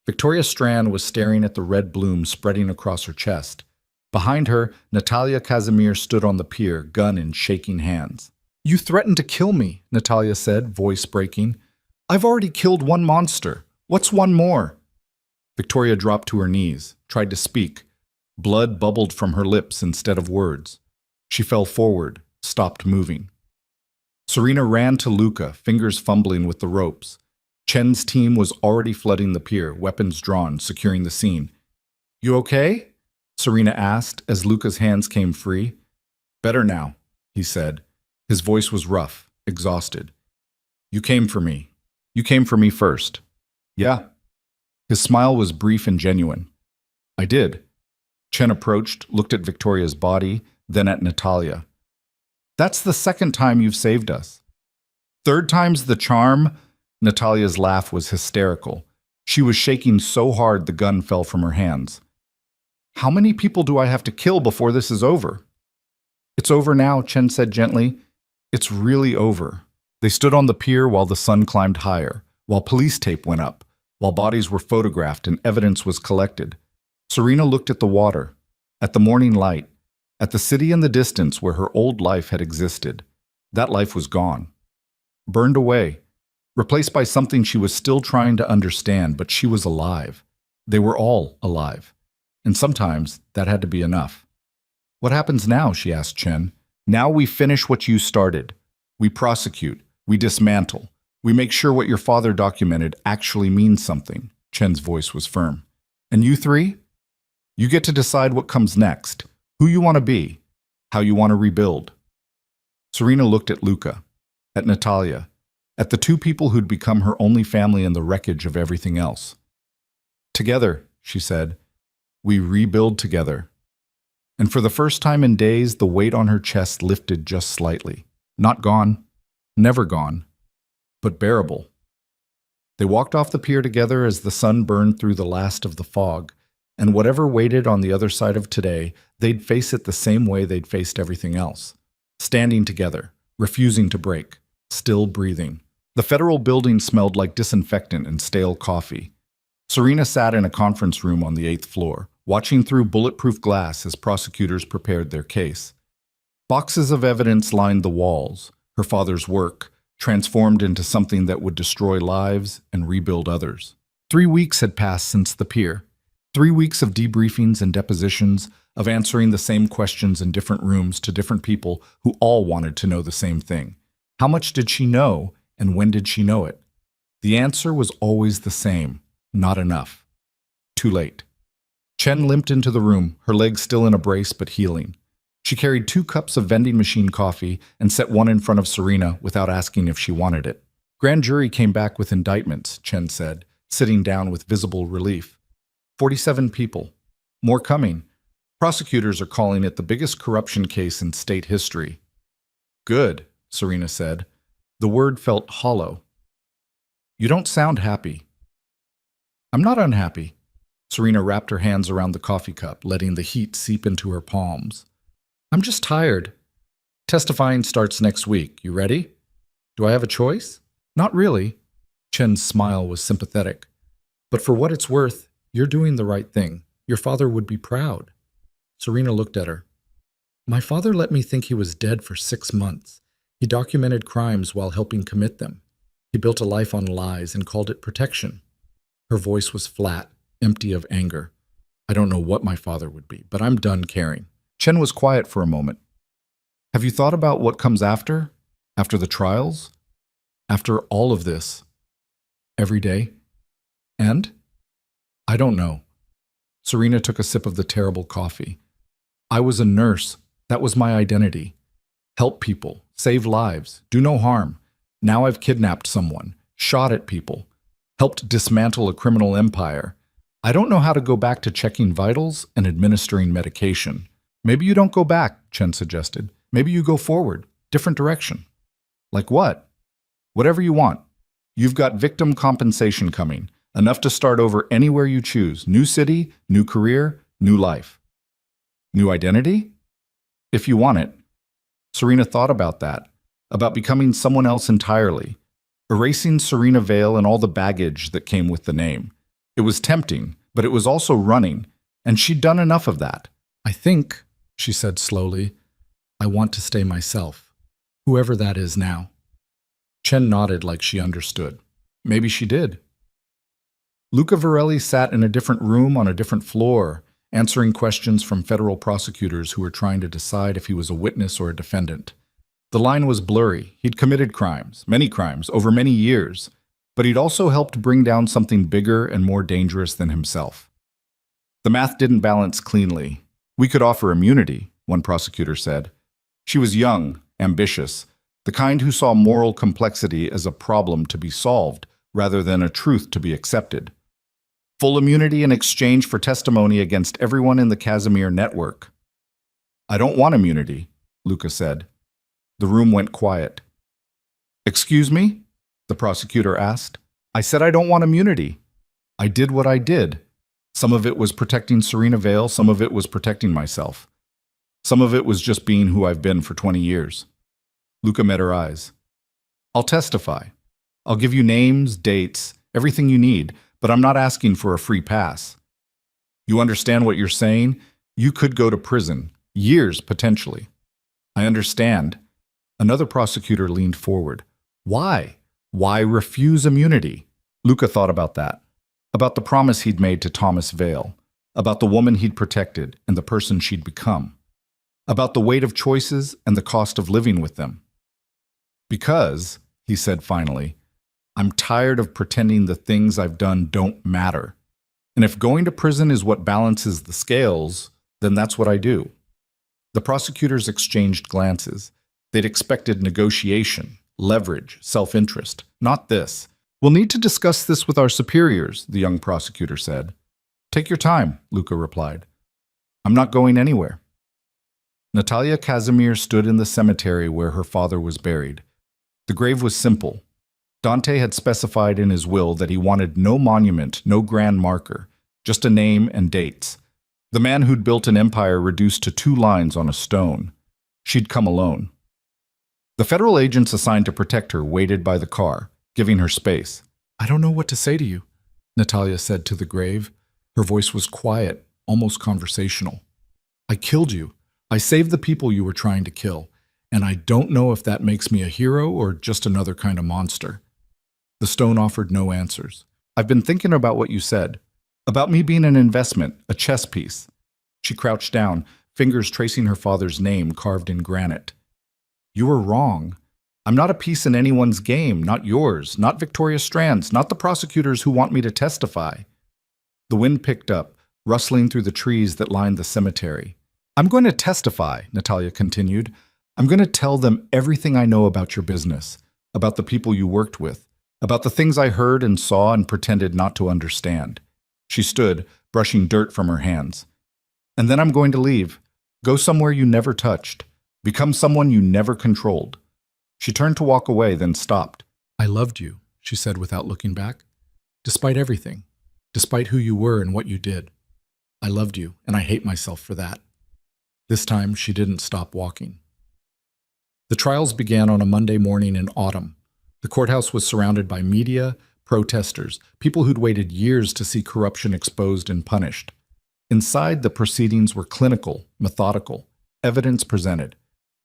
Victoria Strand was staring at the red bloom spreading across her chest. Behind her, Natalia Casimir stood on the pier, gun in shaking hands. "You threatened to kill me," Natalia said, voice breaking. "I've already killed one monster. What's one more?" Victoria dropped to her knees, tried to speak. Blood bubbled from her lips instead of words. She fell forward, stopped moving. Serena ran to Luca, fingers fumbling with the ropes. Chen's team was already flooding the pier, weapons drawn, securing the scene. "You okay?" Serena asked as Luca's hands came free. "Better now," he said. His voice was rough, exhausted. "You came for me. You came for me first." "Yeah." His smile was brief and genuine. "I did." Chen approached, looked at Victoria's body, then at Natalia. "That's the second time you've saved us." "Third time's the charm." Natalia's laugh was hysterical. She was shaking so hard the gun fell from her hands. "How many people do I have to kill before this is over?" "It's over now," Chen said gently. "It's really over." They stood on the pier while the sun climbed higher, while police tape went up, while bodies were photographed and evidence was collected. Serena looked at the water, at the morning light, at the city in the distance where her old life had existed. That life was gone. Burned away, replaced by something she was still trying to understand, but she was alive. They were all alive. And sometimes that had to be enough. "What happens now?" she asked Chen. "Now we finish what you started. We prosecute. We dismantle. We make sure what your father documented actually means something." Chen's voice was firm. "And you three? You get to decide what comes next, who you want to be, how you want to rebuild." Serena looked at Luca, at Natalia, at the two people who'd become her only family in the wreckage of everything else. "Together," she said, "we rebuild together." And for the first time in days, the weight on her chest lifted just slightly. Not gone, never gone, but bearable. They walked off the pier together as the sun burned through the last of the fog, and whatever waited on the other side of today, they'd face it the same way they'd faced everything else. Standing together, refusing to break, still breathing. The federal building smelled like disinfectant and stale coffee. Serena sat in a conference room on the 8th floor, watching through bulletproof glass as prosecutors prepared their case. Boxes of evidence lined the walls, her father's work, transformed into something that would destroy lives and rebuild others. 3 weeks had passed since the pier. 3 weeks of debriefings and depositions, of answering the same questions in different rooms to different people who all wanted to know the same thing. How much did she know, and when did she know it? The answer was always the same: not enough. Too late. Chen limped into the room, her legs still in a brace but healing. She carried 2 cups of vending machine coffee and set one in front of Serena without asking if she wanted it. Grand jury came back with indictments, Chen said, sitting down with visible relief. 47 people. More coming. Prosecutors are calling it the biggest corruption case in state history. Good, Serena said. The word felt hollow. You don't sound happy. I'm not unhappy. Serena wrapped her hands around the coffee cup, letting the heat seep into her palms. I'm just tired. Testifying starts next week. You ready? Do I have a choice? Not really. Chen's smile was sympathetic. But for what it's worth, you're doing the right thing. Your father would be proud. Serena looked at her. My father let me think he was dead for 6 months. He documented crimes while helping commit them. He built a life on lies and called it protection. Her voice was flat, empty of anger. I don't know what my father would be, but I'm done caring. Chen was quiet for a moment. Have you thought about what comes after? After the trials? After all of this? Every day? And? I don't know. Serena took a sip of the terrible coffee. I was a nurse. That was my identity. Help people, save lives, do no harm. Now I've kidnapped someone, shot at people, helped dismantle a criminal empire. I don't know how to go back to checking vitals and administering medication. Maybe you don't go back, Chen suggested. Maybe you go forward, different direction. Like what? Whatever you want. You've got victim compensation coming, enough to start over anywhere you choose. New city, new career, new life. New identity? If you want it. Serena thought about that, about becoming someone else entirely, erasing Serena Vale and all the baggage that came with the name. It was tempting, but it was also running, and she'd done enough of that. I think, she said slowly, I want to stay myself, whoever that is now. Chen nodded like she understood. Maybe she did. Luca Varelli sat in a different room on a different floor, answering questions from federal prosecutors who were trying to decide if he was a witness or a defendant. The line was blurry. He'd committed crimes, over many years, but he'd also helped bring down something bigger and more dangerous than himself. The math didn't balance cleanly. We could offer immunity, one prosecutor said. She was young, ambitious, the kind who saw moral complexity as a problem to be solved rather than a truth to be accepted. Full immunity in exchange for testimony against everyone in the Casimir network. I don't want immunity, Luca said. The room went quiet. Excuse me? The prosecutor asked. I said I don't want immunity. I did what I did. Some of it was protecting Serena Vale, some of it was protecting myself. Some of it was just being who I've been for 20 years. Luca met her eyes. I'll testify. I'll give you names, dates, everything you need, but I'm not asking for a free pass. You understand what you're saying? You could go to prison, years potentially. I understand. Another prosecutor leaned forward. Why? Why refuse immunity? Luca thought about that, about the promise he'd made to Thomas Vale, about the woman he'd protected and the person she'd become, about the weight of choices and the cost of living with them. Because, he said finally, I'm tired of pretending the things I've done don't matter. And if going to prison is what balances the scales, then that's what I do. The prosecutors exchanged glances. They'd expected negotiation, leverage, self-interest. Not this. We'll need to discuss this with our superiors, the young prosecutor said. Take your time, Luca replied. I'm not going anywhere. Natalia Casimir stood in the cemetery where her father was buried. The grave was simple. Dante had specified in his will that he wanted no monument, no grand marker, just a name and dates. The man who'd built an empire reduced to 2 lines on a stone. She'd come alone. The federal agents assigned to protect her waited by the car, giving her space. I don't know what to say to you, Natalia said to the grave. Her voice was quiet, almost conversational. I killed you. I saved the people you were trying to kill, and I don't know if that makes me a hero or just another kind of monster. The stone offered no answers. I've been thinking about what you said, about me being an investment, a chess piece. She crouched down, fingers tracing her father's name carved in granite. You were wrong. I'm not a piece in anyone's game, not yours, not Victoria Strand's, not the prosecutors who want me to testify. The wind picked up, rustling through the trees that lined the cemetery. I'm going to testify, Natalia continued. I'm going to tell them everything I know about your business, about the people you worked with, about the things I heard and saw and pretended not to understand. She stood, brushing dirt from her hands. And then I'm going to leave. Go somewhere you never touched. Become someone you never controlled. She turned to walk away, then stopped. I loved you, she said without looking back. Despite everything, despite who you were and what you did. I loved you, and I hate myself for that. This time, she didn't stop walking. The trials began on a Monday morning in autumn. The courthouse was surrounded by media, protesters, people who'd waited years to see corruption exposed and punished. Inside, the proceedings were clinical, methodical, evidence presented,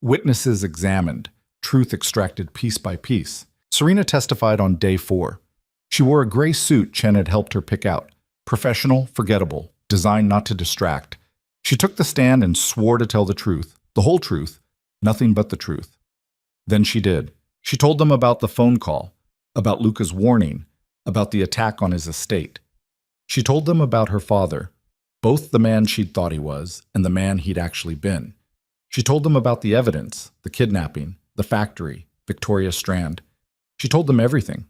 witnesses examined, truth extracted piece by piece. Serena testified on day 4. She wore a gray suit Chen had helped her pick out, professional, forgettable, designed not to distract. She took the stand and swore to tell the truth, the whole truth, nothing but the truth. Then she did. She told them about the phone call, about Luca's warning, about the attack on his estate. She told them about her father, both the man she'd thought he was and the man he'd actually been. She told them about the evidence, the kidnapping, the factory, Victoria Strand. She told them everything.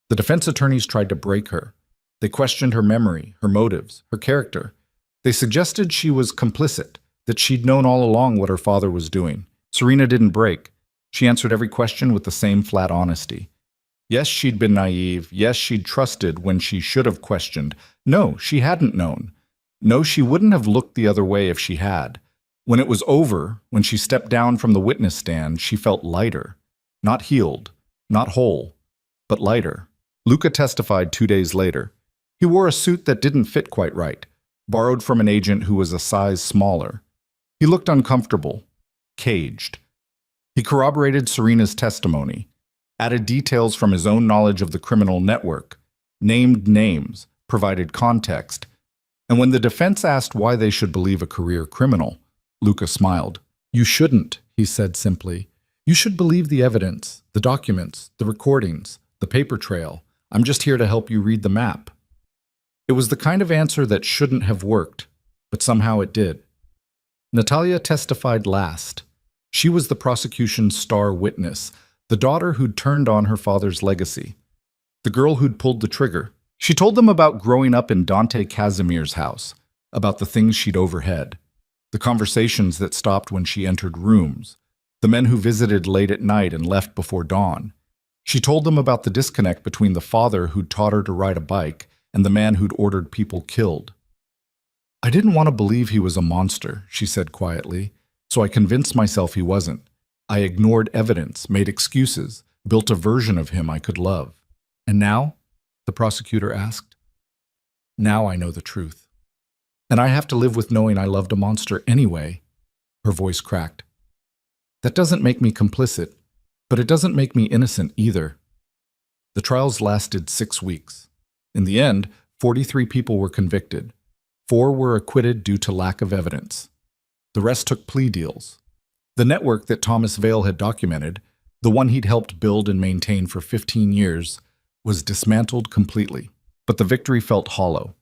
The defense attorneys tried to break her. They questioned her memory, her motives, her character. They suggested she was complicit, that she'd known all along what her father was doing. Serena didn't break. She answered every question with the same flat honesty. Yes, she'd been naive. Yes, she'd trusted when she should have questioned. No, she hadn't known. No, she wouldn't have looked the other way if she had. When it was over, when she stepped down from the witness stand, she felt lighter. Not healed, not whole, but lighter. Luca testified 2 days later. He wore a suit that didn't fit quite right, borrowed from an agent who was a size smaller. He looked uncomfortable, caged. He corroborated Serena's testimony, added details from his own knowledge of the criminal network, named names, provided context. And when the defense asked why they should believe a career criminal, Luca smiled. You shouldn't, he said simply. You should believe the evidence, the documents, the recordings, the paper trail. I'm just here to help you read the map. It was the kind of answer that shouldn't have worked, but somehow it did. Natalia testified last. She was the prosecution's star witness, the daughter who'd turned on her father's legacy, the girl who'd pulled the trigger. She told them about growing up in Dante Casimir's house, about the things she'd overheard, the conversations that stopped when she entered rooms, the men who visited late at night and left before dawn. She told them about the disconnect between the father who'd taught her to ride a bike and the man who'd ordered people killed. I didn't want to believe he was a monster, she said quietly, so I convinced myself he wasn't. I ignored evidence, made excuses, built a version of him I could love. And now? The prosecutor asked. Now I know the truth. And I have to live with knowing I loved a monster anyway. Her voice cracked. That doesn't make me complicit, but it doesn't make me innocent either. The trials lasted 6 weeks. In the end, 43 people were convicted. 4 were acquitted due to lack of evidence. The rest took plea deals. The network that Thomas Vale had documented, the one he'd helped build and maintain for 15 years, was dismantled completely, but the victory felt hollow.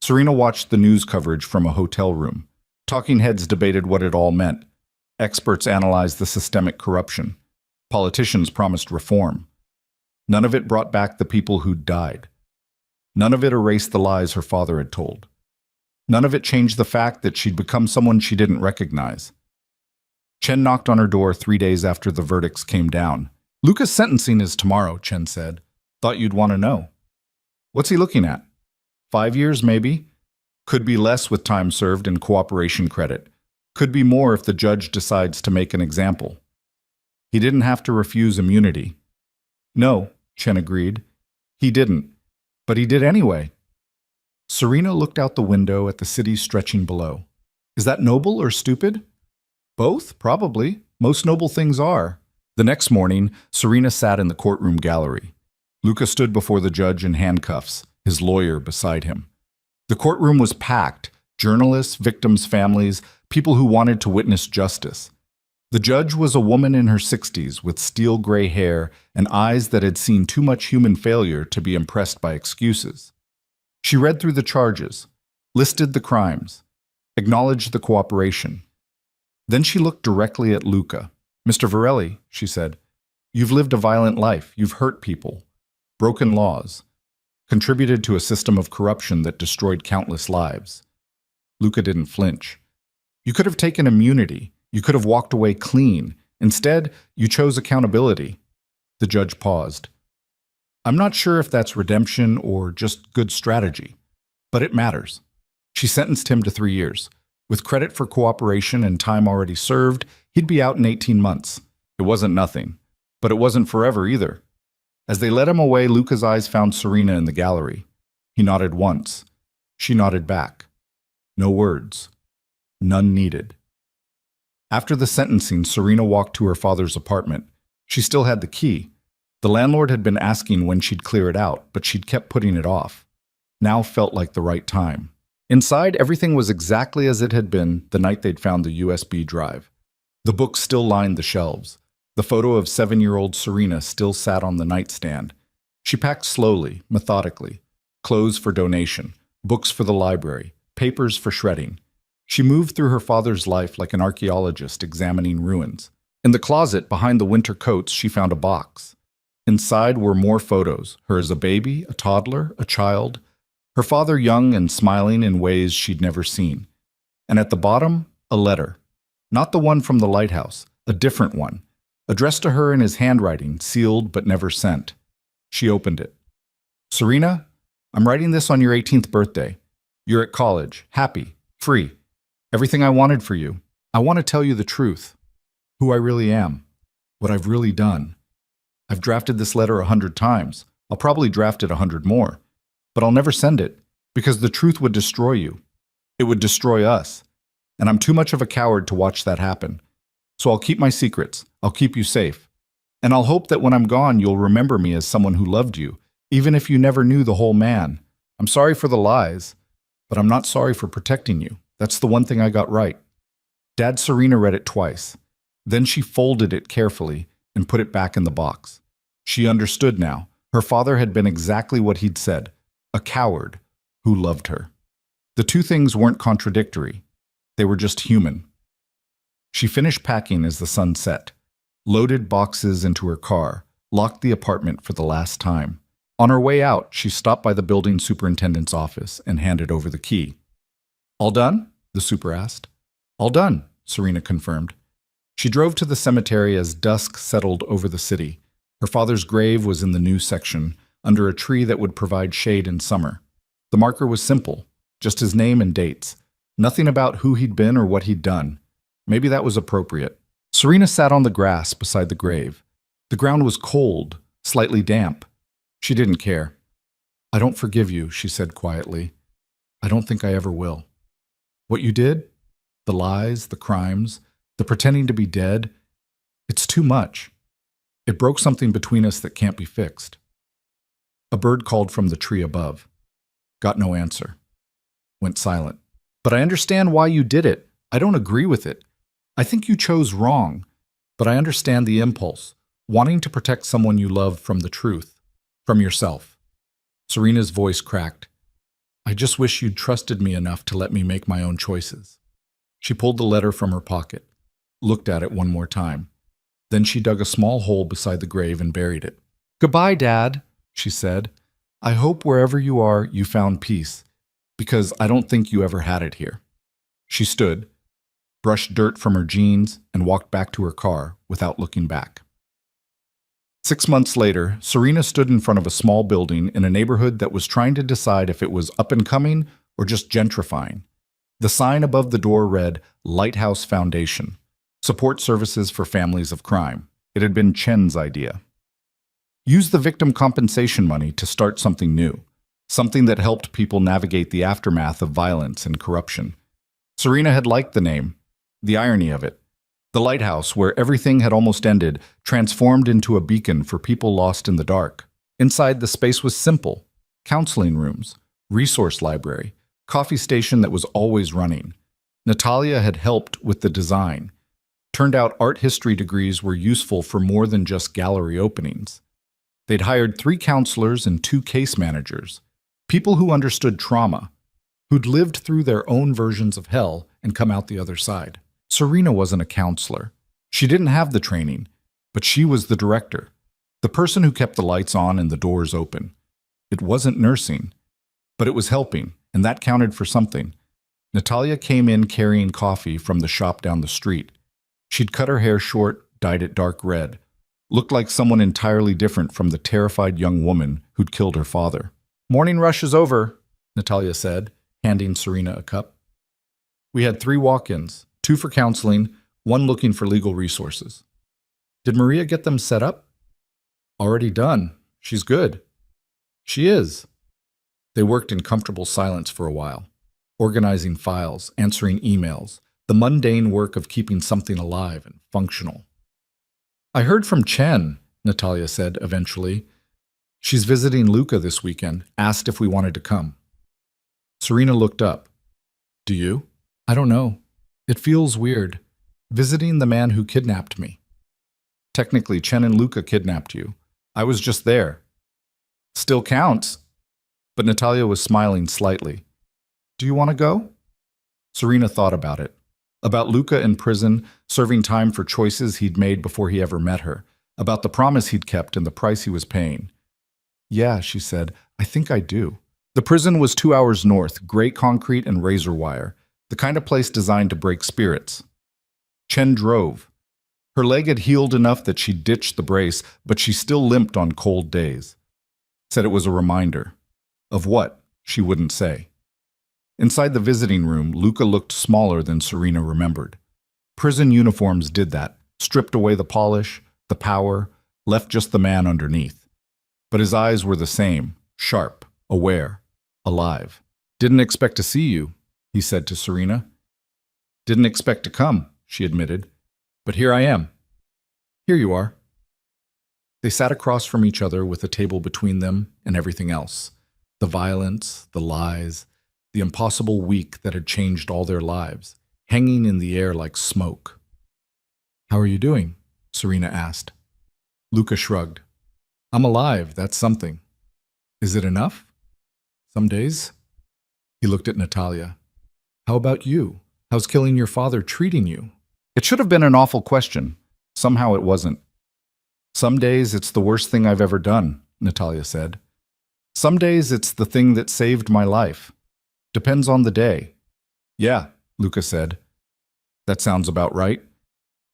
Serena watched the news coverage from a hotel room. Talking heads debated what it all meant. Experts analyzed the systemic corruption. Politicians promised reform. None of it brought back the people who'd died. None of it erased the lies her father had told. None of it changed the fact that she'd become someone she didn't recognize. Chen knocked on her door 3 days after the verdicts came down. Luca's sentencing is tomorrow, Chen said. Thought you'd want to know. What's he looking at? 5 years, maybe? Could be less with time served and cooperation credit. Could be more if the judge decides to make an example. He didn't have to refuse immunity. No, Chen agreed. He didn't. But he did anyway. Serena looked out the window at the city stretching below. Is that noble or stupid? Both, probably. Most noble things are. The next morning, Serena sat in the courtroom gallery. Luca stood before the judge in handcuffs, his lawyer beside him. The courtroom was packed, journalists, victims' families, people who wanted to witness justice. The judge was a woman in her 60s with steel gray hair and eyes that had seen too much human failure to be impressed by excuses. She read through the charges, listed the crimes, acknowledged the cooperation, Then she looked directly at Luca. "Mr. Varelli," she said, "you've lived a violent life. You've hurt people, broken laws, contributed to a system of corruption that destroyed countless lives." Luca didn't flinch. "You could have taken immunity. You could have walked away clean. Instead, you chose accountability." The judge paused. "I'm not sure if that's redemption or just good strategy, but it matters." She sentenced him to 3 years. With credit for cooperation and time already served, he'd be out in 18 months. It wasn't nothing, but it wasn't forever either. As they led him away, Luca's eyes found Serena in the gallery. He nodded once. She nodded back. No words. None needed. After the sentencing, Serena walked to her father's apartment. She still had the key. The landlord had been asking when she'd clear it out, but she'd kept putting it off. Now felt like the right time. Inside, everything was exactly as it had been the night they'd found the USB drive. The books still lined the shelves. The photo of 7-year-old Serena still sat on the nightstand. She packed slowly, methodically. Clothes for donation, books for the library, papers for shredding. She moved through her father's life like an archaeologist examining ruins. In the closet behind the winter coats, she found a box. Inside were more photos, her as a baby, a toddler, a child, her father young and smiling in ways she'd never seen. And at the bottom, a letter. Not the one from the lighthouse, a different one, addressed to her in his handwriting, sealed but never sent. She opened it. "Serena, I'm writing this on your 18th birthday. You're at college, happy, free. Everything I wanted for you. I want to tell you the truth. Who I really am. What I've really done. I've drafted this letter 100 times. I'll probably draft it 100 more. But I'll never send it, because the truth would destroy you. It would destroy us. And I'm too much of a coward to watch that happen. So I'll keep my secrets. I'll keep you safe. And I'll hope that when I'm gone, you'll remember me as someone who loved you, even if you never knew the whole man. I'm sorry for the lies, but I'm not sorry for protecting you. That's the one thing I got right." Dad Serena read it twice. Then she folded it carefully and put it back in the box. She understood now. Her father had been exactly what he'd said, a coward who loved her. The two things weren't contradictory. They were just human. She finished packing as the sun set, loaded boxes into her car, locked the apartment for the last time. On her way out, she stopped by the building superintendent's office and handed over the key. "All done?" the super asked. "All done," Serena confirmed. She drove to the cemetery as dusk settled over the city. Her father's grave was in the new section, under a tree that would provide shade in summer. The marker was simple, just his name and dates. Nothing about who he'd been or what he'd done. Maybe that was appropriate. Serena sat on the grass beside the grave. The ground was cold, slightly damp. She didn't care. "I don't forgive you," she said quietly. "I don't think I ever will. What you did, the lies, the crimes, the pretending to be dead, it's too much. It broke something between us that can't be fixed." A bird called from the tree above. Got no answer. Went silent. "But I understand why you did it. I don't agree with it. I think you chose wrong, but I understand the impulse, wanting to protect someone you love from the truth, from yourself." Serena's voice cracked. "I just wish you'd trusted me enough to let me make my own choices." She pulled the letter from her pocket, looked at it one more time. Then she dug a small hole beside the grave and buried it. "Goodbye, Dad," she said. "I hope wherever you are, you found peace, because I don't think you ever had it here." She stood, brushed dirt from her jeans, and walked back to her car without looking back. 6 months later, Serena stood in front of a small building in a neighborhood that was trying to decide if it was up and coming or just gentrifying. The sign above the door read, "Lighthouse Foundation, Support Services for Families of Crime." It had been Chen's idea. Use the victim compensation money to start something new, something that helped people navigate the aftermath of violence and corruption. Serena had liked the name, the irony of it. The lighthouse, where everything had almost ended, transformed into a beacon for people lost in the dark. Inside, the space was simple: counseling rooms, resource library, coffee station that was always running. Natalia had helped with the design. Turned out art history degrees were useful for more than just gallery openings. They'd hired 3 counselors and 2 case managers, people who understood trauma, who'd lived through their own versions of hell and come out the other side. Serena wasn't a counselor. She didn't have the training, but she was the director, the person who kept the lights on and the doors open. It wasn't nursing, but it was helping, and that counted for something. Natalia came in carrying coffee from the shop down the street. She'd cut her hair short, dyed it dark red, looked like someone entirely different from the terrified young woman who'd killed her father. "Morning rush is over," Natalia said, handing Serena a cup. "We had 3 walk-ins, 2 for counseling, 1 looking for legal resources." "Did Maria get them set up?" "Already done. She's good." "She is." They worked in comfortable silence for a while, organizing files, answering emails, the mundane work of keeping something alive and functional. "I heard from Chen," Natalia said eventually. "She's visiting Luca this weekend, asked if we wanted to come." Serena looked up. "Do you?" "I don't know. It feels weird. Visiting the man who kidnapped me." "Technically, Chen and Luca kidnapped you. I was just there." "Still counts." But Natalia was smiling slightly. "Do you want to go?" Serena thought about it. About Luca in prison, serving time for choices he'd made before he ever met her. About the promise he'd kept and the price he was paying. "Yeah," she said, "I think I do." The prison was 2 hours north, gray concrete and razor wire, the kind of place designed to break spirits. Chen drove. Her leg had healed enough that she ditched the brace, but she still limped on cold days. Said it was a reminder. Of what? She wouldn't say. Inside the visiting room, Luca looked smaller than Serena remembered. Prison uniforms did that, stripped away the polish, the power, left just the man underneath. But his eyes were the same, sharp, aware, alive. "Didn't expect to see you," he said to Serena. "Didn't expect to come," she admitted. "But here I am." "Here you are." They sat across from each other with a table between them and everything else. The violence, the lies, the impossible week that had changed all their lives, hanging in the air like smoke. "How are you doing?" Serena asked. Luca shrugged. "I'm alive, that's something." "Is it enough?" "Some days." He looked at Natalia. "How about you? How's killing your father treating you?" It should have been an awful question. Somehow it wasn't. "Some days it's the worst thing I've ever done," Natalia said. "Some days it's the thing that saved my life. Depends on the day." "Yeah," Luca said. "That sounds about right."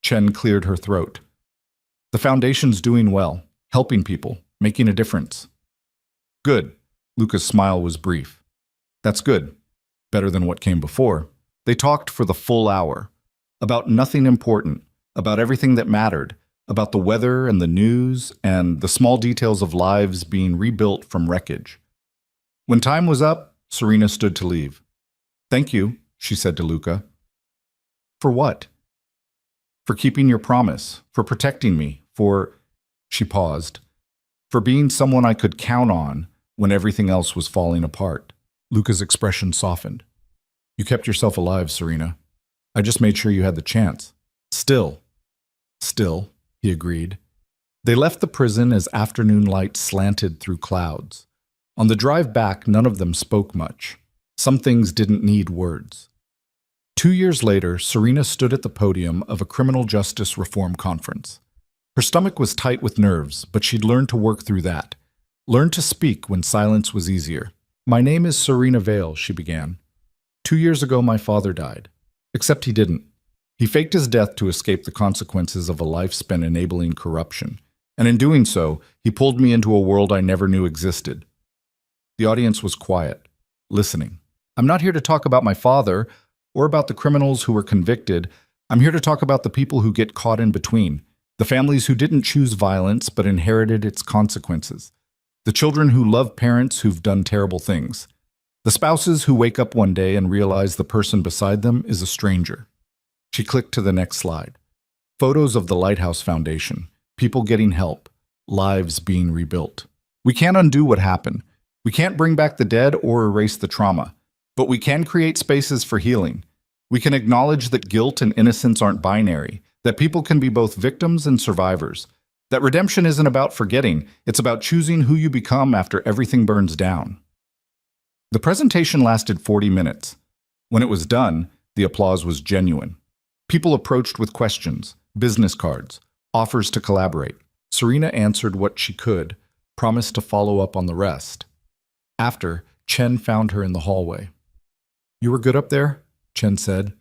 Chen cleared her throat. "The foundation's doing well, helping people, making a difference." "Good." Luca's smile was brief. "That's good. Better than what came before." They talked for the full hour. About nothing important, about everything that mattered, about the weather and the news and the small details of lives being rebuilt from wreckage. When time was up, Serena stood to leave. "Thank you," she said to Luca. "For what?" "For keeping your promise, for protecting me, for—" She paused. "For being someone I could count on when everything else was falling apart." Luca's expression softened. "You kept yourself alive, Serena. I just made sure you had the chance." Still, he agreed. They left the prison as afternoon light slanted through clouds. On the drive back, none of them spoke much. Some things didn't need words. 2 years later, Serena stood at the podium of a criminal justice reform conference. Her stomach was tight with nerves, but she'd learned to work through that. Learned to speak when silence was easier. "My name is Serena Vale," she began. 2 years ago, my father died. Except he didn't. He faked his death to escape the consequences of a life spent enabling corruption. And in doing so, he pulled me into a world I never knew existed. The audience was quiet, listening. "I'm not here to talk about my father or about the criminals who were convicted. I'm here to talk about the people who get caught in between, the families who didn't choose violence but inherited its consequences, the children who love parents who've done terrible things, the spouses who wake up one day and realize the person beside them is a stranger." She clicked to the next slide. Photos of the Lighthouse Foundation, people getting help, lives being rebuilt. We can't undo what happened. We can't bring back the dead or erase the trauma. But we can create spaces for healing. We can acknowledge that guilt and innocence aren't binary, that people can be both victims and survivors, that redemption isn't about forgetting, it's about choosing who you become after everything burns down. The presentation lasted 40 minutes. When it was done, the applause was genuine. People approached with questions, business cards, offers to collaborate. Serena answered what she could, promised to follow up on the rest. After, Chen found her in the hallway. "You were good up there?" Chen said.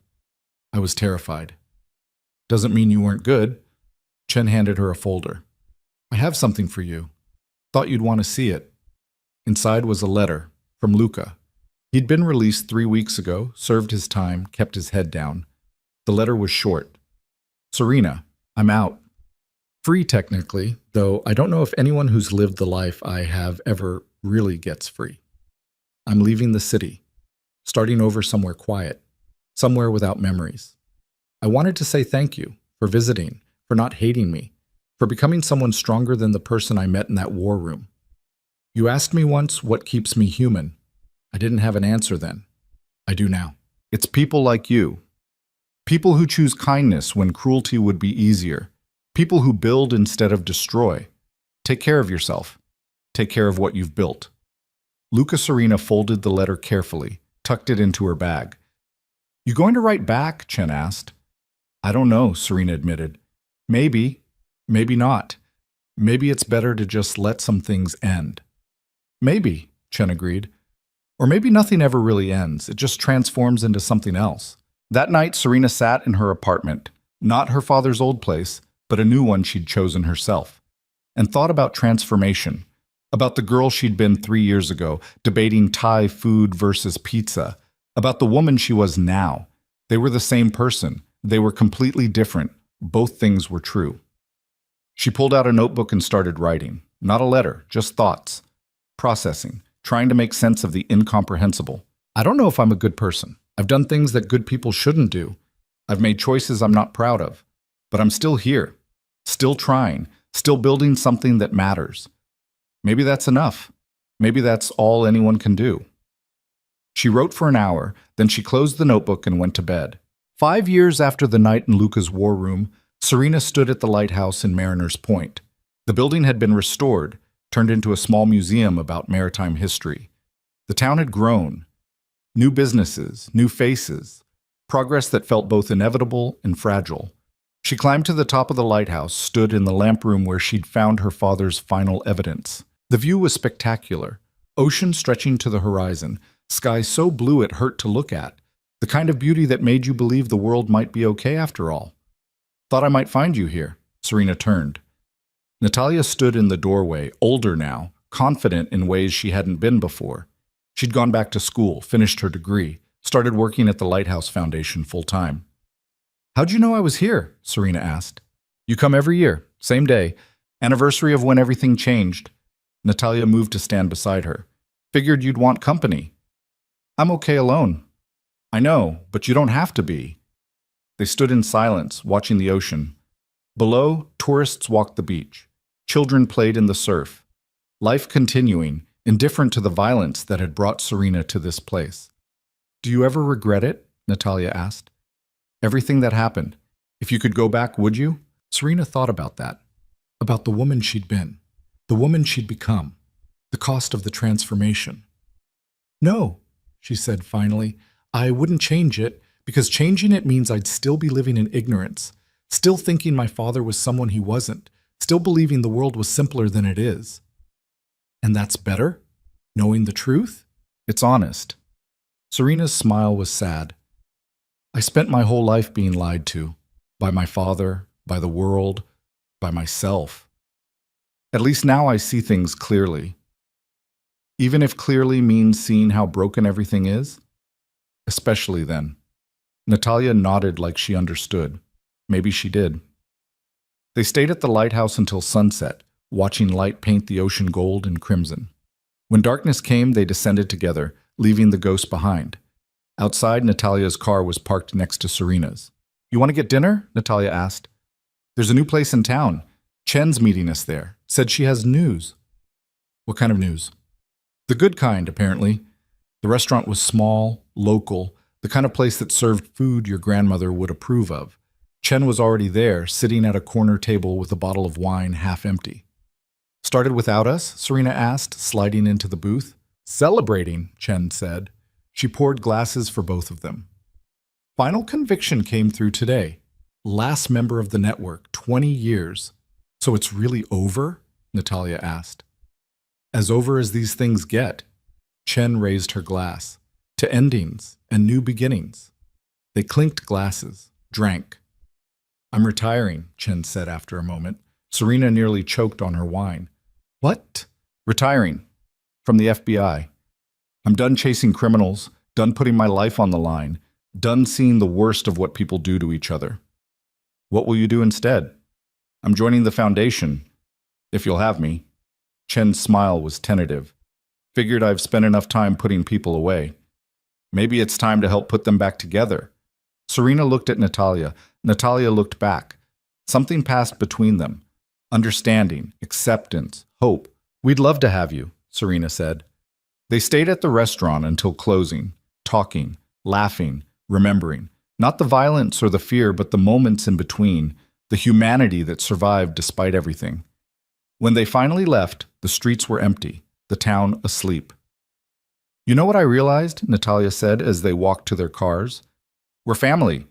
I was terrified. "Doesn't mean you weren't good." Chen handed her a folder. "I have something for you. Thought you'd want to see it." Inside was a letter from Luca. He'd been released 3 weeks ago, served his time, kept his head down. The letter was short. "Serena, I'm out. Free technically, though I don't know if anyone who's lived the life I have ever really gets free. I'm leaving the city, starting over somewhere quiet, somewhere without memories. I wanted to say thank you for visiting, for not hating me, for becoming someone stronger than the person I met in that war room. You asked me once what keeps me human. I didn't have an answer then. I do now. It's people like you. People who choose kindness when cruelty would be easier. People who build instead of destroy. Take care of yourself. Take care of what you've built." Luca Serena folded the letter carefully, tucked it into her bag. "You going to write back?" Chen asked. "I don't know," Serena admitted. Maybe not. Maybe it's better to just let some things end." "Maybe," Chen agreed. "Or maybe nothing ever really ends. It just transforms into something else." That night, Serena sat in her apartment, not her father's old place, but a new one she'd chosen herself, and thought about transformation, about the girl she'd been 3 years ago, debating Thai food versus pizza, about the woman she was now. They were the same person. They were completely different. Both things were true. She pulled out a notebook and started writing. Not a letter, just thoughts. Processing, trying to make sense of the incomprehensible. "I don't know if I'm a good person. I've done things that good people shouldn't do. I've made choices I'm not proud of. But I'm still here, still trying, still building something that matters. Maybe that's enough. Maybe that's all anyone can do." She wrote for an hour, then she closed the notebook and went to bed. 5 years after the night in Luca's war room, Serena stood at the lighthouse in Mariner's Point. The building had been restored, turned into a small museum about maritime history. The town had grown. New businesses, new faces, progress that felt both inevitable and fragile. She climbed to the top of the lighthouse, stood in the lamp room where she'd found her father's final evidence. The view was spectacular. Ocean stretching to the horizon, sky so blue it hurt to look at. The kind of beauty that made you believe the world might be okay after all. "Thought I might find you here." Serena turned. Natalia stood in the doorway, older now, confident in ways she hadn't been before. She'd gone back to school, finished her degree, started working at the Lighthouse Foundation full-time. "How'd you know I was here?" Serena asked. "You come every year, same day, anniversary of when everything changed." Natalia moved to stand beside her. "Figured you'd want company." "I'm okay alone." "I know, but you don't have to be." They stood in silence, watching the ocean. Below, tourists walked the beach. Children played in the surf. Life continuing, indifferent to the violence that had brought Serena to this place. "Do you ever regret it?" Natalia asked. "Everything that happened. If you could go back, would you?" Serena thought about that. About the woman she'd been. The woman she'd become. The cost of the transformation. "No," she said finally. "I wouldn't change it, because changing it means I'd still be living in ignorance, still thinking my father was someone he wasn't, still believing the world was simpler than it is." "And that's better? Knowing the truth?" "It's honest." Serena's smile was sad. "I spent my whole life being lied to. By my father, by the world, by myself. At least now I see things clearly. Even if clearly means seeing how broken everything is. Especially then." Natalia nodded like she understood. Maybe she did. They stayed at the lighthouse until sunset, watching light paint the ocean gold and crimson. When darkness came, they descended together, leaving the ghost behind. Outside, Natalia's car was parked next to Serena's. "You want to get dinner?" Natalia asked. "There's a new place in town. Chen's meeting us there. Said she has news." "What kind of news?" "The good kind, apparently." The restaurant was small, local, the kind of place that served food your grandmother would approve of. Chen was already there, sitting at a corner table with a bottle of wine half empty. "Started without us?" Serena asked, sliding into the booth. "Celebrating," Chen said. She poured glasses for both of them. "Final conviction came through today. Last member of the network, 20 years. So it's really over? Natalia asked. As over as these things get. Chen raised her glass. To endings and new beginnings. They clinked glasses, drank. I'm retiring, Chen said after a moment. Serena nearly choked on her wine. What? Retiring. From the FBI. I'm done chasing criminals, done putting my life on the line, done seeing the worst of what people do to each other. What will you do instead? I'm joining the foundation, if you'll have me. Chen's smile was tentative. Figured I've spent enough time putting people away. Maybe it's time to help put them back together. Serena looked at Natalia. Natalia looked back. Something passed between them. Understanding, acceptance, hope. We'd love to have you, Serena said. They stayed at the restaurant until closing, talking, laughing, remembering. Not the violence or the fear, but the moments in between, the humanity that survived despite everything. When they finally left, the streets were empty, the town asleep. You know what I realized? Natalia said as they walked to their cars. We're family.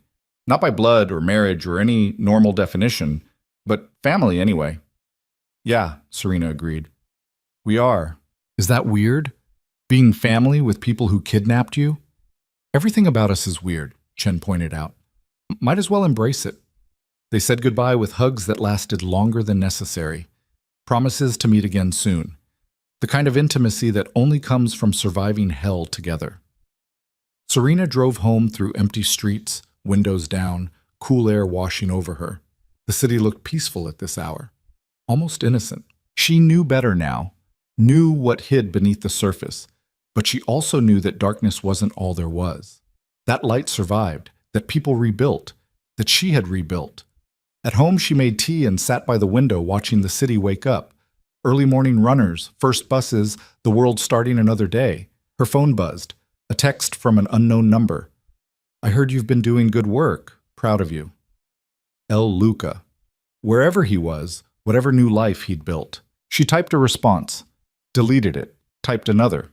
Not by blood or marriage or any normal definition, but family anyway. Yeah, Serena agreed. We are. Is that weird? Being family with people who kidnapped you? Everything about us is weird, Chen pointed out. Might as well embrace it. They said goodbye with hugs that lasted longer than necessary. Promises to meet again soon. The kind of intimacy that only comes from surviving hell together. Serena drove home through empty streets, windows down, cool air washing over her. The city looked peaceful at this hour, almost innocent. She knew better now, knew what hid beneath the surface, but she also knew that darkness wasn't all there was. That light survived, that people rebuilt, that she had rebuilt. At home, she made tea and sat by the window watching the city wake up. Early morning runners, first buses, the world starting another day. Her phone buzzed, a text from an unknown number. I heard you've been doing good work. Proud of you. El Luca. Wherever he was, whatever new life he'd built. She typed a response, deleted it, typed another.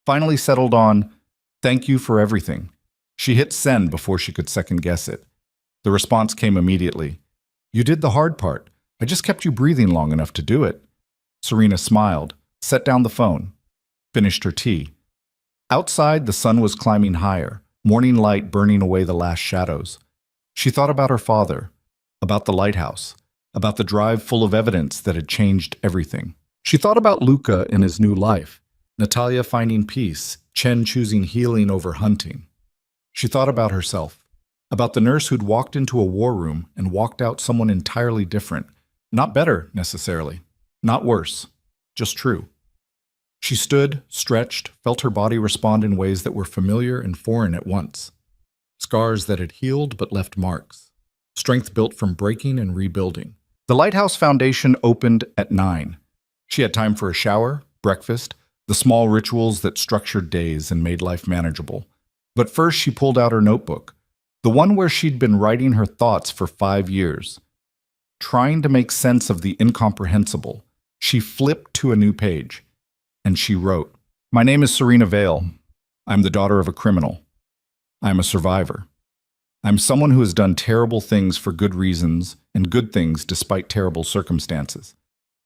Finally settled on, thank you for everything. She hit send before she could second guess it. The response came immediately. You did the hard part. I just kept you breathing long enough to do it. Serena smiled, set down the phone, finished her tea. Outside, the sun was climbing higher, morning light burning away the last shadows. She thought about her father, about the lighthouse, about the drive full of evidence that had changed everything. She thought about Luca in his new life, Natalia finding peace, Chen choosing healing over hunting. She thought about herself, about the nurse who'd walked into a war room and walked out someone entirely different, not better necessarily. Not worse, just true. She stood, stretched, felt her body respond in ways that were familiar and foreign at once. Scars that had healed but left marks. Strength built from breaking and rebuilding. The Lighthouse Foundation opened at 9. She had time for a shower, breakfast, the small rituals that structured days and made life manageable. But first she pulled out her notebook, the one where she'd been writing her thoughts for 5 years. Trying to make sense of the incomprehensible, she flipped to a new page, and she wrote, My name is Serena Vale. I'm the daughter of a criminal. I'm a survivor. I'm someone who has done terrible things for good reasons and good things despite terrible circumstances.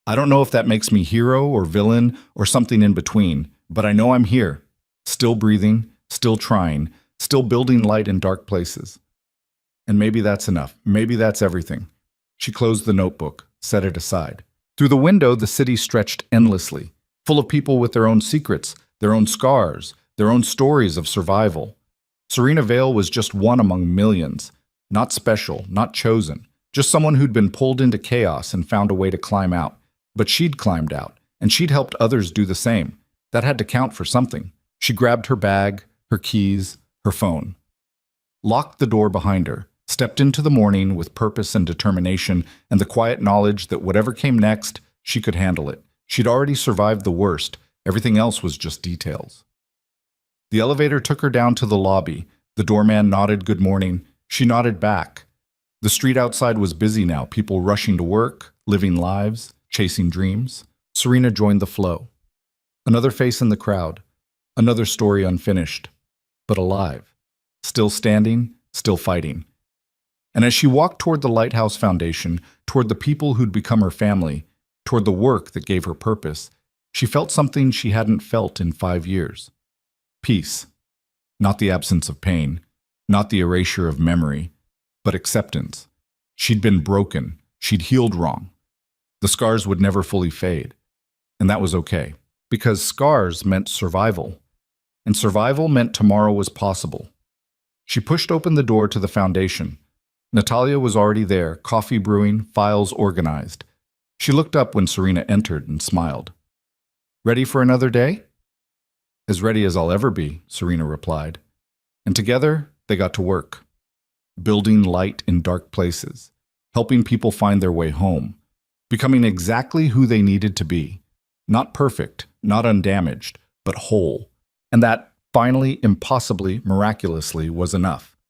I don't know if that makes me hero or villain or something in between, but I know I'm here, still breathing, still trying, still building light in dark places. And maybe that's enough. Maybe that's everything. She closed the notebook, set it aside. Through the window, the city stretched endlessly, full of people with their own secrets, their own scars, their own stories of survival. Serena Vale was just one among millions, not special, not chosen, just someone who'd been pulled into chaos and found a way to climb out. But she'd climbed out, and she'd helped others do the same. That had to count for something. She grabbed her bag, her keys, her phone, locked the door behind her, stepped into the morning with purpose and determination and the quiet knowledge that whatever came next, she could handle it. She'd already survived the worst. Everything else was just details. The elevator took her down to the lobby. The doorman nodded good morning. She nodded back. The street outside was busy now, people rushing to work, living lives, chasing dreams. Serena joined the flow. Another face in the crowd. Another story unfinished, but alive. Still standing, still fighting. And as she walked toward the Lighthouse Foundation, toward the people who'd become her family, toward the work that gave her purpose, she felt something she hadn't felt in 5 years. Peace. Not the absence of pain, not the erasure of memory, but acceptance. She'd been broken. She'd healed wrong. The scars would never fully fade. And that was okay, because scars meant survival. And survival meant tomorrow was possible. She pushed open the door to the foundation. Natalia was already there, coffee brewing, files organized. She looked up when Serena entered and smiled. "Ready for another day?" "As ready as I'll ever be," Serena replied. And together, they got to work. Building light in dark places, helping people find their way home, becoming exactly who they needed to be. Not perfect, not undamaged, but whole. And that, finally, impossibly, miraculously, was enough.